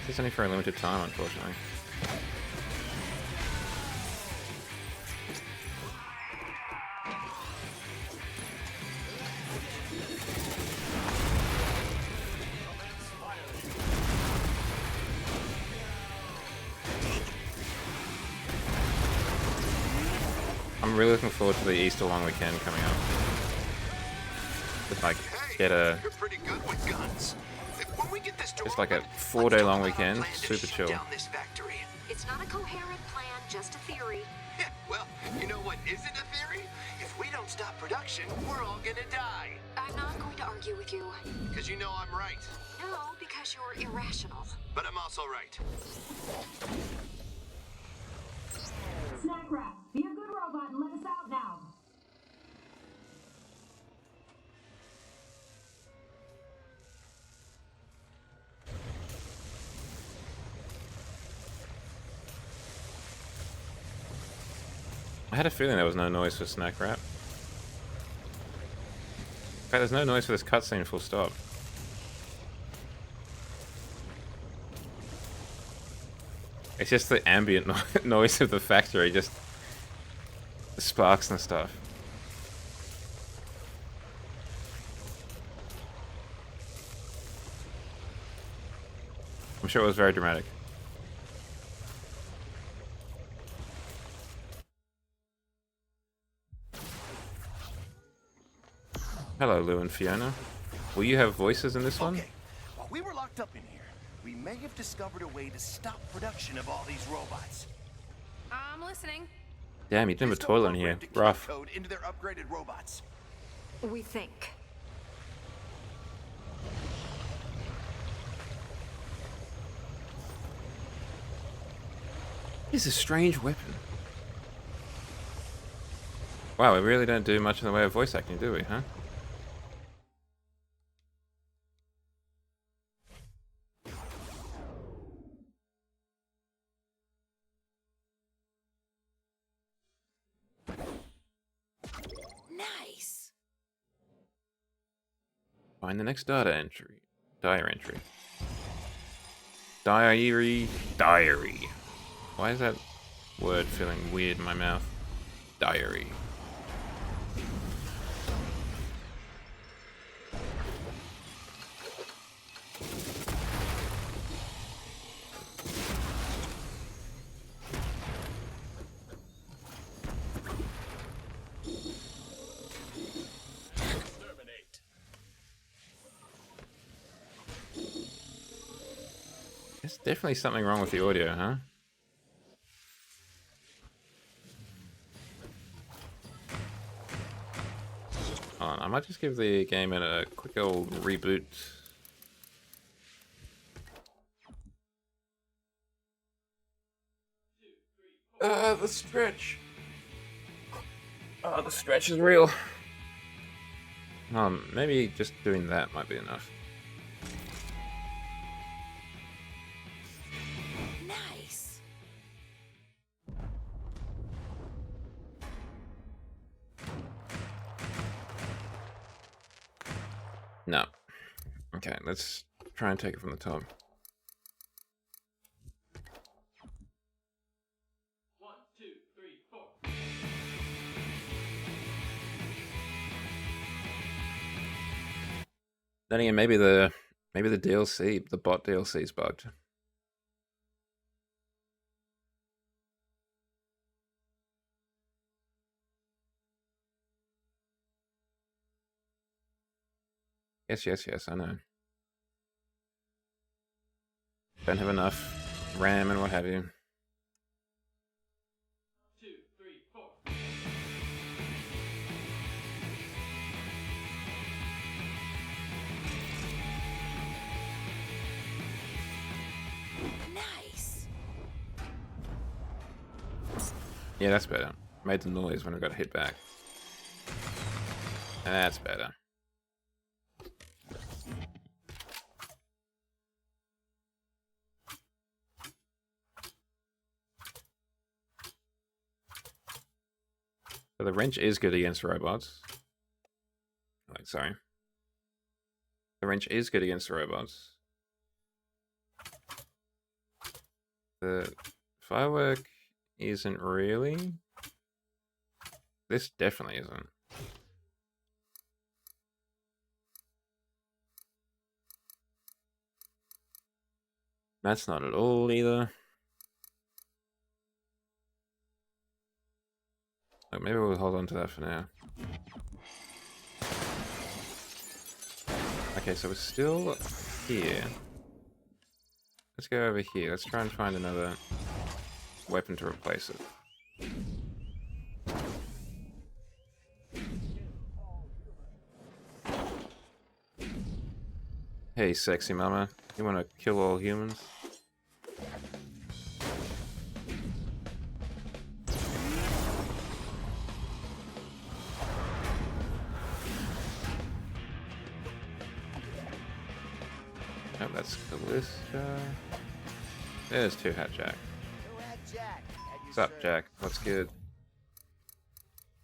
[SPEAKER 1] It's only for a limited time, unfortunately. I'm really looking forward to the Easter long weekend coming up. It's like get a
[SPEAKER 15] You're pretty good with guns. When we get this door
[SPEAKER 1] it's like a
[SPEAKER 15] open,
[SPEAKER 1] 4-day long
[SPEAKER 15] let's talk about
[SPEAKER 1] weekend,
[SPEAKER 15] our plan to
[SPEAKER 1] super
[SPEAKER 15] shut
[SPEAKER 1] chill.
[SPEAKER 15] down this factory.
[SPEAKER 11] It's not a coherent plan, just a theory.
[SPEAKER 15] Yeah, well, you know what isn't a theory? If we don't stop production, we're all gonna die.
[SPEAKER 11] I'm not going to argue with you.
[SPEAKER 15] Because you know I'm right.
[SPEAKER 11] No, because you're irrational.
[SPEAKER 15] But I'm also right.
[SPEAKER 19] Snack Rat, be a good robot and let us out now.
[SPEAKER 1] I had a feeling there was no noise for Snack Rat. In fact, there's no noise for this cutscene, full stop. It's just the ambient noise of the factory, just the sparks and stuff. I'm sure it was very dramatic. Hello, Lou and Fiona. Will you have voices in this one?
[SPEAKER 14] Okay, while we were locked up in here, we may have discovered a way to stop production of all these robots.
[SPEAKER 18] I'm listening.
[SPEAKER 1] Damn, you didn't have a toilet in here. Rough.
[SPEAKER 14] Code into their upgraded robots.
[SPEAKER 9] We think.
[SPEAKER 1] It's a strange weapon. Wow, we really don't do much in the way of voice acting, do we, huh?
[SPEAKER 18] Nice.
[SPEAKER 1] Find the next data entry. Diary entry. Diary. Why is that word feeling weird in my mouth? Diary. There's definitely something wrong with the audio, huh? Hold on, I might just give the game a quick old reboot. The stretch. Oh, the stretch is real. Maybe just doing that might be enough.
[SPEAKER 18] Nice.
[SPEAKER 1] No. Okay, let's try and take it from the top. Then again, maybe the DLC, the bot DLC is bugged. Yes, I know. Don't have enough RAM and what have you.
[SPEAKER 18] Nice.
[SPEAKER 1] Yeah, that's better. Made the noise when I got hit back. That's better. So the wrench is good against robots. Wait, sorry. The wrench is good against the robots. The firework isn't really. This definitely isn't. That's not at all either. Like, maybe we'll hold on to that for now. Okay, so we're still here. Let's go over here. Let's try and find another weapon to replace it. Hey, sexy mama, you wanna kill all humans? Oh, that's Calista. There's Two Hat Jack. What's up, Jack? What's good?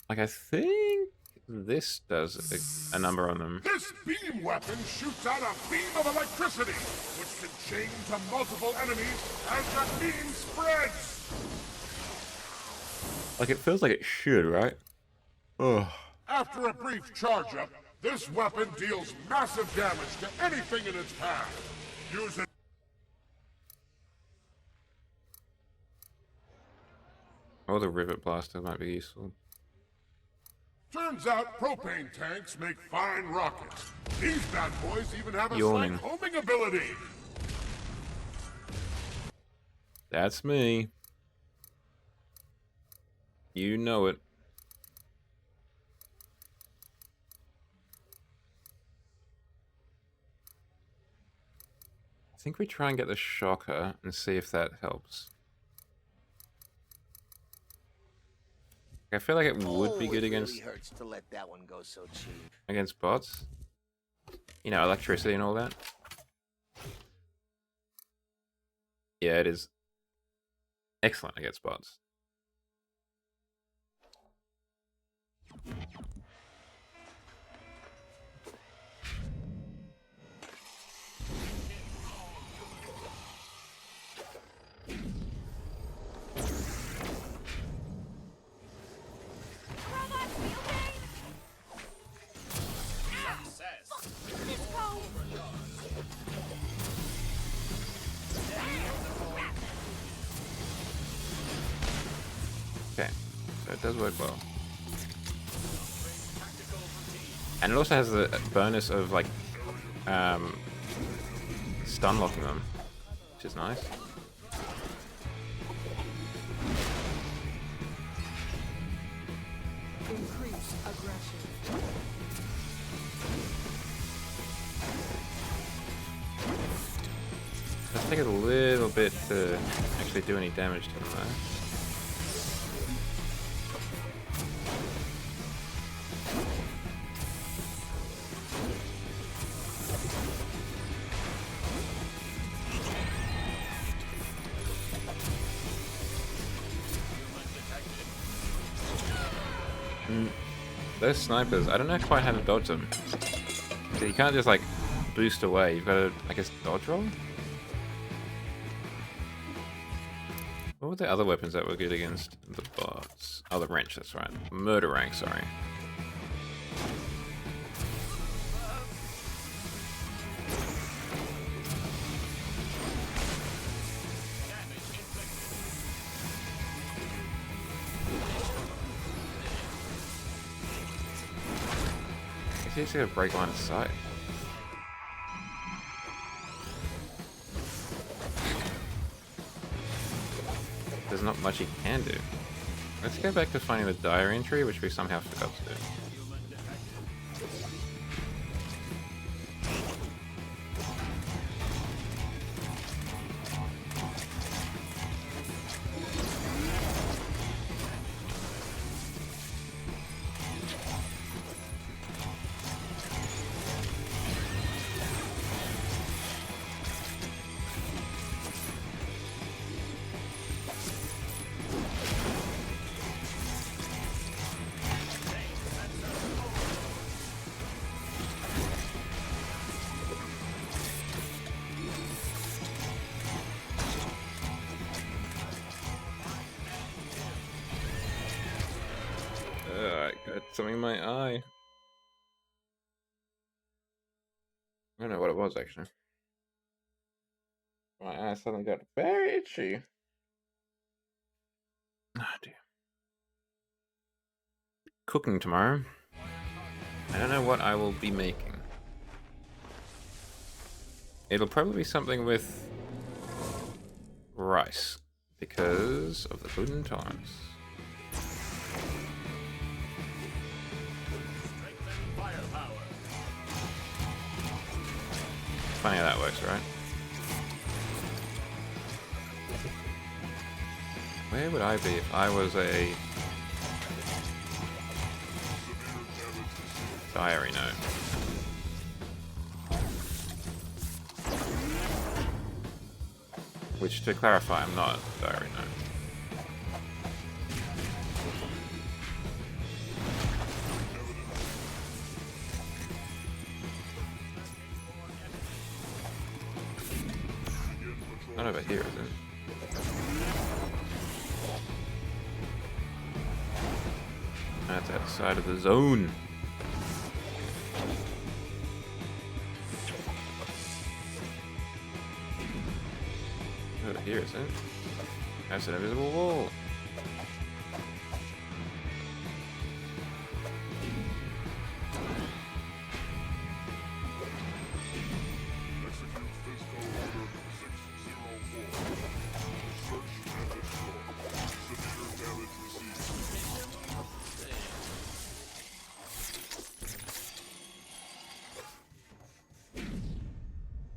[SPEAKER 1] Like, I think this does a number on them.
[SPEAKER 4] This beam weapon shoots out a beam of electricity, which can chain to multiple enemies as the beam spreads.
[SPEAKER 1] Like, it feels like it should, right? Oh.
[SPEAKER 4] After a brief charge-up, this weapon deals massive damage to anything in its path. Use it.
[SPEAKER 1] Or the Rivet Blaster might be useful.
[SPEAKER 4] Turns out propane tanks make fine rockets. These bad boys even have a
[SPEAKER 1] Yawning.
[SPEAKER 4] slight homing ability.
[SPEAKER 1] That's me. You know it. I think we try and get the shocker and see if that helps. I feel like it would be good against
[SPEAKER 14] Really hurts to let that one go so cheap.
[SPEAKER 1] against bots. You know, electricity and all that. Yeah, it is excellent against bots. Okay, so it does work well. And it also has the bonus of, like, stun locking them, which is nice.
[SPEAKER 12] Increase aggression.
[SPEAKER 1] Let's take it a little bit to actually do any damage to them, though. Those snipers, I don't know quite how to dodge them. So you can't just, like, boost away. You've got to, I guess, dodge roll? What were the other weapons that were good against the bots? Oh, the wrench, that's right. Murder rank, sorry. He's gonna break line of sight. There's not much he can do. Let's go back to finding the diary entry, which we somehow forgot to do. I got something in my eye. I don't know what it was, actually. My eye suddenly got very itchy. Oh, dear. Cooking tomorrow. I don't know what I will be making. It'll probably be something with rice. Because of the gluten intolerance. Funny how that works, right? Where would I be if I was a diary gnome? Which, to clarify, I'm not a diary gnome. Not over here, is it? That's outside of the zone. Over here, is it? That's an invisible wall.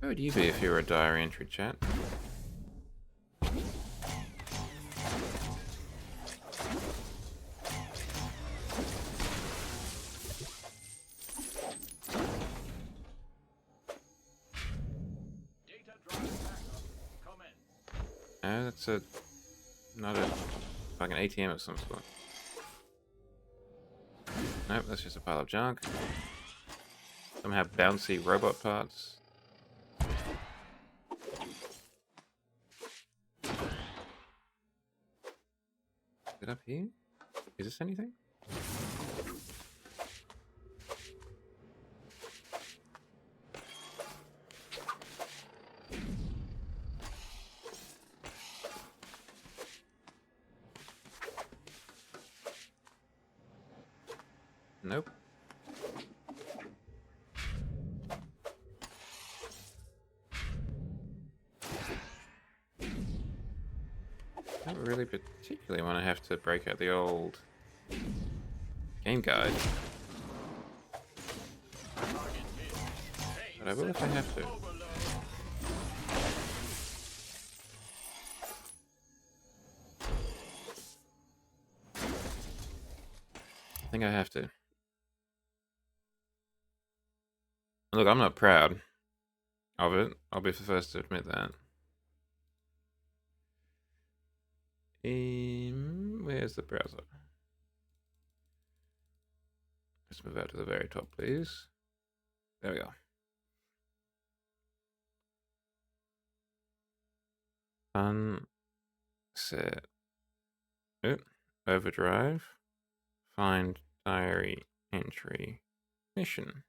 [SPEAKER 1] Where would you be if you were a diary entry, chat? Oh, that's not a fucking ATM of some sort. Nope, that's just a pile of junk. Some have bouncy robot parts. Is it up here? Is this anything? Nope. I don't really particularly want to have to break out the old game guide. But I will if I have to. I think I have to. Look, I'm not proud of it. I'll be the first to admit that. Where's the browser? Let's move out to the very top, please. There we go. Set. Overdrive. Find diary entry mission.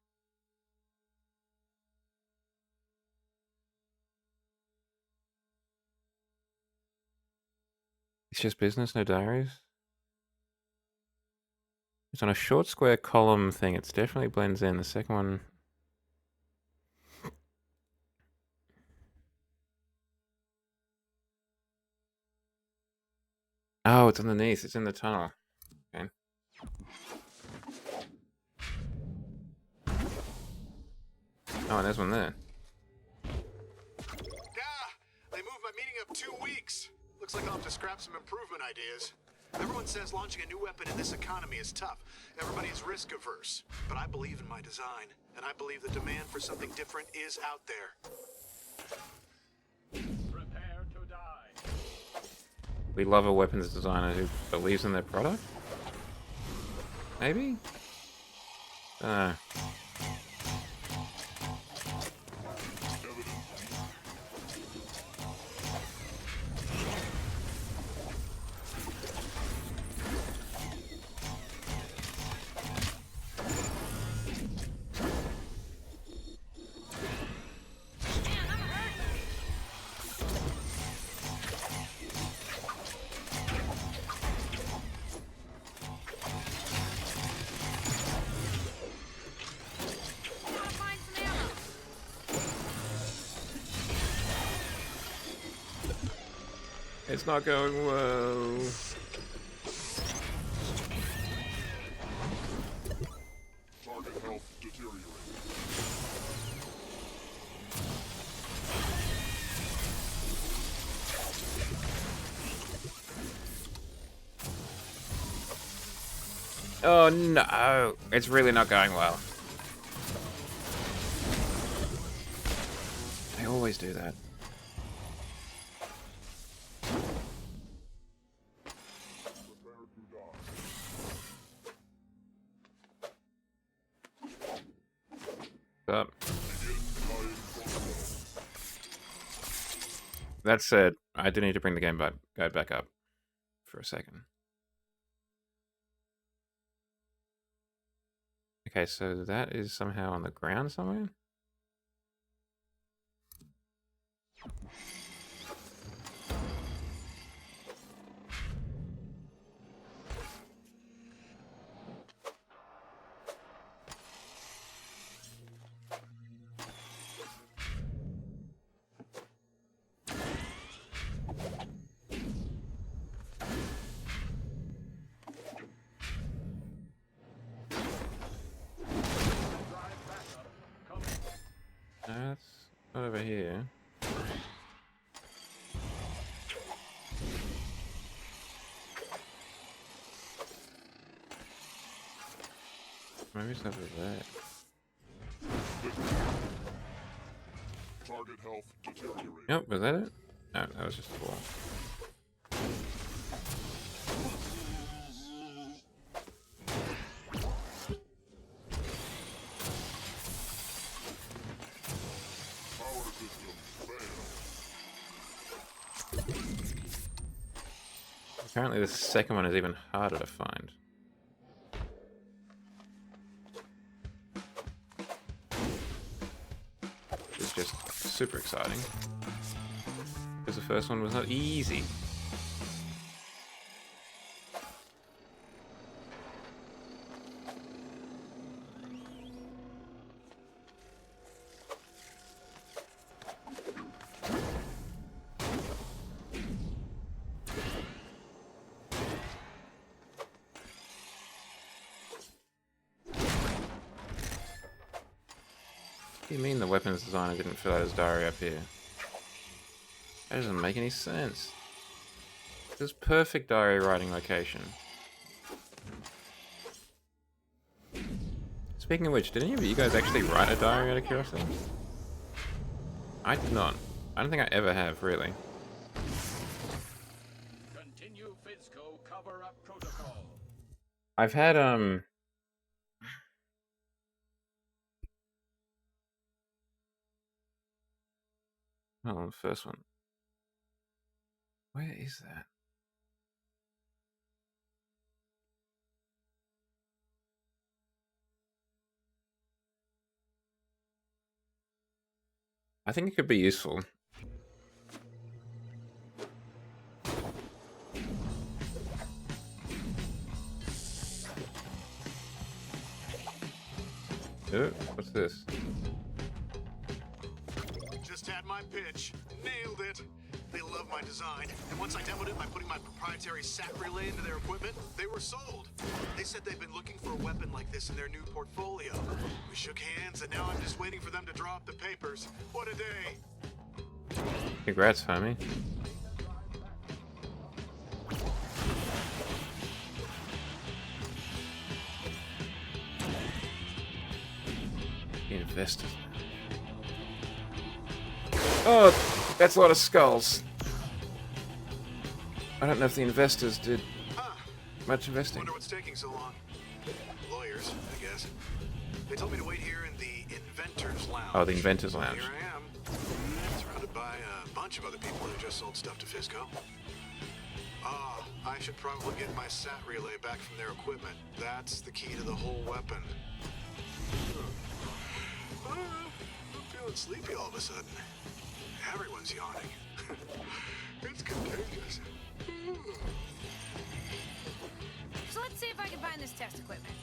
[SPEAKER 1] It's just business, no diaries. It's on a short square column thing. It definitely blends in. The second one. Oh, it's underneath. It's in the tunnel. Okay. Oh, and there's one there.
[SPEAKER 15] They moved my meeting up 2 weeks. Looks like I'll have to scrap some improvement ideas. Everyone says launching a new weapon in this economy is tough. Everybody is risk averse. But I believe in my design, and I believe the demand for something different is out there.
[SPEAKER 13] Prepare to die.
[SPEAKER 1] We love a weapons designer who believes in their product? Maybe? It's not going well.
[SPEAKER 4] Target health deteriorating.
[SPEAKER 1] Oh no, it's really not going well. They always do that. Up. That said, I do need to bring the game back up for a second. Okay, so that is somehow on the ground somewhere? That's over here. Maybe it's over there.
[SPEAKER 4] Target health deteriorating.
[SPEAKER 1] Nope, was that it? No, that was just a wall. Apparently the second one is even harder to find. It's just super exciting. Because the first one was not easy. What do you mean the weapons designer didn't fill out his diary up here? That doesn't make any sense. This is perfect diary writing location. Speaking of which, did any of you guys actually write a diary out of curiosity? I did not. I don't think I ever have, really.
[SPEAKER 13] Continue Fizzco cover-up protocol.
[SPEAKER 1] I've had, oh, the first one. Where is that? I think it could be useful. Oh, what's this?
[SPEAKER 15] Just had my pitch. Nailed it. They love my design. And once I demoed it by putting my proprietary SAT relay into their equipment, they were sold. They said they've been looking for a weapon like this in their new portfolio. We shook hands, and now I'm just waiting for them to draw up the papers. What a day.
[SPEAKER 1] Congrats, homie. The investors. Oh, that's a lot of skulls. I don't know if the investors did much investing.
[SPEAKER 15] Wonder what's taking so long. Lawyers, I guess. They told me to wait here in the Inventors Lounge.
[SPEAKER 1] Oh, the Inventors Lounge.
[SPEAKER 15] Here I am, surrounded by a bunch of other people who just sold stuff to Fizzco. I should probably get my SAT relay back from their equipment. That's the key to the whole weapon. I'm feeling sleepy all of a sudden. Everyone's yawning. It's contagious.
[SPEAKER 18] So let's see if I can find this test equipment.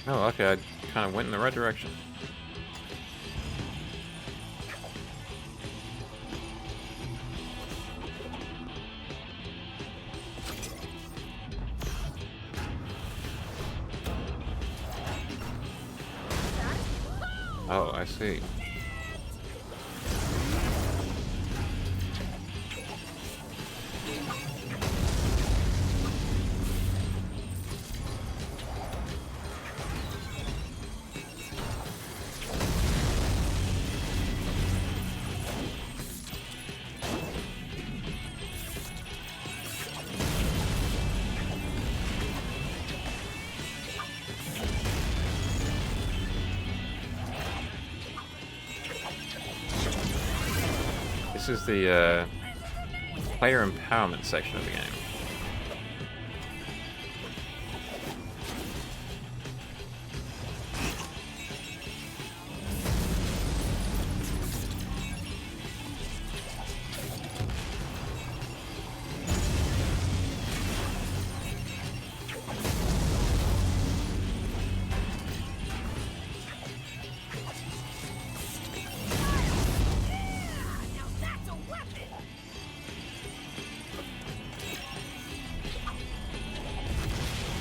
[SPEAKER 1] Oh, okay, I kind of went in the right direction. Oh, I see. This is the player empowerment section of the game.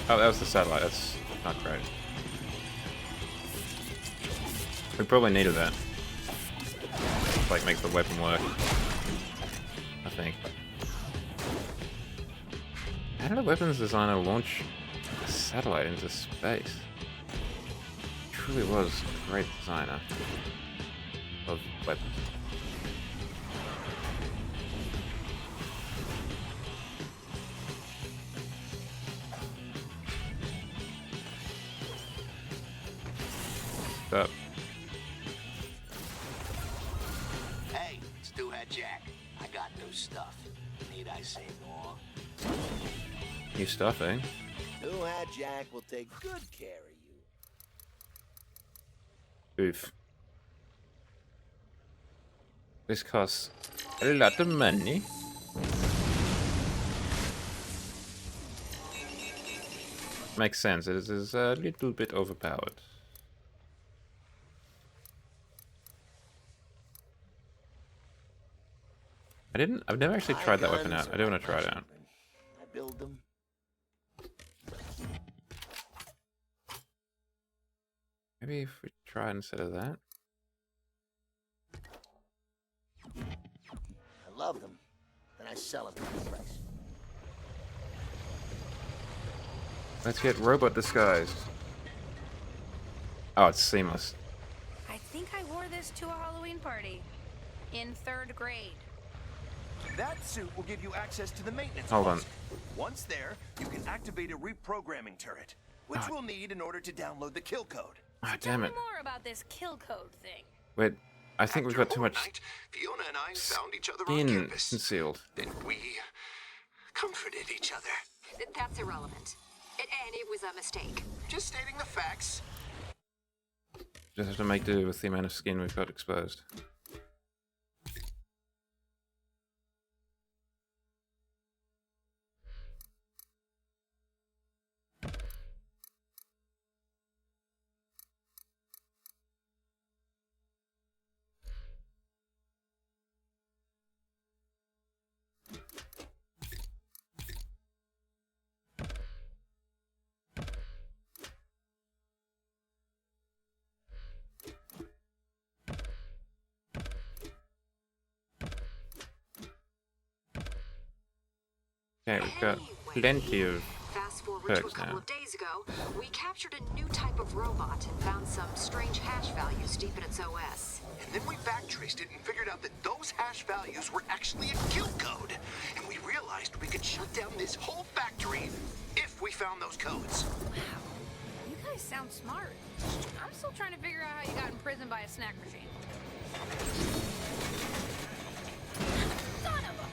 [SPEAKER 1] Oh, that was the satellite. That's not great. We probably needed that. Like, make the weapon work. I think. How did a weapons designer launch a satellite into space? He truly was a great designer of weapons. Up.
[SPEAKER 8] Hey, it's Two-Hat Jack. I got new stuff. Need I say more?
[SPEAKER 1] New stuff, eh?
[SPEAKER 8] Two-Hat Jack will take good care of you.
[SPEAKER 1] Oof. This costs a lot of money. Makes sense. It is a little bit overpowered. I've never actually tried that weapon out. I do want to try it out.
[SPEAKER 8] I build them.
[SPEAKER 1] Maybe if we try instead of that.
[SPEAKER 8] I love them. Then I sell them for the price.
[SPEAKER 1] Let's get robot disguised. Oh, it's seamless.
[SPEAKER 18] I think I wore this to a Halloween party in 3rd grade.
[SPEAKER 14] That suit will give you access to the maintenance
[SPEAKER 1] Hold on.
[SPEAKER 14] post. Once there, you can activate a reprogramming turret, which we'll need in order to download the kill code.
[SPEAKER 1] Ah, damn it.
[SPEAKER 18] More about this kill code thing.
[SPEAKER 1] Wait, I think we've got too much
[SPEAKER 7] Fiona and I found each other on
[SPEAKER 1] skin
[SPEAKER 7] campus.
[SPEAKER 1] concealed.
[SPEAKER 7] Then we comforted each other.
[SPEAKER 11] That's irrelevant. And it was a mistake.
[SPEAKER 7] Just stating the facts.
[SPEAKER 1] Just have to make do with the amount of skin we've got exposed. Okay, we've got plenty of
[SPEAKER 11] Fast forward to a
[SPEAKER 1] perks
[SPEAKER 11] couple
[SPEAKER 1] now.
[SPEAKER 11] of days ago, we captured a new type of robot and found some strange hash values deep in its OS.
[SPEAKER 7] And then we backtraced it and figured out that those hash values were actually a kill code. And we realized we could shut down this whole factory if we found those codes.
[SPEAKER 18] Wow, you guys sound smart. I'm still trying to figure out how you got imprisoned by a snack machine. Son of a...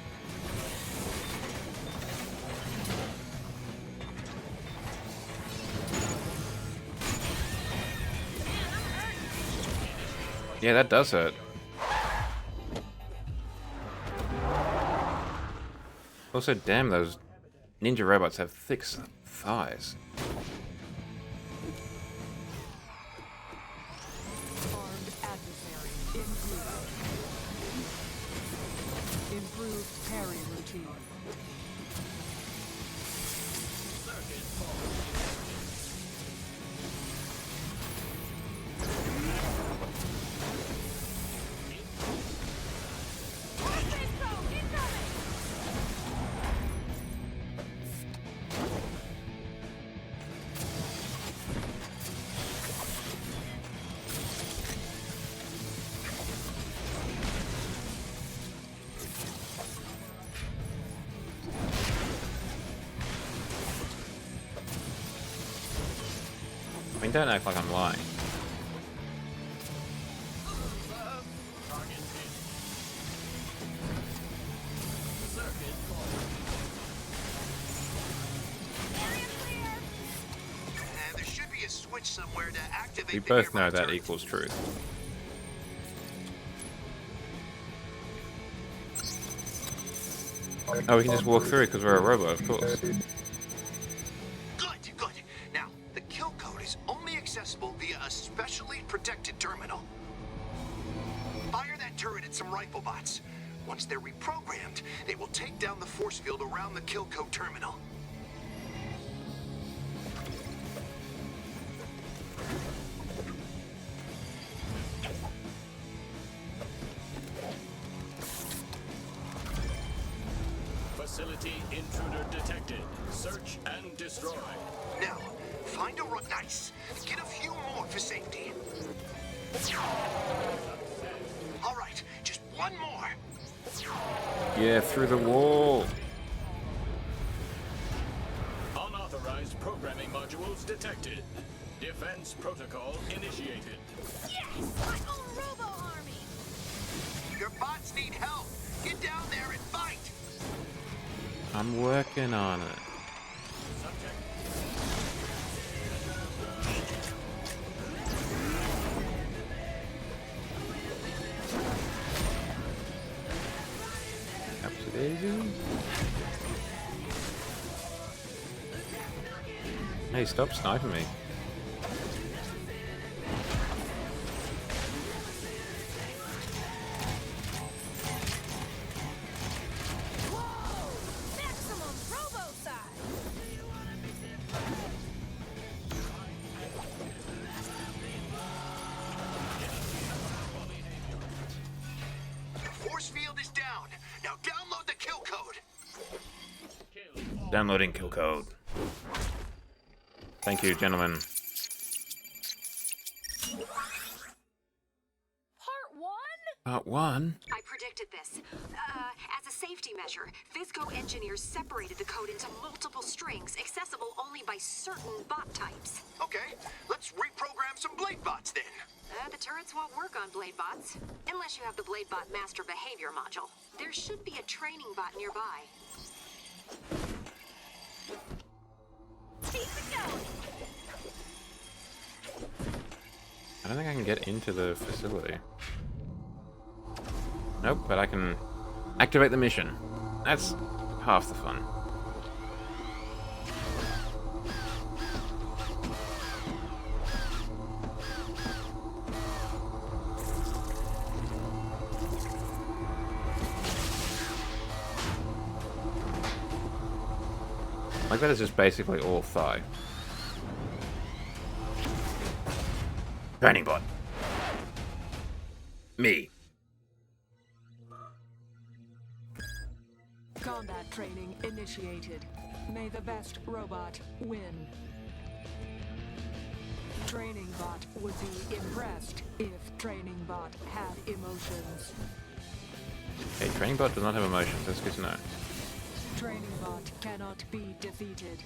[SPEAKER 1] Yeah, that does hurt. Also, damn, those ninja robots have thick thighs.
[SPEAKER 20] Armed adversary improved. Improved parry routine.
[SPEAKER 1] And don't act like I'm lying.
[SPEAKER 15] There should be a switch somewhere to activate
[SPEAKER 1] We
[SPEAKER 15] the
[SPEAKER 1] both know
[SPEAKER 15] nearby
[SPEAKER 1] that
[SPEAKER 15] turret.
[SPEAKER 1] equals truth. Oh, we can just walk through because we're a robot, of course.
[SPEAKER 15] Good, good. Now, the kill code is only accessible via a specially protected terminal. Fire that turret at some rifle bots. Once they're reprogrammed, they will take down the force field around the kill code terminal.
[SPEAKER 13] Facility intruder detected. Search and destroy.
[SPEAKER 15] Now, find a run. Nice. Get a few more for safety. All right, just one more.
[SPEAKER 1] Yeah, through the wall.
[SPEAKER 13] Unauthorized programming modules detected. Defense protocol initiated.
[SPEAKER 18] Yes! My own robo-army!
[SPEAKER 15] Your bots need help. Get down there and fight.
[SPEAKER 1] I'm working on it. Daisy. Hey, stop sniping me.
[SPEAKER 18] Maximum robo size!
[SPEAKER 15] Force field is down. Now download the kill code.
[SPEAKER 1] Downloading kill code. Thank you, gentlemen. Part 1?
[SPEAKER 11] I predicted this. As a safety measure, Fizzco engineers separated the code into multiple strings, accessible only by certain bot types.
[SPEAKER 15] Okay, let's reprogram some blade bots then.
[SPEAKER 11] The turrets won't work on blade bots, unless you have the blade bot master behavior module. There should be a training bot nearby.
[SPEAKER 18] Keep it going!
[SPEAKER 1] I don't think I can get into the facility. Nope, but I can activate the mission. That's half the fun. Like that is just basically all thigh. Training bot. Me.
[SPEAKER 20] Combat training initiated. May the best robot win. Training bot would be impressed if training bot had emotions.
[SPEAKER 1] Okay, training bot does not have emotions. That's good to know.
[SPEAKER 20] Training bot cannot be defeated.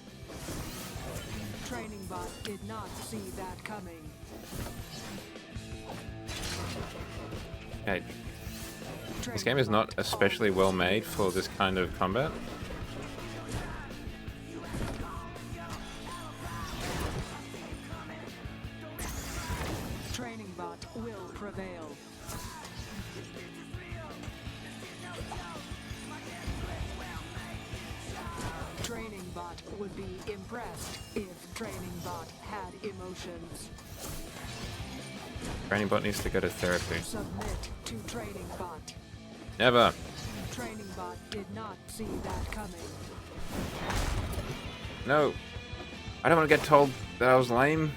[SPEAKER 20] Training bot did not see that coming.
[SPEAKER 1] Okay. This game is not especially well made for this kind of combat.
[SPEAKER 20] Training bot will prevail. Training bot would be impressed if training bot had emotions.
[SPEAKER 1] Training bot needs to go to therapy.
[SPEAKER 20] Submit to training bot.
[SPEAKER 1] Never.
[SPEAKER 20] Training bot did not see that coming.
[SPEAKER 1] No. I don't want to get told that I was lame.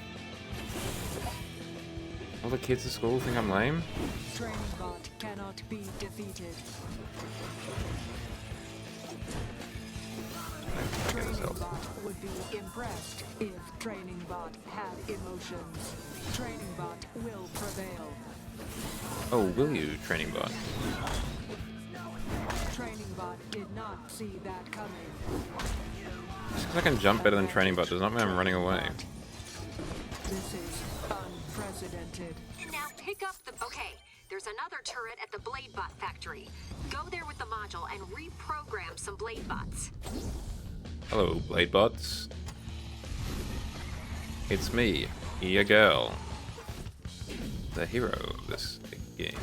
[SPEAKER 1] All the kids at school think I'm lame.
[SPEAKER 20] Training bot cannot be defeated. Training bot would be impressed if training bot had emotions. Training bot will prevail.
[SPEAKER 1] Oh, will you, training bot?
[SPEAKER 20] Training bot did not see that coming.
[SPEAKER 1] Just because I can jump better than training bot does not mean I'm running away.
[SPEAKER 20] This is unprecedented.
[SPEAKER 11] Now pick up the... Okay, there's another turret at the Blade Bot factory. Go there with the module and reprogram some Blade Bots.
[SPEAKER 1] Hello, Blade Bots. It's me, your girl. The hero of this game.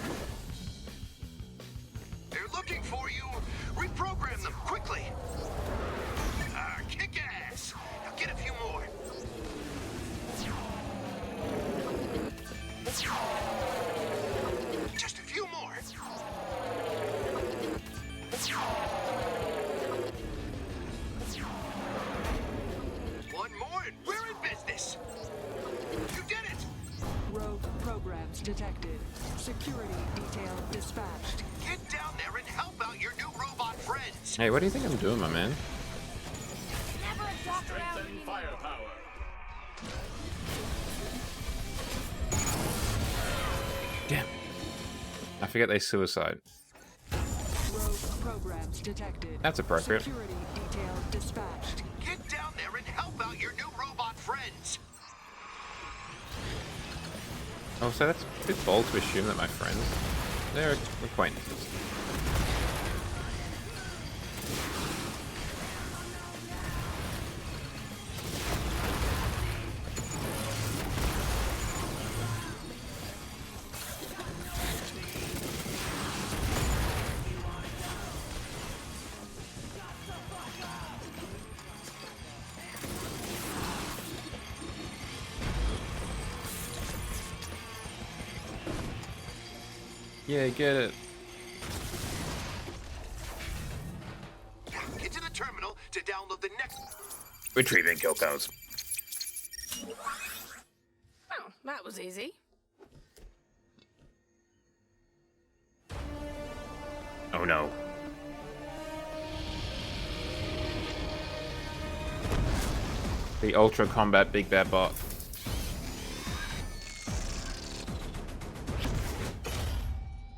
[SPEAKER 7] They're looking for you. Reprogram them quickly. Kick ass. Now get a few more. Just a few more. One more and we're in business. You did it.
[SPEAKER 20] Rogue programs detected. Security detail dispatched.
[SPEAKER 7] Get down there and help out your new robot friends.
[SPEAKER 1] Hey, what do you think I'm doing, my man?
[SPEAKER 6] Never a doctor out
[SPEAKER 13] Strengthen firepower.
[SPEAKER 1] Damn. I forget they suicide.
[SPEAKER 20] Rogue programs detected.
[SPEAKER 1] That's appropriate.
[SPEAKER 20] Security detail dispatched.
[SPEAKER 7] Get down there and help out your new robot friends.
[SPEAKER 1] Oh, so that's a bit bold to assume that my friends, they're acquaintances. Yeah, get it.
[SPEAKER 7] Get to the terminal to download the next.
[SPEAKER 1] Retrieving kill codes.
[SPEAKER 18] Oh, that was easy.
[SPEAKER 1] Oh no. The Ultra Combat Big Bad Bot.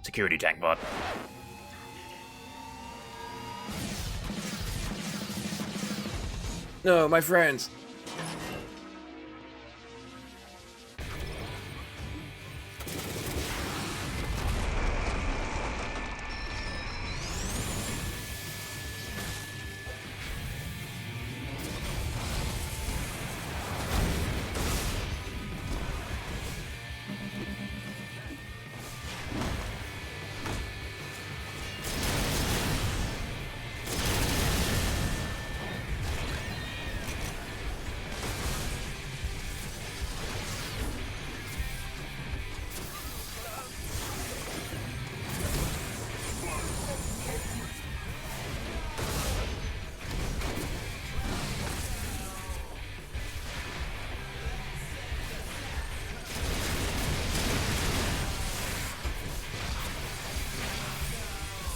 [SPEAKER 1] Security tank bot. No, my friends.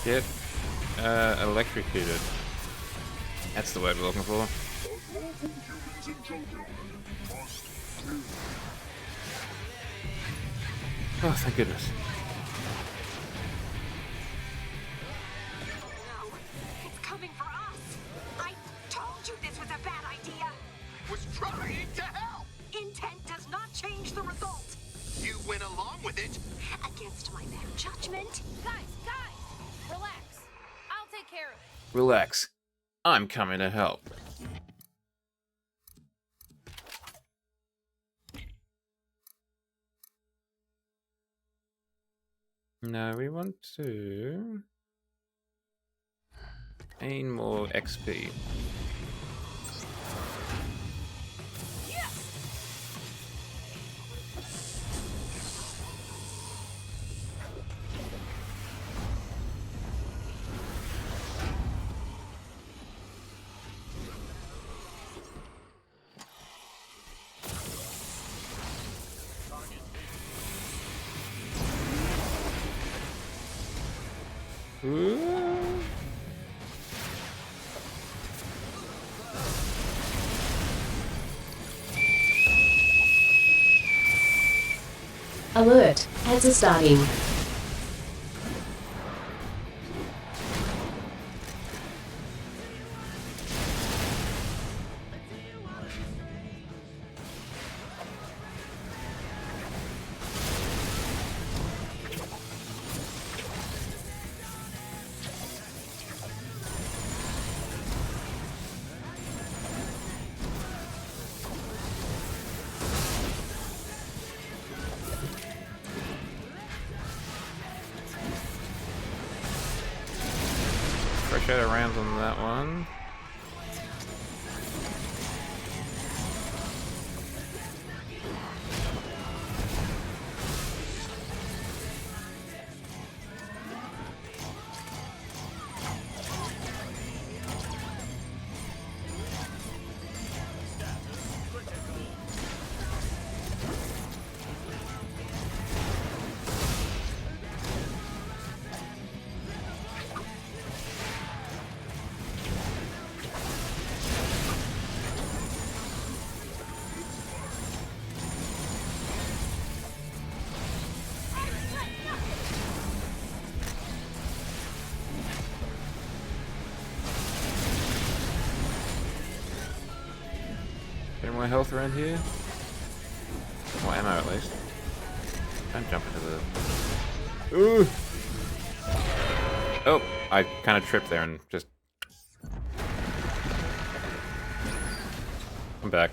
[SPEAKER 1] Get electrocuted. That's the word we're looking for. Oh, thank goodness.
[SPEAKER 11] No, it's coming for us. I told you this was a bad idea.
[SPEAKER 7] Was trying to help.
[SPEAKER 11] Intent does not change the result.
[SPEAKER 7] You went along with it.
[SPEAKER 11] Against my better judgment.
[SPEAKER 6] Guys, relax. I'll take care of it.
[SPEAKER 1] Relax. I'm coming to help. No, we want to gain more XP. Ooh.
[SPEAKER 3] Alert, ads are starting.
[SPEAKER 1] shadow rounds on that one. Any more health around here? More ammo at least. Don't jump into the... Ooh! Oh, I kind of tripped there and just... I'm back.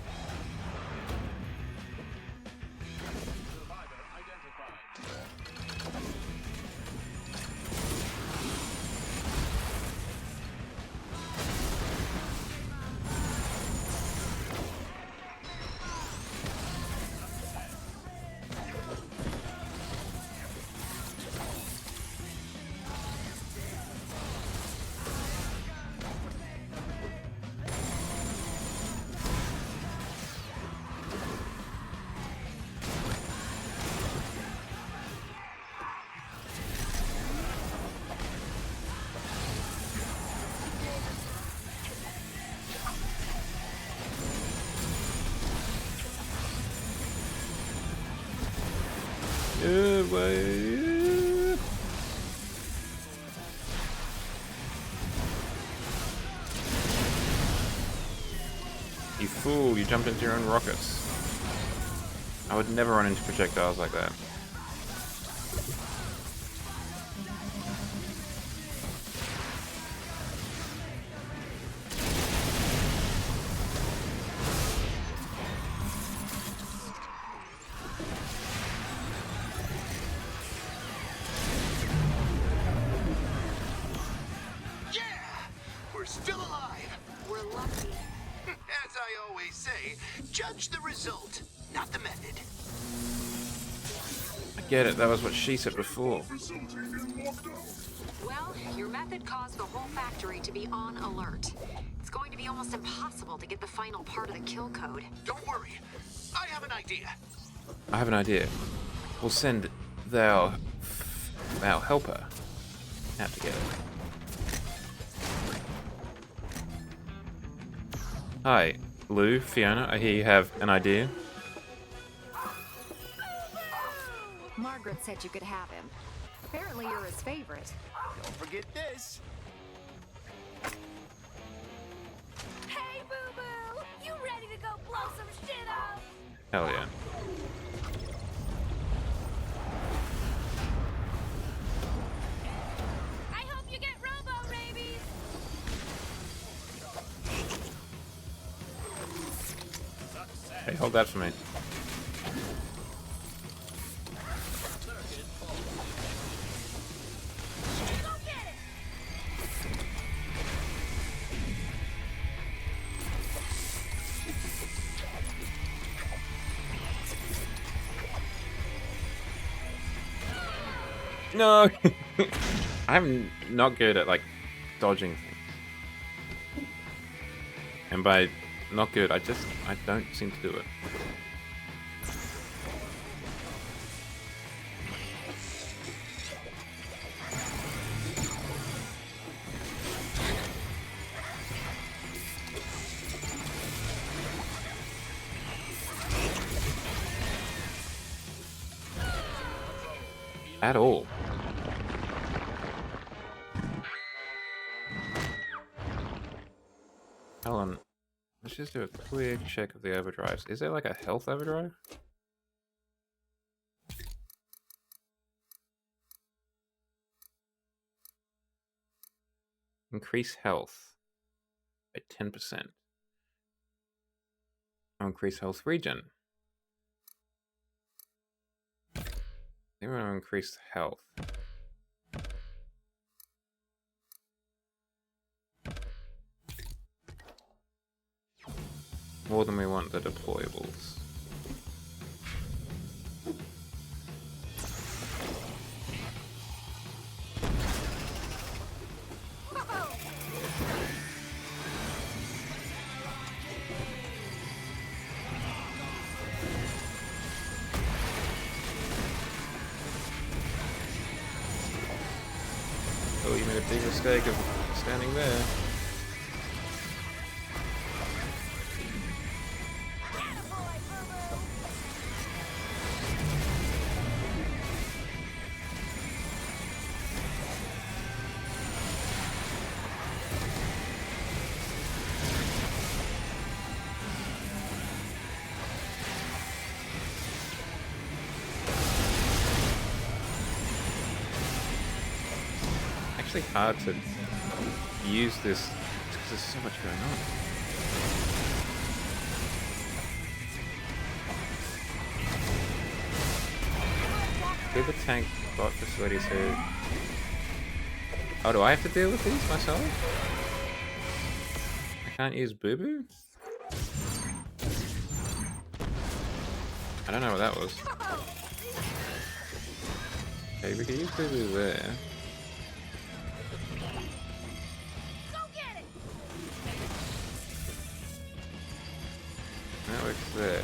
[SPEAKER 1] You fool, you jumped into your own rockets. I would never run into projectiles like that.
[SPEAKER 12] We're still alive. We're lucky. As I always say, judge the result, not the method.
[SPEAKER 1] I get it, that was what she said before.
[SPEAKER 11] Well, your method caused the whole factory to be on alert. It's going to be almost impossible to get the final part of the kill code.
[SPEAKER 12] Don't worry. I have an idea.
[SPEAKER 1] I have an idea. We'll send our helper out together. Hi, Lou, Fiona, I hear you have an idea.
[SPEAKER 21] Margaret said you could have him. Apparently you're his favorite.
[SPEAKER 14] Don't forget this.
[SPEAKER 6] Hey, Boo-Boo! You ready to go blow some shit up?
[SPEAKER 1] Hell yeah.
[SPEAKER 6] I hope you get robo-rabies!
[SPEAKER 1] Hey, hold that for me. No! I'm not good at, like, dodging things. And by not good, I don't seem to do it. At all. Hold on. Let's just do a quick check of the overdrives. Is there like a health overdrive? Increase health by 10%. Increase health regen. I think we're going to increase health. more than we want the deployables. Oh, you made a big mistake of standing there. It's hard to use this because there's so much going on. Give the tank bot facilities here. Oh, do I have to deal with these myself? I can't use Boo Boo? I don't know what that was. Okay, we can use Boo Boo there. That works there.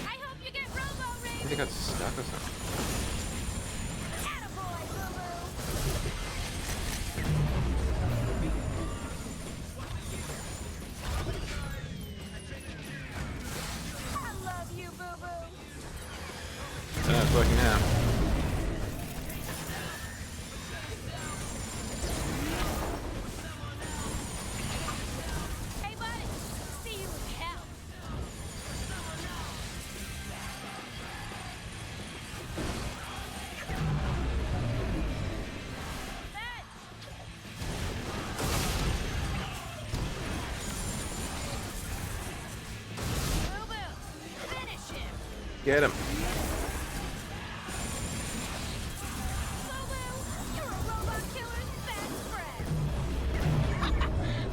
[SPEAKER 1] I hope you get Robo Ring. I think I got stuck or something.
[SPEAKER 6] I love you, Boo Boo.
[SPEAKER 1] I don't know it's working now. Get him.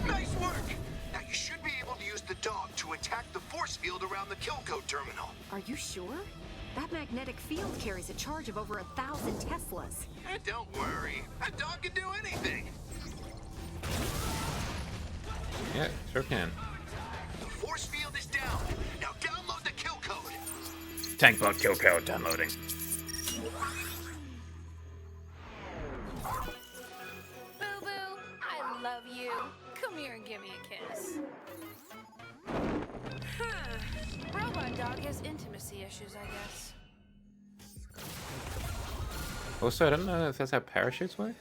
[SPEAKER 14] Nice work! Now you should be able to use the dog to attack the force field around the kill code terminal.
[SPEAKER 21] Are you sure? That magnetic field carries a charge of over 1,000 Teslas.
[SPEAKER 14] Don't worry. A dog can do anything.
[SPEAKER 1] Yeah, sure can.
[SPEAKER 14] The force field is down. Now download the kill code.
[SPEAKER 1] Tank bot kill code downloading.
[SPEAKER 18] Boo Boo, I love you. Come here and give me a kiss. Huh. Robot dog has intimacy issues, I guess.
[SPEAKER 1] Also, I don't know if that's how parachutes work.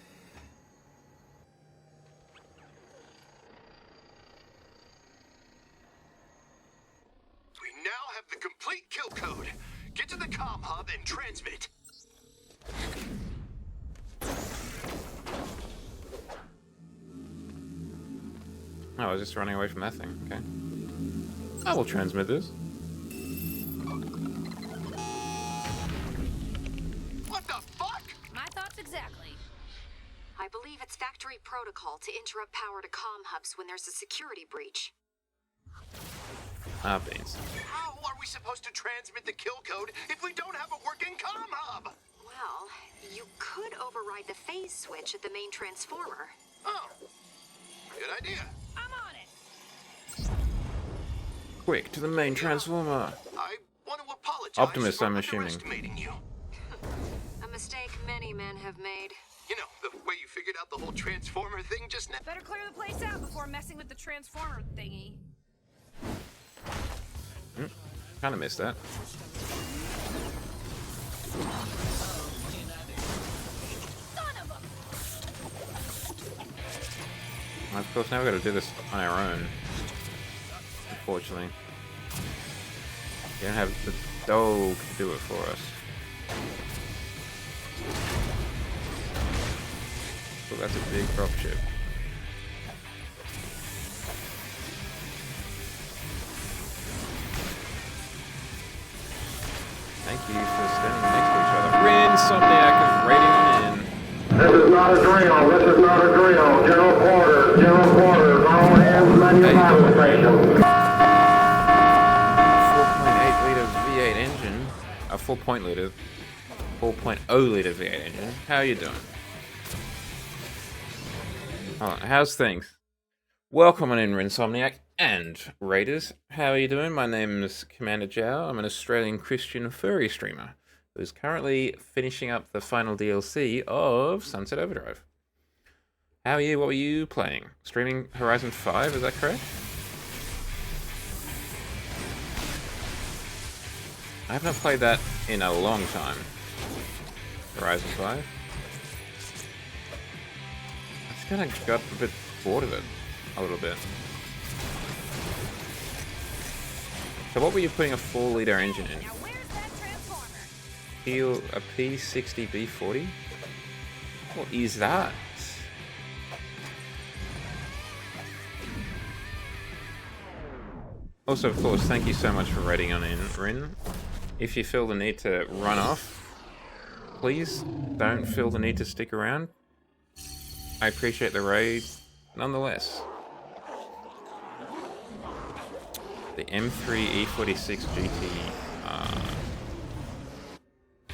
[SPEAKER 14] We now have the complete kill code. Get to the comm hub and transmit.
[SPEAKER 1] Oh, I was just running away from that thing. Okay. I will transmit this.
[SPEAKER 14] What the fuck?
[SPEAKER 18] My thoughts exactly.
[SPEAKER 11] I believe it's factory protocol to interrupt power to comm hubs when there's a security breach.
[SPEAKER 1] Ah, beans.
[SPEAKER 14] How are we supposed to transmit the kill code if we don't have a working comm hub?
[SPEAKER 11] Well, you could override the phase switch at the main transformer.
[SPEAKER 14] Oh, good idea.
[SPEAKER 18] I'm on it.
[SPEAKER 1] Quick to the main transformer.
[SPEAKER 14] I want to apologize
[SPEAKER 1] Optimus,
[SPEAKER 14] for
[SPEAKER 1] I'm assuming.
[SPEAKER 14] underestimating you.
[SPEAKER 11] A mistake many men have made.
[SPEAKER 14] You know, the way you figured out the whole transformer thing just now.
[SPEAKER 18] Better clear the place out before messing with the transformer thingy.
[SPEAKER 1] Kind of missed that. Well, of course, now we've got to do this on our own. Unfortunately. We don't have the dog to do it for us. Oh, that's a big dropship. Thank you for standing next to each other. Rin Somniac is raiding in.
[SPEAKER 4] This is not a drill. This is not a drill. General quarters. General quarters. All hands.
[SPEAKER 1] liter V8 engine, a 4.0 liter V8 engine. How are you doing? Alright, how's things? Welcome on in, Insomniac and Raiders. How are you doing? My name is Commander Zhao. I'm an Australian Christian furry streamer who's currently finishing up the final DLC of Sunset Overdrive. How are you? What were you playing? Streaming Horizon 5, is that correct? I have not played that in a long time. Horizon 5. I just kind of got a bit bored of it. A little bit. So what were you putting a 4-liter engine in? A P60B40? What is that? Also, of course, thank you so much for raiding on in, Rin. If you feel the need to run off, please don't feel the need to stick around. I appreciate the raid nonetheless. The M3 E46 GT.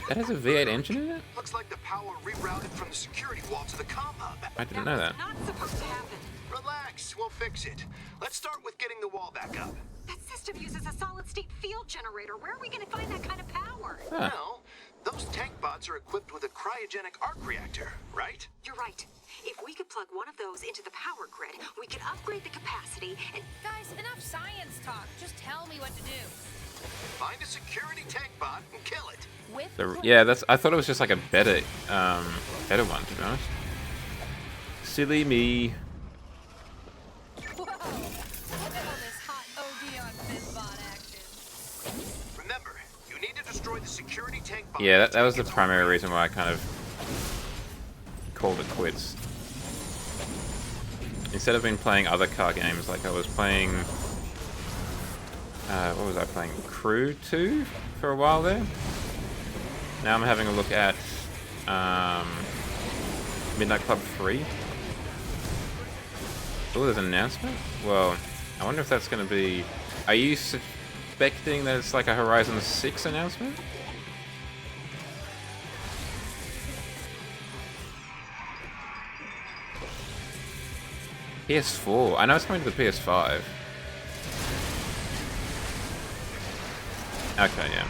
[SPEAKER 1] That has a V8 engine in it?
[SPEAKER 15] Looks like the power rerouted from the security wall to the comm hub.
[SPEAKER 1] I didn't know that.
[SPEAKER 11] Not supposed to happen.
[SPEAKER 15] Relax, we'll fix it. Let's start with getting the wall back up.
[SPEAKER 11] That system uses a solid-state field generator. Where are we going to find that kind of power?
[SPEAKER 1] Huh.
[SPEAKER 15] Well, those tank bots are equipped with a cryogenic arc reactor, right?
[SPEAKER 11] You're right. If we could plug one of those into the power grid, we could upgrade the capacity and...
[SPEAKER 18] Guys, enough science talk. Just tell me what to do.
[SPEAKER 15] Find a security tank bot and kill it.
[SPEAKER 1] Yeah, that's. I thought it was just like a better one, to be honest. Silly me.
[SPEAKER 18] Whoa! Look at all this hot OD on Fizzbot action.
[SPEAKER 15] Remember, you need to destroy the security tank bot.
[SPEAKER 1] Yeah, that was the primary reason why I kind of called it quits. Instead of been playing other car games, like I was playing... what was I playing? Crew 2 for a while there. Now I'm having a look at Midnight Club 3. Oh, there's an announcement? Well, I wonder if that's going to be... Are you suspecting that it's like a Horizon 6 announcement? PS4. I know it's coming to the PS5. Okay, yeah.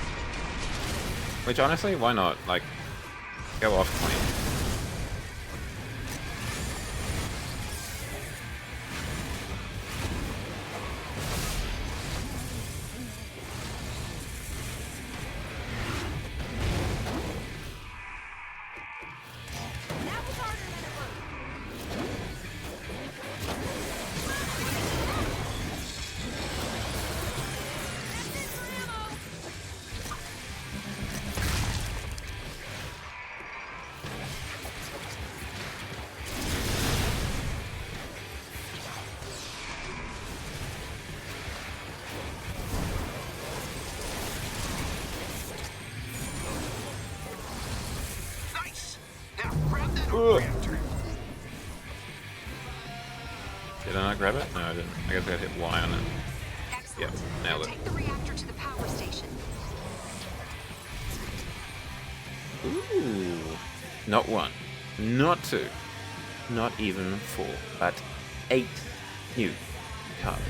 [SPEAKER 1] Which, honestly, why not? Like, go off clean. Did I not grab it? No, I didn't. I guess I hit Y on it. Yep, nailed it.
[SPEAKER 11] Take the reactor to the power station.
[SPEAKER 1] Ooh. Not 1. Not 2. Not even 4. But 8 new cards.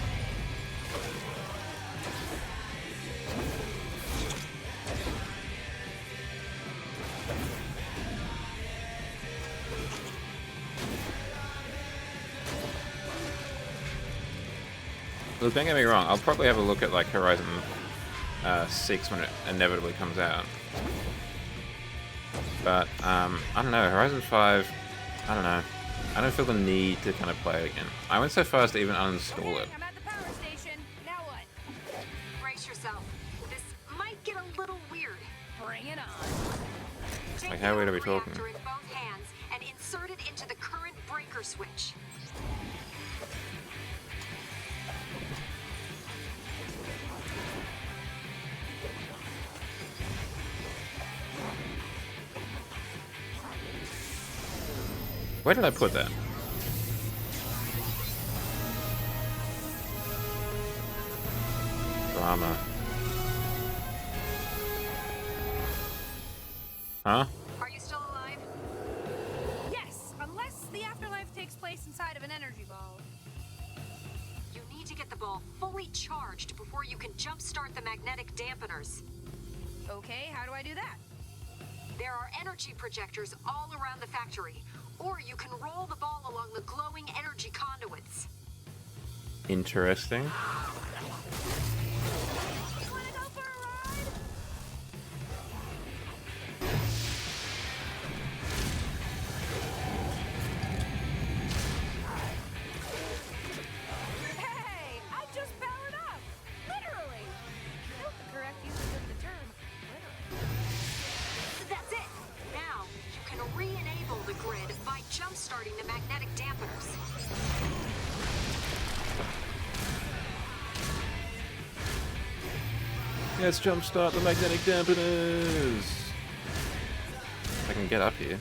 [SPEAKER 1] Look, don't get me wrong, I'll probably have a look at like Horizon 6 when it inevitably comes out. But, I don't know, Horizon 5, I don't know. I don't feel the need to kind of play it again. I went so far as to even uninstall it.
[SPEAKER 18] I'm at the power station. Now what?
[SPEAKER 11] Brace yourself. This might get a little weird.
[SPEAKER 18] Bring it on.
[SPEAKER 1] Like, how weird are we talking?
[SPEAKER 11] Reactor in both hands and insert it into the current breaker switch.
[SPEAKER 1] Where did I put that? armor. Huh?
[SPEAKER 11] Are you still alive?
[SPEAKER 6] Yes, unless the afterlife takes place inside of an energy ball.
[SPEAKER 11] You need to get the ball fully charged before you can jumpstart the magnetic dampeners.
[SPEAKER 6] Okay, how do I do that?
[SPEAKER 11] There are energy projectors all around the factory, or you can roll the ball along the glowing energy conduits.
[SPEAKER 1] Interesting.
[SPEAKER 6] Wanna go for a ride? Hey, I just powered up! Literally! Note the correct usage of the term, literally.
[SPEAKER 11] That's it! Now, you can re-enable the grid by jump-starting the magnetic dampeners.
[SPEAKER 1] Let's jumpstart the magnetic dampeners! If I can get up here.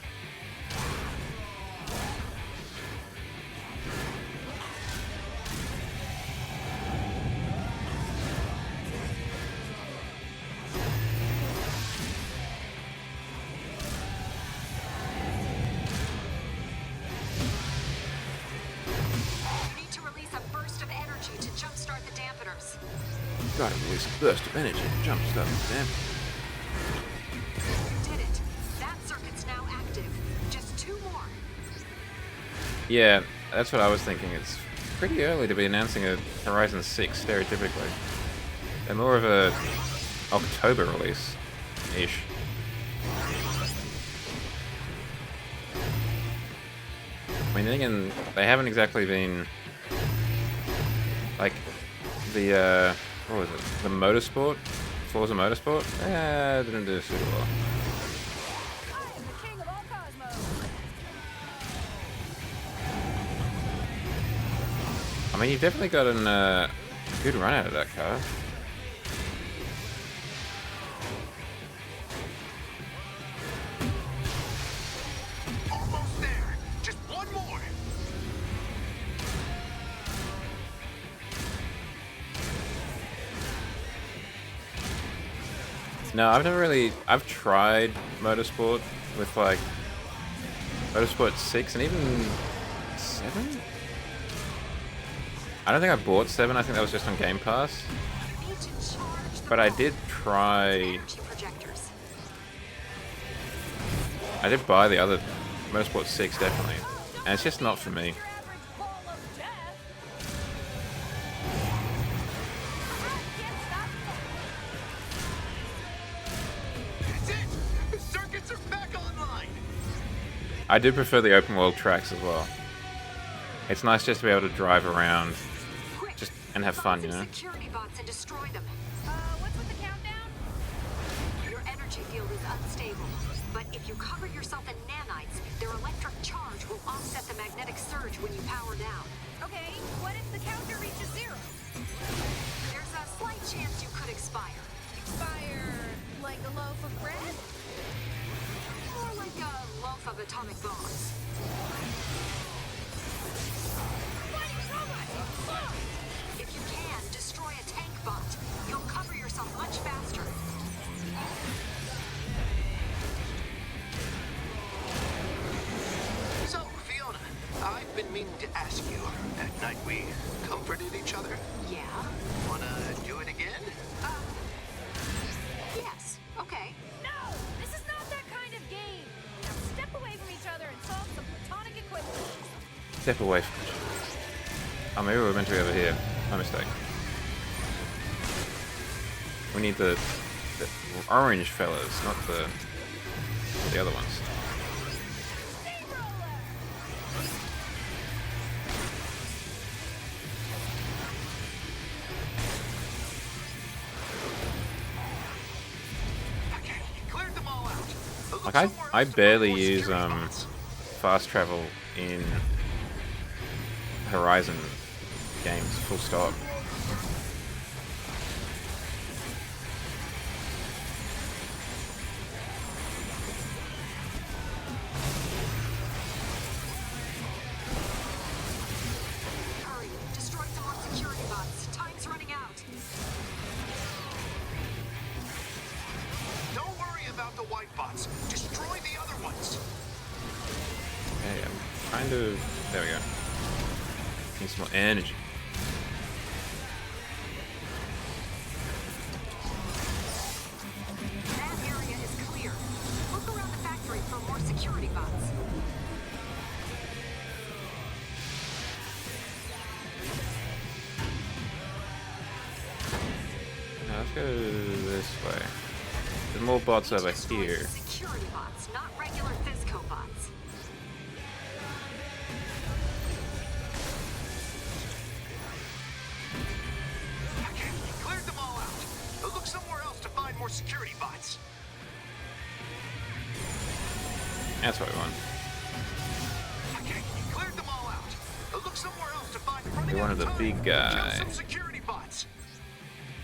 [SPEAKER 11] You need to release a burst of energy to jumpstart the dampeners.
[SPEAKER 1] Gotta release a burst of energy to jumpstart the dampeners.
[SPEAKER 11] You did it. That circuit's now active. Just 2 more.
[SPEAKER 1] Yeah, that's what I was thinking. It's pretty early to be announcing a Horizon 6 stereotypically. They're more of a October release-ish. I mean, then again, they haven't exactly been like the what was it? The Motorsport, Forza Motorsport. Didn't do super well.
[SPEAKER 6] I am the king of all cosmos!
[SPEAKER 1] I mean, you've definitely gotten a good run out of that car.
[SPEAKER 14] Almost there. Just one more.
[SPEAKER 1] No, I've tried Motorsport with like Motorsport 6 and even 7? I don't think I bought 7, I think that was just on Game Pass.
[SPEAKER 11] You need to charge the
[SPEAKER 1] But I
[SPEAKER 11] ball
[SPEAKER 1] did
[SPEAKER 11] with
[SPEAKER 1] try,
[SPEAKER 11] energy projectors.
[SPEAKER 1] I did buy the other Motorsport 6 definitely. And it's just not for me.
[SPEAKER 14] That's it. The circuits are back online.
[SPEAKER 1] I do prefer the open world tracks as well. It's nice just to be able to drive around just and have fun, you know?
[SPEAKER 11] Security bots and destroy them.
[SPEAKER 6] What's with the countdown?
[SPEAKER 11] Your energy field is unstable, but if you cover yourself in nanites, their electric charge will offset the magnetic surge when you power down.
[SPEAKER 6] Okay, what if the counter reaches 0?
[SPEAKER 11] There's a slight chance you could expire.
[SPEAKER 6] Expire like a loaf of bread?
[SPEAKER 11] More like a loaf of atomic bombs. If you can, destroy a tank bot. You'll cover yourself much faster.
[SPEAKER 14] So, Fiona, I've been meaning to ask you. That night we comforted each other.
[SPEAKER 11] Yeah?
[SPEAKER 14] Wanna do it again?
[SPEAKER 11] Yes. Okay.
[SPEAKER 6] No! This is not that kind of game! Now step away from each other and solve some platonic equations.
[SPEAKER 1] Step away from each other. Oh, maybe we're meant to be over here. My mistake. We need the orange fellas, not the other ones.
[SPEAKER 14] Cleared them all out.
[SPEAKER 1] Like I barely use fast travel in Horizon games, full stop.
[SPEAKER 11] Hurry. Destroy some more security bots. Time's running out.
[SPEAKER 14] white bots. Destroy the other ones.
[SPEAKER 1] Okay, I'm kind of... There we go. Need some more energy.
[SPEAKER 11] That area is clear. Look around the factory for more security bots.
[SPEAKER 1] Now let's go this way. There's more bots over here.
[SPEAKER 11] Security bots, not regular Fizzco bots.
[SPEAKER 14] Okay, you cleared them all out. Now look somewhere else to find more security bots.
[SPEAKER 1] That's what we want.
[SPEAKER 14] Okay, you cleared them all out. Now look somewhere else to find.
[SPEAKER 1] We wanted the big guy.
[SPEAKER 14] Kill some security bots.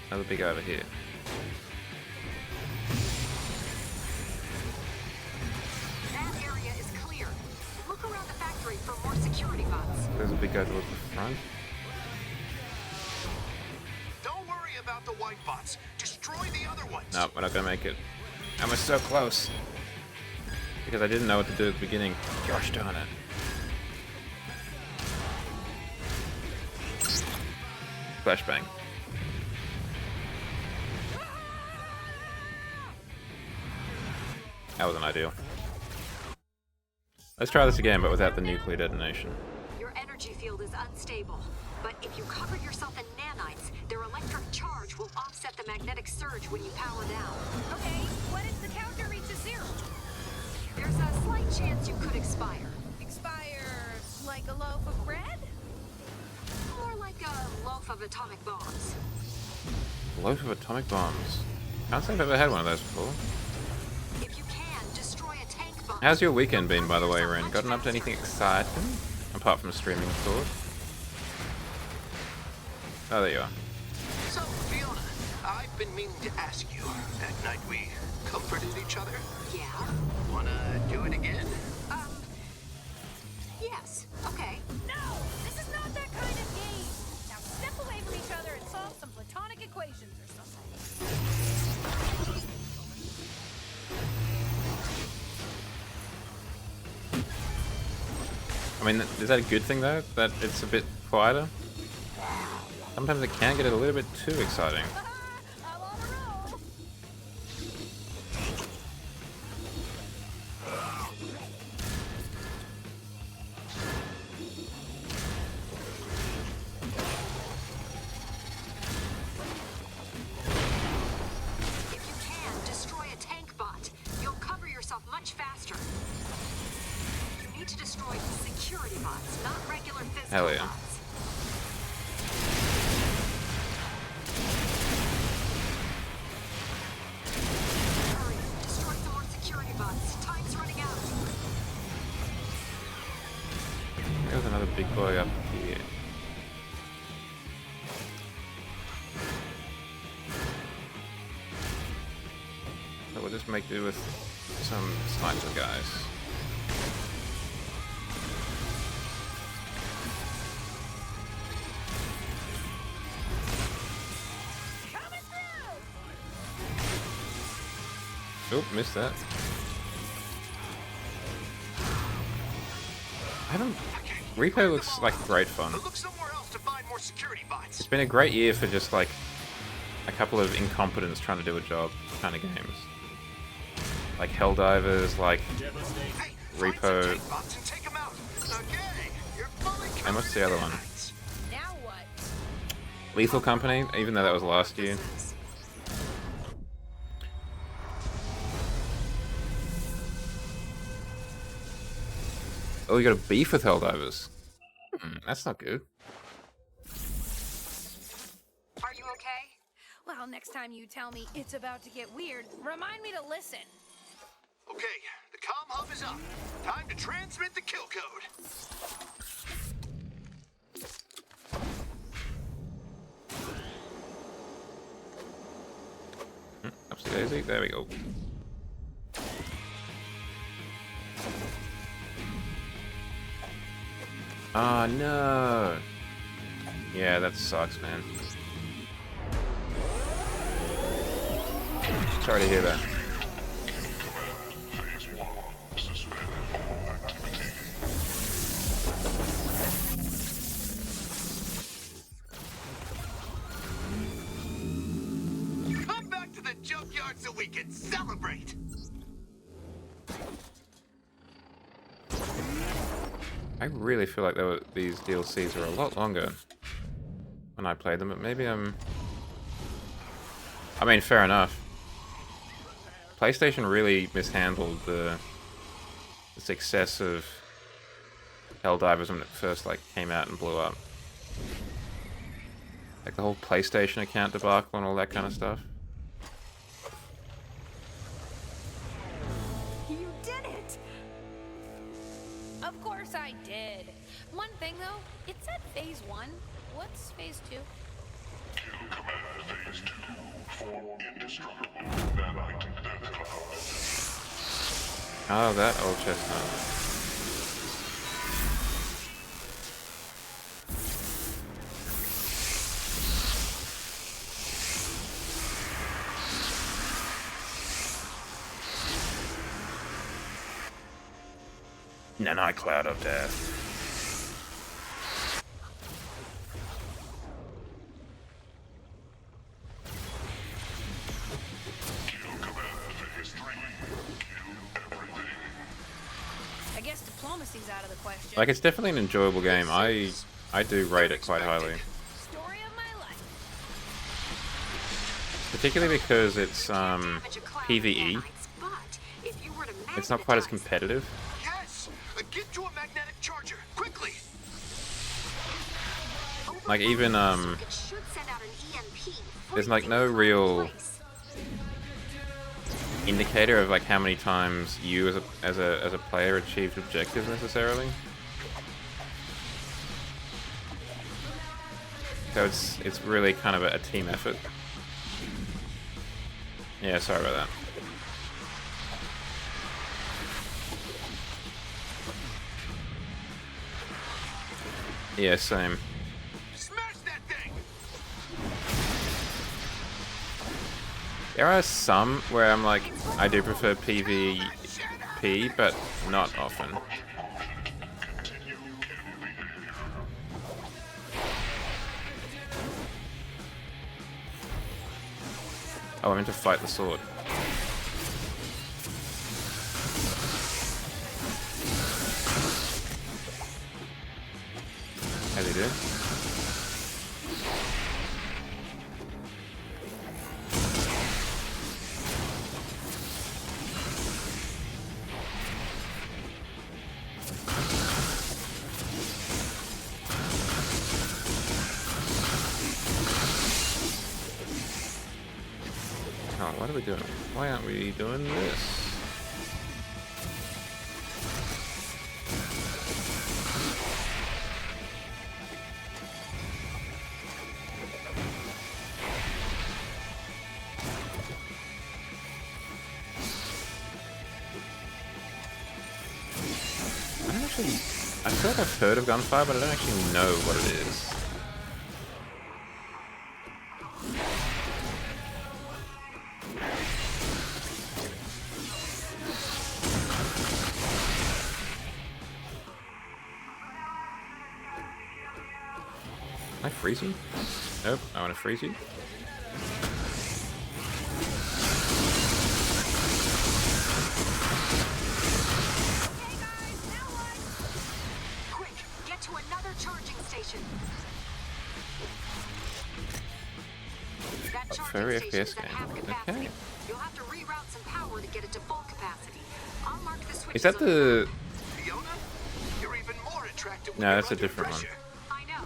[SPEAKER 1] Another big guy over here.
[SPEAKER 11] That area is clear. Look around the factory for more security bots.
[SPEAKER 1] There's a big guy towards the front.
[SPEAKER 14] Don't worry about the white bots. Destroy the other ones.
[SPEAKER 1] No, we're not gonna make it. I was so close. Because I didn't know what to do at the beginning. Gosh darn it. Flashbang. That wasn't ideal. Let's try this again, but without the nuclear detonation.
[SPEAKER 11] Your energy field is unstable, but if you cover yourself in nanites, their electric charge will offset the magnetic surge when you power down.
[SPEAKER 6] Okay, what if the counter reaches 0?
[SPEAKER 11] There's a slight chance you could expire.
[SPEAKER 6] Expire like a loaf of bread?
[SPEAKER 11] More like a loaf of atomic bombs.
[SPEAKER 1] Loaf of atomic bombs. Can't say I've ever had one of those before.
[SPEAKER 11] If you can, destroy a tank bomb.
[SPEAKER 1] How's your weekend been, by the way, Ren? Gotten up to anything exciting? Apart from streaming, of course. Oh, there you are.
[SPEAKER 14] So, Fiona, I've been meaning to ask you. That night we comforted each other.
[SPEAKER 11] Yeah?
[SPEAKER 14] Wanna do it again?
[SPEAKER 11] Yes. Okay.
[SPEAKER 6] No! This is not that kind of game! Now step away from each other and solve some platonic equations or something.
[SPEAKER 1] I mean, is that a good thing, though? That it's a bit quieter? Sometimes it can get a little bit too exciting.
[SPEAKER 11] If you can, destroy a tank bot. You'll cover yourself much faster. You need to destroy security bots, not regular Fizzco
[SPEAKER 1] Hell yeah.
[SPEAKER 11] bots. Hurry, destroy some more security bots. Time's running out.
[SPEAKER 1] There's another big boy up here. So we'll just make do with some sniper guys. Oop, missed that. I haven't... Repo looks like great fun.
[SPEAKER 14] Look somewhere else to find more security bots.
[SPEAKER 1] It's been a great year for just like a couple of incompetents trying to do a job kind of games. Like Helldivers, like Repo. And what's the other one?
[SPEAKER 6] Now what?
[SPEAKER 1] Lethal Company, even though that was last year. Oh, you got a beef with Helldivers. That's not good.
[SPEAKER 11] Are you okay?
[SPEAKER 6] Well, next time you tell me it's about to get weird, remind me to listen.
[SPEAKER 14] Okay, the comm hub is up. Time to transmit the kill code.
[SPEAKER 1] Upsy daisy, there we go. Oh no! Yeah, that sucks, man. Sorry to hear that.
[SPEAKER 15] Celebrate!
[SPEAKER 1] I really feel like these DLCs are a lot longer when I played them, but maybe I'm... I mean, fair enough. PlayStation really mishandled the success of Helldivers when it first like came out and blew up. Like the whole PlayStation account debacle and all that kind of stuff.
[SPEAKER 6] You did it! Of course I did. One thing though, it said phase 1. What's phase 2?
[SPEAKER 4] Kill Command Phase 2 for indestructible nanite death cloud.
[SPEAKER 1] Oh, that old chestnut. Nanite cloud of death.
[SPEAKER 6] I guess diplomacy's out of the question.
[SPEAKER 1] Like, it's definitely an enjoyable game. I do rate it quite highly.
[SPEAKER 6] Story of my life.
[SPEAKER 1] Particularly because it's PvE. It's not quite as competitive.
[SPEAKER 15] Yes! Get to a magnetic charger, quickly!
[SPEAKER 1] Like even there's like no real indicator of like how many times you as a player achieved objectives necessarily. So it's really kind of a team effort. Yeah, sorry about that. Yeah, same.
[SPEAKER 15] Smash that thing!
[SPEAKER 1] There are some where I'm like, I do prefer PvP, but not often. Oh, I'm meant to fight the sword. How's he do? Oh, what are we doing? Why aren't we doing this? I feel like I've heard of gunfire, but I don't actually know what it is. Can I freeze you? Nope, I want to freeze you. Very FPS game. Okay.
[SPEAKER 11] You'll have to reroute some power to get it to full capacity. I'll mark the switches.
[SPEAKER 1] Is that the...
[SPEAKER 15] Fiona? You're even more attractive.
[SPEAKER 1] No, that's a different one.
[SPEAKER 11] I know.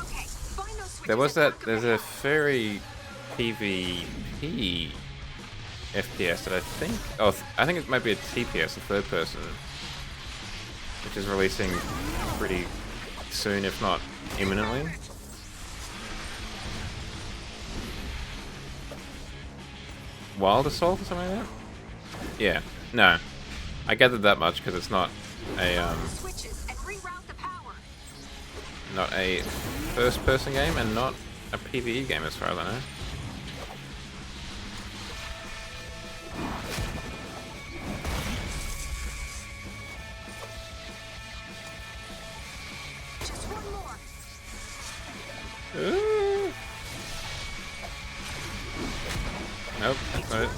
[SPEAKER 11] Okay, find those switches.
[SPEAKER 1] There was that... There's a very PvP FPS that I think... Oh, I think it might be a TPS, a third person. Which is releasing pretty soon, if not imminently. Wild Assault or something like that? Yeah. No. I gathered that much because it's not a not a first-person game and not a PvE game as far as I know.
[SPEAKER 11] Just one more.
[SPEAKER 1] Nope, that's not it.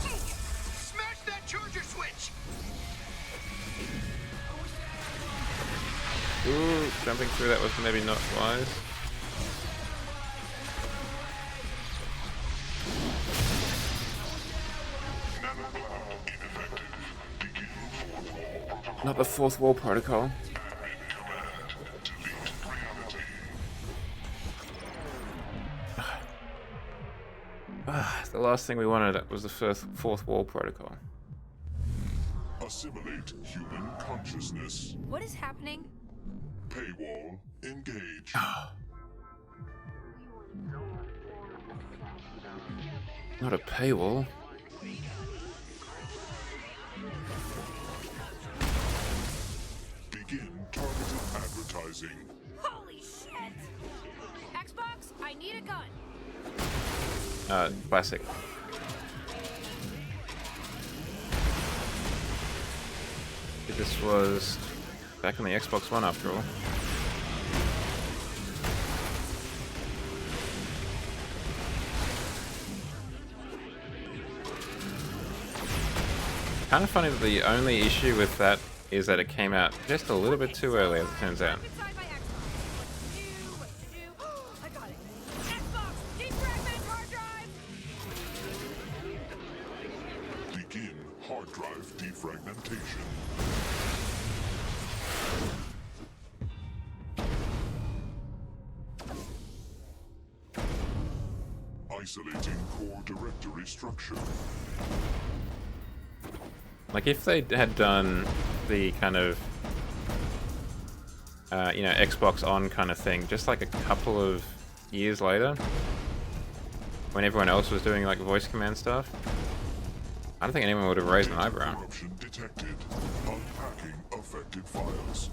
[SPEAKER 1] Ooh, jumping through that was maybe not wise. Not the fourth wall protocol. The last thing we wanted was the fourth wall protocol.
[SPEAKER 5] Assimilate human consciousness.
[SPEAKER 18] What is happening?
[SPEAKER 5] Paywall engage.
[SPEAKER 1] Not a paywall.
[SPEAKER 5] Begin targeted advertising.
[SPEAKER 6] Holy shit! Xbox, I need a gun.
[SPEAKER 1] Classic. This was back on the Xbox One after all. Kind of funny that the only issue with that is that it came out just a little bit too early, as it turns out.
[SPEAKER 6] I got it. Xbox, defragment hard drive.
[SPEAKER 5] Begin hard drive defragmentation. Isolating core directory structure.
[SPEAKER 1] Like if they had done the kind of, you know, Xbox On kind of thing, just like a couple of years later, when everyone else was doing like voice command stuff, I don't think anyone would have raised an eyebrow.
[SPEAKER 5] Corruption detected. Unpacking affected files.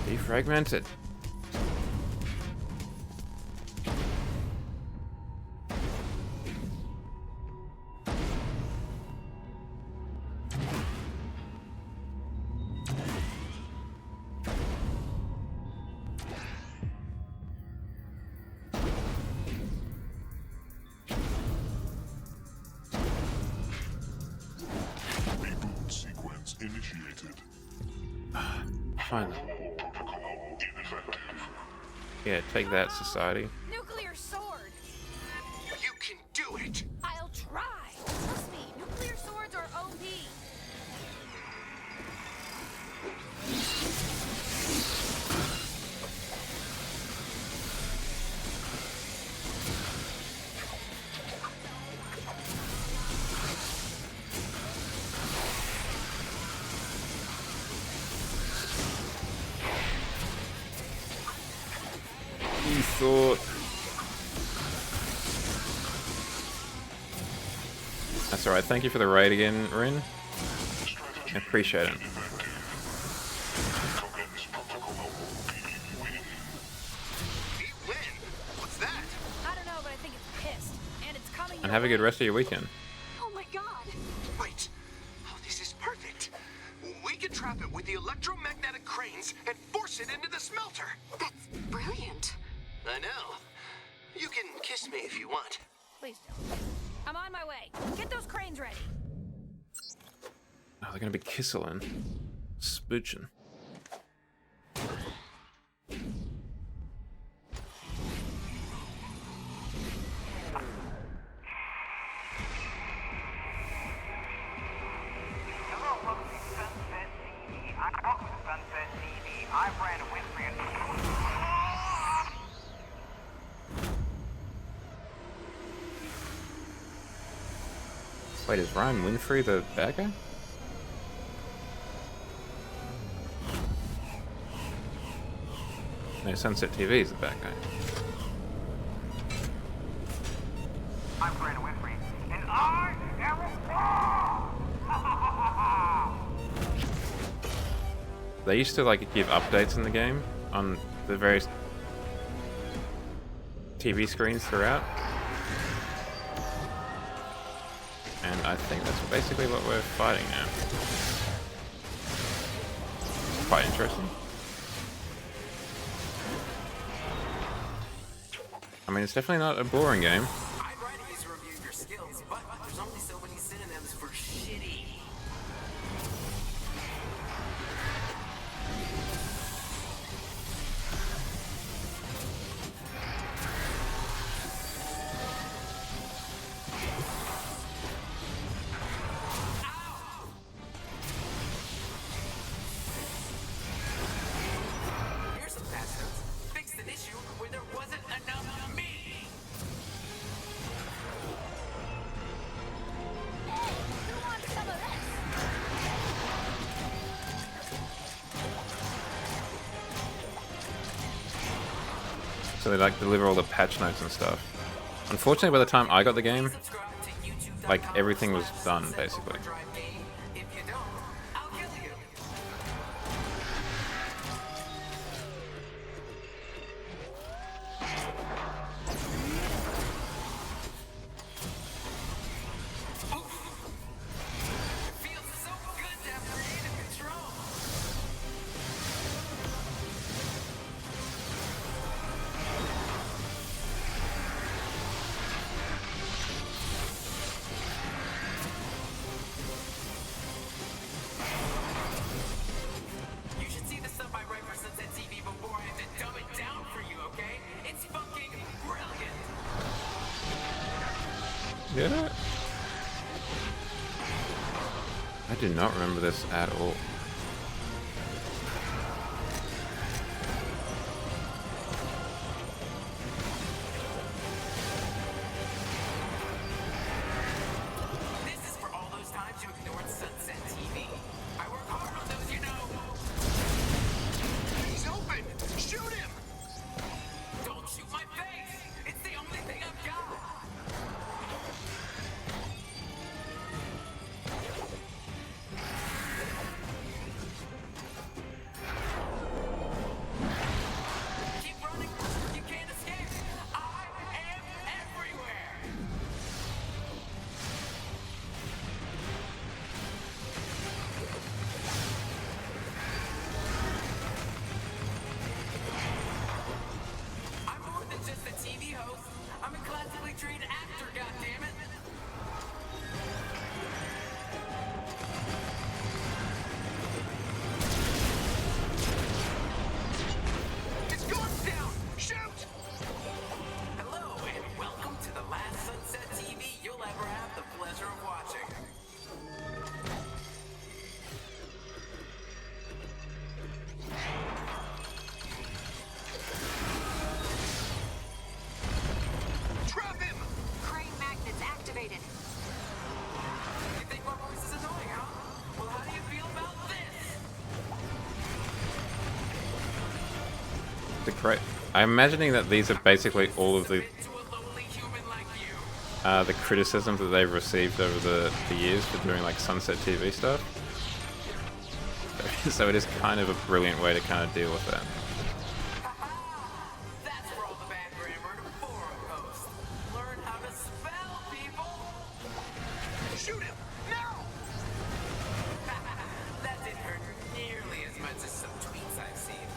[SPEAKER 1] Defragmented.
[SPEAKER 5] Reboot sequence initiated.
[SPEAKER 1] Finally. Yeah, take that, society.
[SPEAKER 6] Nuclear sword.
[SPEAKER 15] You can do it.
[SPEAKER 6] I'll try. Trust me, nuclear swords are OP.
[SPEAKER 1] You thought. That's alright, thank you for the raid again, Rin. I appreciate it.
[SPEAKER 15] What's that?
[SPEAKER 6] I don't know, but I think it's pissed. And it's coming.
[SPEAKER 1] And have a good rest of your weekend.
[SPEAKER 6] Oh my god.
[SPEAKER 15] Wait. Oh, this is perfect. We can trap it with the electromagnetic cranes and force it into the smelter.
[SPEAKER 11] That's brilliant.
[SPEAKER 15] I know. You can kiss me if you want.
[SPEAKER 6] Please don't. I'm on my way. Get those cranes ready.
[SPEAKER 1] Oh, they're gonna be kissing. Spooching.
[SPEAKER 12] Hello, folks. It's Sunset TV. Welcome to Sunset TV. I'm Brandon Winfrey.
[SPEAKER 1] Wait, is Ryan Winfrey the bad guy? No, Sunset TV is the bad guy.
[SPEAKER 12] I'm Brandon Winfrey, and I am a
[SPEAKER 1] They used to like give updates in the game on the various TV screens throughout. And I think that's basically what we're fighting now. Quite interesting. I mean, it's definitely not a boring game.
[SPEAKER 10] I'd write a user review of your skills, but there's only so many synonyms for shitty. Here's some patch notes. Fixed an issue where there wasn't enough meat.
[SPEAKER 1] So they like deliver all the patch notes and stuff. Unfortunately, by the time I got the game, like everything was done basically.
[SPEAKER 10] You should see the stuff I write for Sunset TV before I have to dumb it down for you, okay? It's fucking brilliant!
[SPEAKER 1] Yeah. I do not remember this at all.
[SPEAKER 10] This is for all those times you ignored Sunset TV. I work hard on those, you know.
[SPEAKER 15] He's open! Shoot him!
[SPEAKER 10] Don't shoot my face! It's the only thing I've got! Keep running! You can't escape! I am everywhere! I'm more than just a TV host. I'm a classically trained actor, goddammit!
[SPEAKER 15] His gun's down! Shoot!
[SPEAKER 10] Hello, and welcome to the last Sunset TV you'll ever have the pleasure of watching.
[SPEAKER 15] Trap him!
[SPEAKER 11] Crane magnets activated.
[SPEAKER 10] You think my voice is annoying, huh? Well, how do you feel about this?
[SPEAKER 1] I'm imagining that these are basically all of the criticisms that they've received over the years for doing like Sunset TV stuff. So it is kind of a brilliant way to kind of deal with that.
[SPEAKER 10] That's where all the bad grammar and forum posts. Learn how to spell, people!
[SPEAKER 15] Shoot him! Now!
[SPEAKER 10] That didn't hurt nearly as much as some tweets I've seen.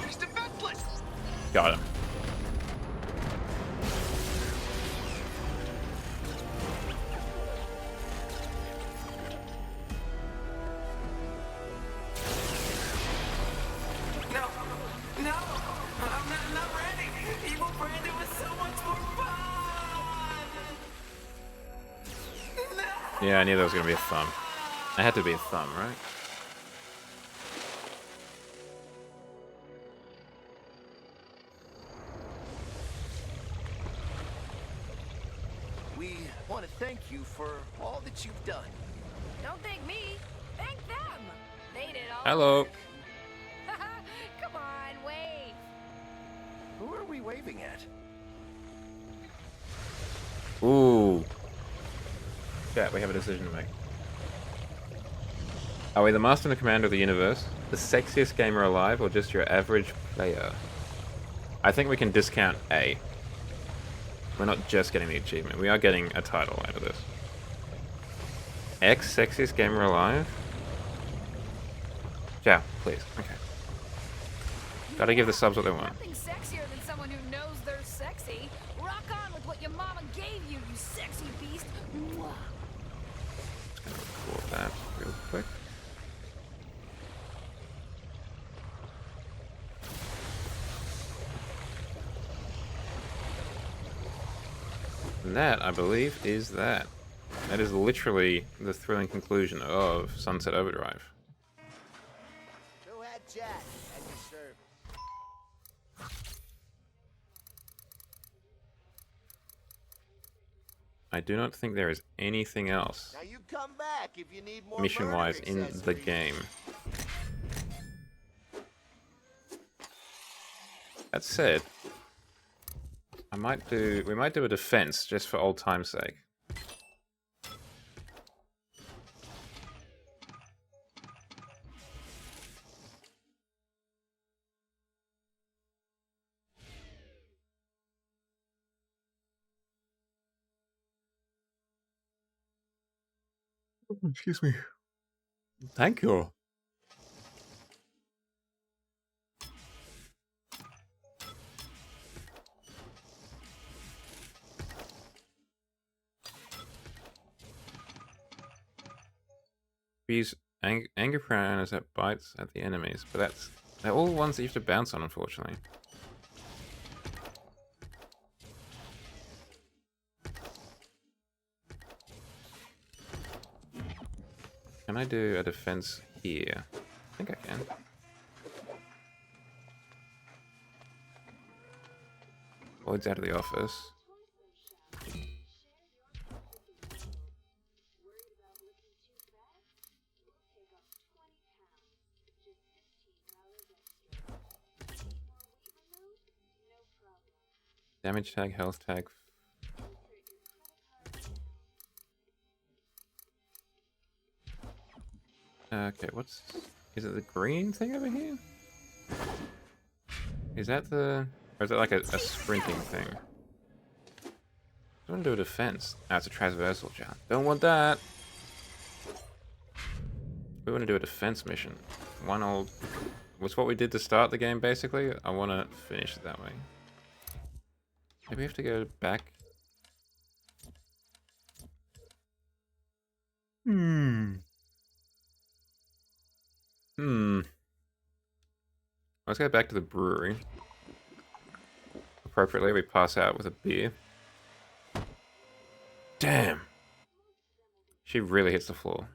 [SPEAKER 15] He's defenseless!
[SPEAKER 1] Got him.
[SPEAKER 10] No, no, I'm not ready. Evil Brandon was so much more fun. No.
[SPEAKER 1] Yeah, I knew there was gonna be a thumb. It had to be a thumb, right?
[SPEAKER 14] We want to thank you for all that you've done.
[SPEAKER 18] Don't thank me. Thank them. They did all.
[SPEAKER 1] Hello.
[SPEAKER 18] Come on, wave.
[SPEAKER 14] Who are we waving at?
[SPEAKER 1] Ooh. Yeah, we have a decision to make. Are we the master and commander of the universe, the sexiest gamer alive, or just your average player? I think we can discount A. We're not just getting the achievement, we are getting a title out of this. X, sexiest gamer alive? Yeah, please. Okay. Gotta give the subs what they want.
[SPEAKER 18] Nothing sexier than someone who knows they're sexy. Rock on with what your mama gave you, you sexy beast. Mwah.
[SPEAKER 1] Just gonna record that real quick. And that, I believe, is that. That is literally the thrilling conclusion of Sunset Overdrive.
[SPEAKER 14] Go ahead, Jack, at your service.
[SPEAKER 1] I do not think there is anything else
[SPEAKER 14] Now you come back if you need more
[SPEAKER 1] mission-wise
[SPEAKER 14] murder
[SPEAKER 1] in the
[SPEAKER 14] accessories.
[SPEAKER 1] game. That said, we might do a defense just for old time's sake. Excuse me. Thank you. Use anger piranhas that bites at the enemies, but they're all ones that you have to bounce on, unfortunately. Can I do a defense here? I think I can. Lloyd's out of the office. Damage tag, health tag. Okay, is it the green thing over here? Is that or is it like a sprinting thing? I want to do a defense. Ah, it's a transversal jump. Don't want that. We want to do a defense mission. Was what we did to start the game, basically. I want to finish it that way. Maybe we have to go back. Let's go back to the brewery. Appropriately, we pass out with a beer. Damn! She really hits the floor.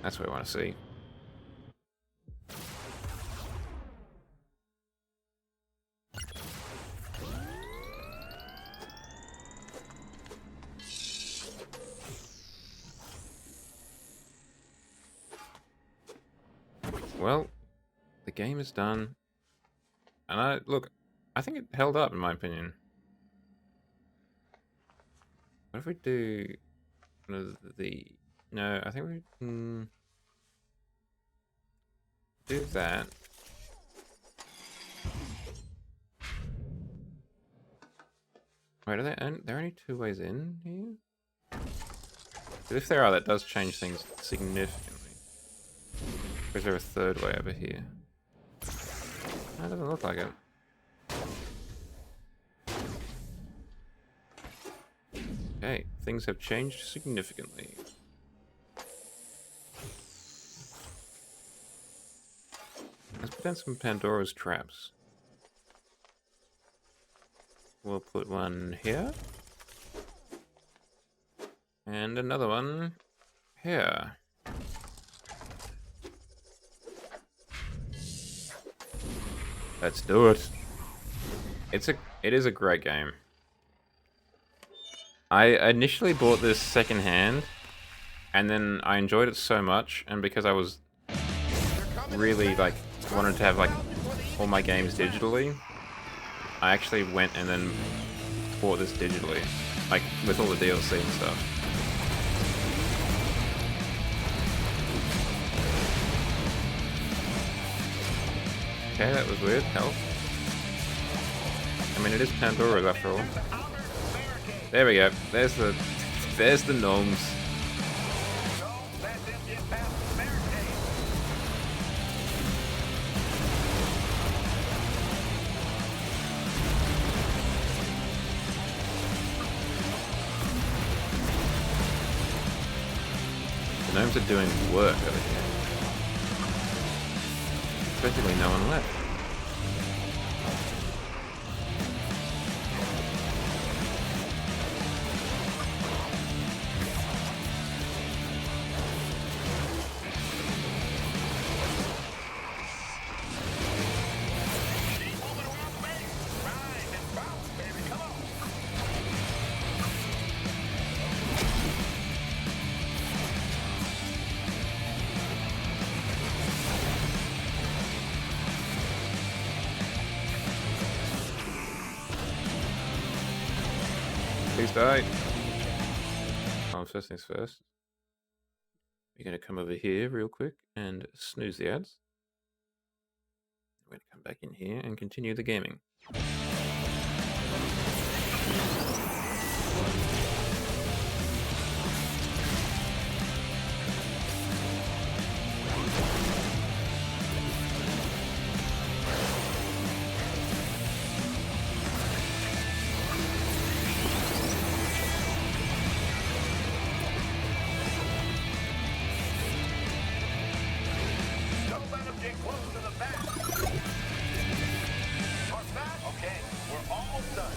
[SPEAKER 1] That's what I want to see. Well, the game is done. And I think it held up in my opinion. What if we do no, I think we can do that. Wait, are there only 2 ways in here? But if there are, that does change things significantly. Or is there a 3rd way over here? That doesn't look like it. Okay, things have changed significantly. Let's put in some Pandora's traps. We'll put one here. And another one here. Let's do it. It is a great game. I initially bought this secondhand, and then I enjoyed it so much, and because I was really like wanted to have like all my games digitally, I actually went and then bought this digitally, like with all the DLC and stuff. Okay, that was weird. Health. I mean, it is Pandora's after all. There we go. There's the gnomes. The gnomes are doing work over here. Basically no one left. Please die. Oh, first things first. We're going to come over here real quick and snooze the ads. We're going to come back in here and continue the gaming.
[SPEAKER 4] Don't let him get close to the back. Mark that? Okay, we're almost done.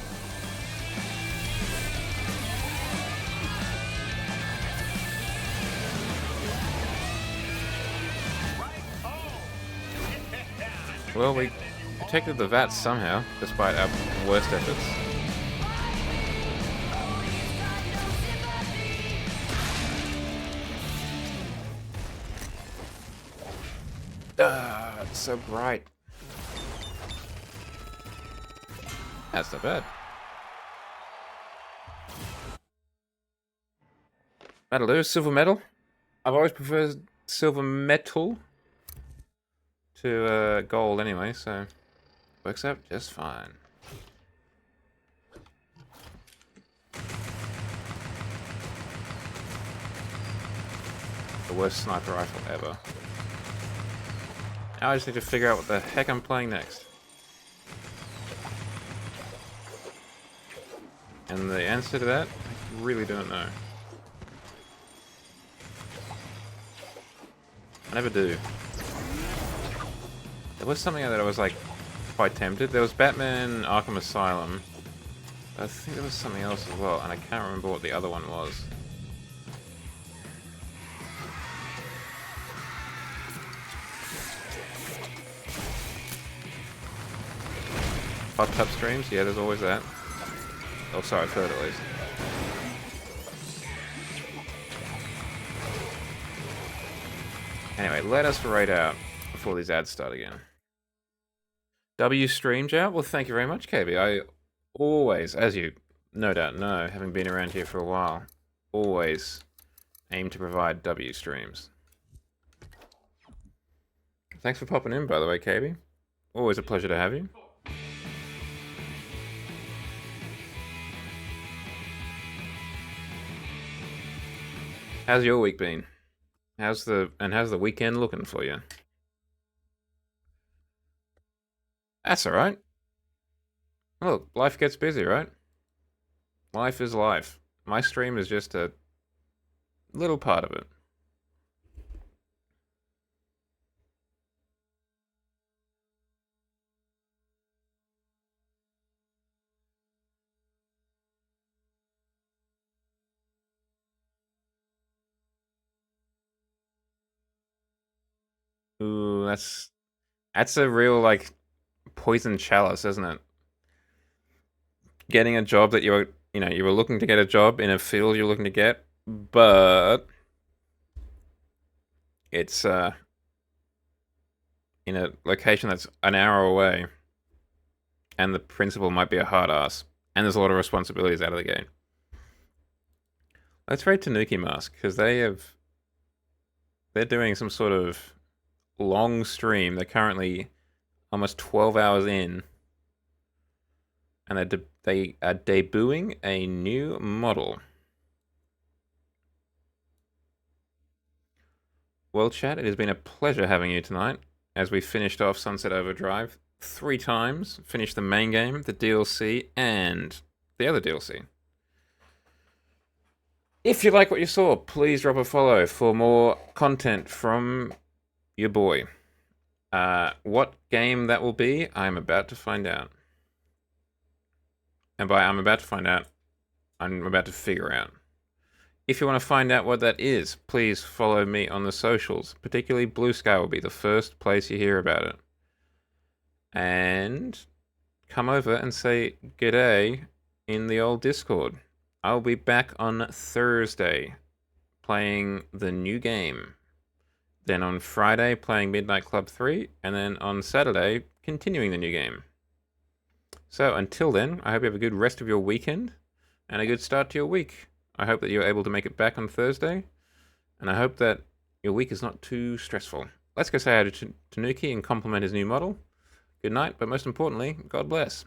[SPEAKER 1] Well, we protected the vats somehow, despite our worst efforts. Ah, it's so bright. That's not bad. That'll do. Silver medal. I've always preferred silver metal to gold anyway, so works out just fine. The worst sniper rifle ever. Now I just need to figure out what the heck I'm playing next. And the answer to that, I really don't know. I never do. There was something that I was like quite tempted. There was Batman Arkham Asylum. I think there was something else as well, and I can't remember what the other one was. Hot tub streams? Yeah, there's always that. Oh, sorry, I've heard at least. Anyway, let us raid out before these ads start again. W streamed out? Well, thank you very much, KB. I always, as you no doubt know, having been around here for a while, always aim to provide W streams. Thanks for popping in, by the way, KB. Always a pleasure to have you. How's your week been? How's the weekend looking for you? That's alright. Look, life gets busy, right? Life is life. My stream is just a little part of it. Ooh, that's a real like poison chalice, isn't it? Getting a job that you were looking to get a job in a field you're looking to get, but it's in a location that's an hour away, and the principal might be a hard ass, and there's a lot of responsibilities out of the gate. Let's rate Tanuki Mask, because they're doing some sort of long stream. They're currently almost 12 hours in, and they are debuting a new model. Well, chat, it has been a pleasure having you tonight as we finished off Sunset Overdrive 3 times, finished the main game, the DLC, and the other DLC. If you like what you saw, please drop a follow for more content from your boy. What game that will be, I'm about to find out. And by I'm about to find out, I'm about to figure out. If you want to find out what that is, please follow me on the socials. Particularly Blue Sky will be the first place you hear about it. And come over and say g'day in the old Discord. I'll be back on Thursday playing the new game. Then on Friday playing Midnight Club 3. And then on Saturday continuing the new game. So until then, I hope you have a good rest of your weekend and a good start to your week. I hope that you're able to make it back on Thursday, and I hope that your week is not too stressful. Let's go say hi to Tanuki and compliment his new model. Good night, but most importantly, God bless.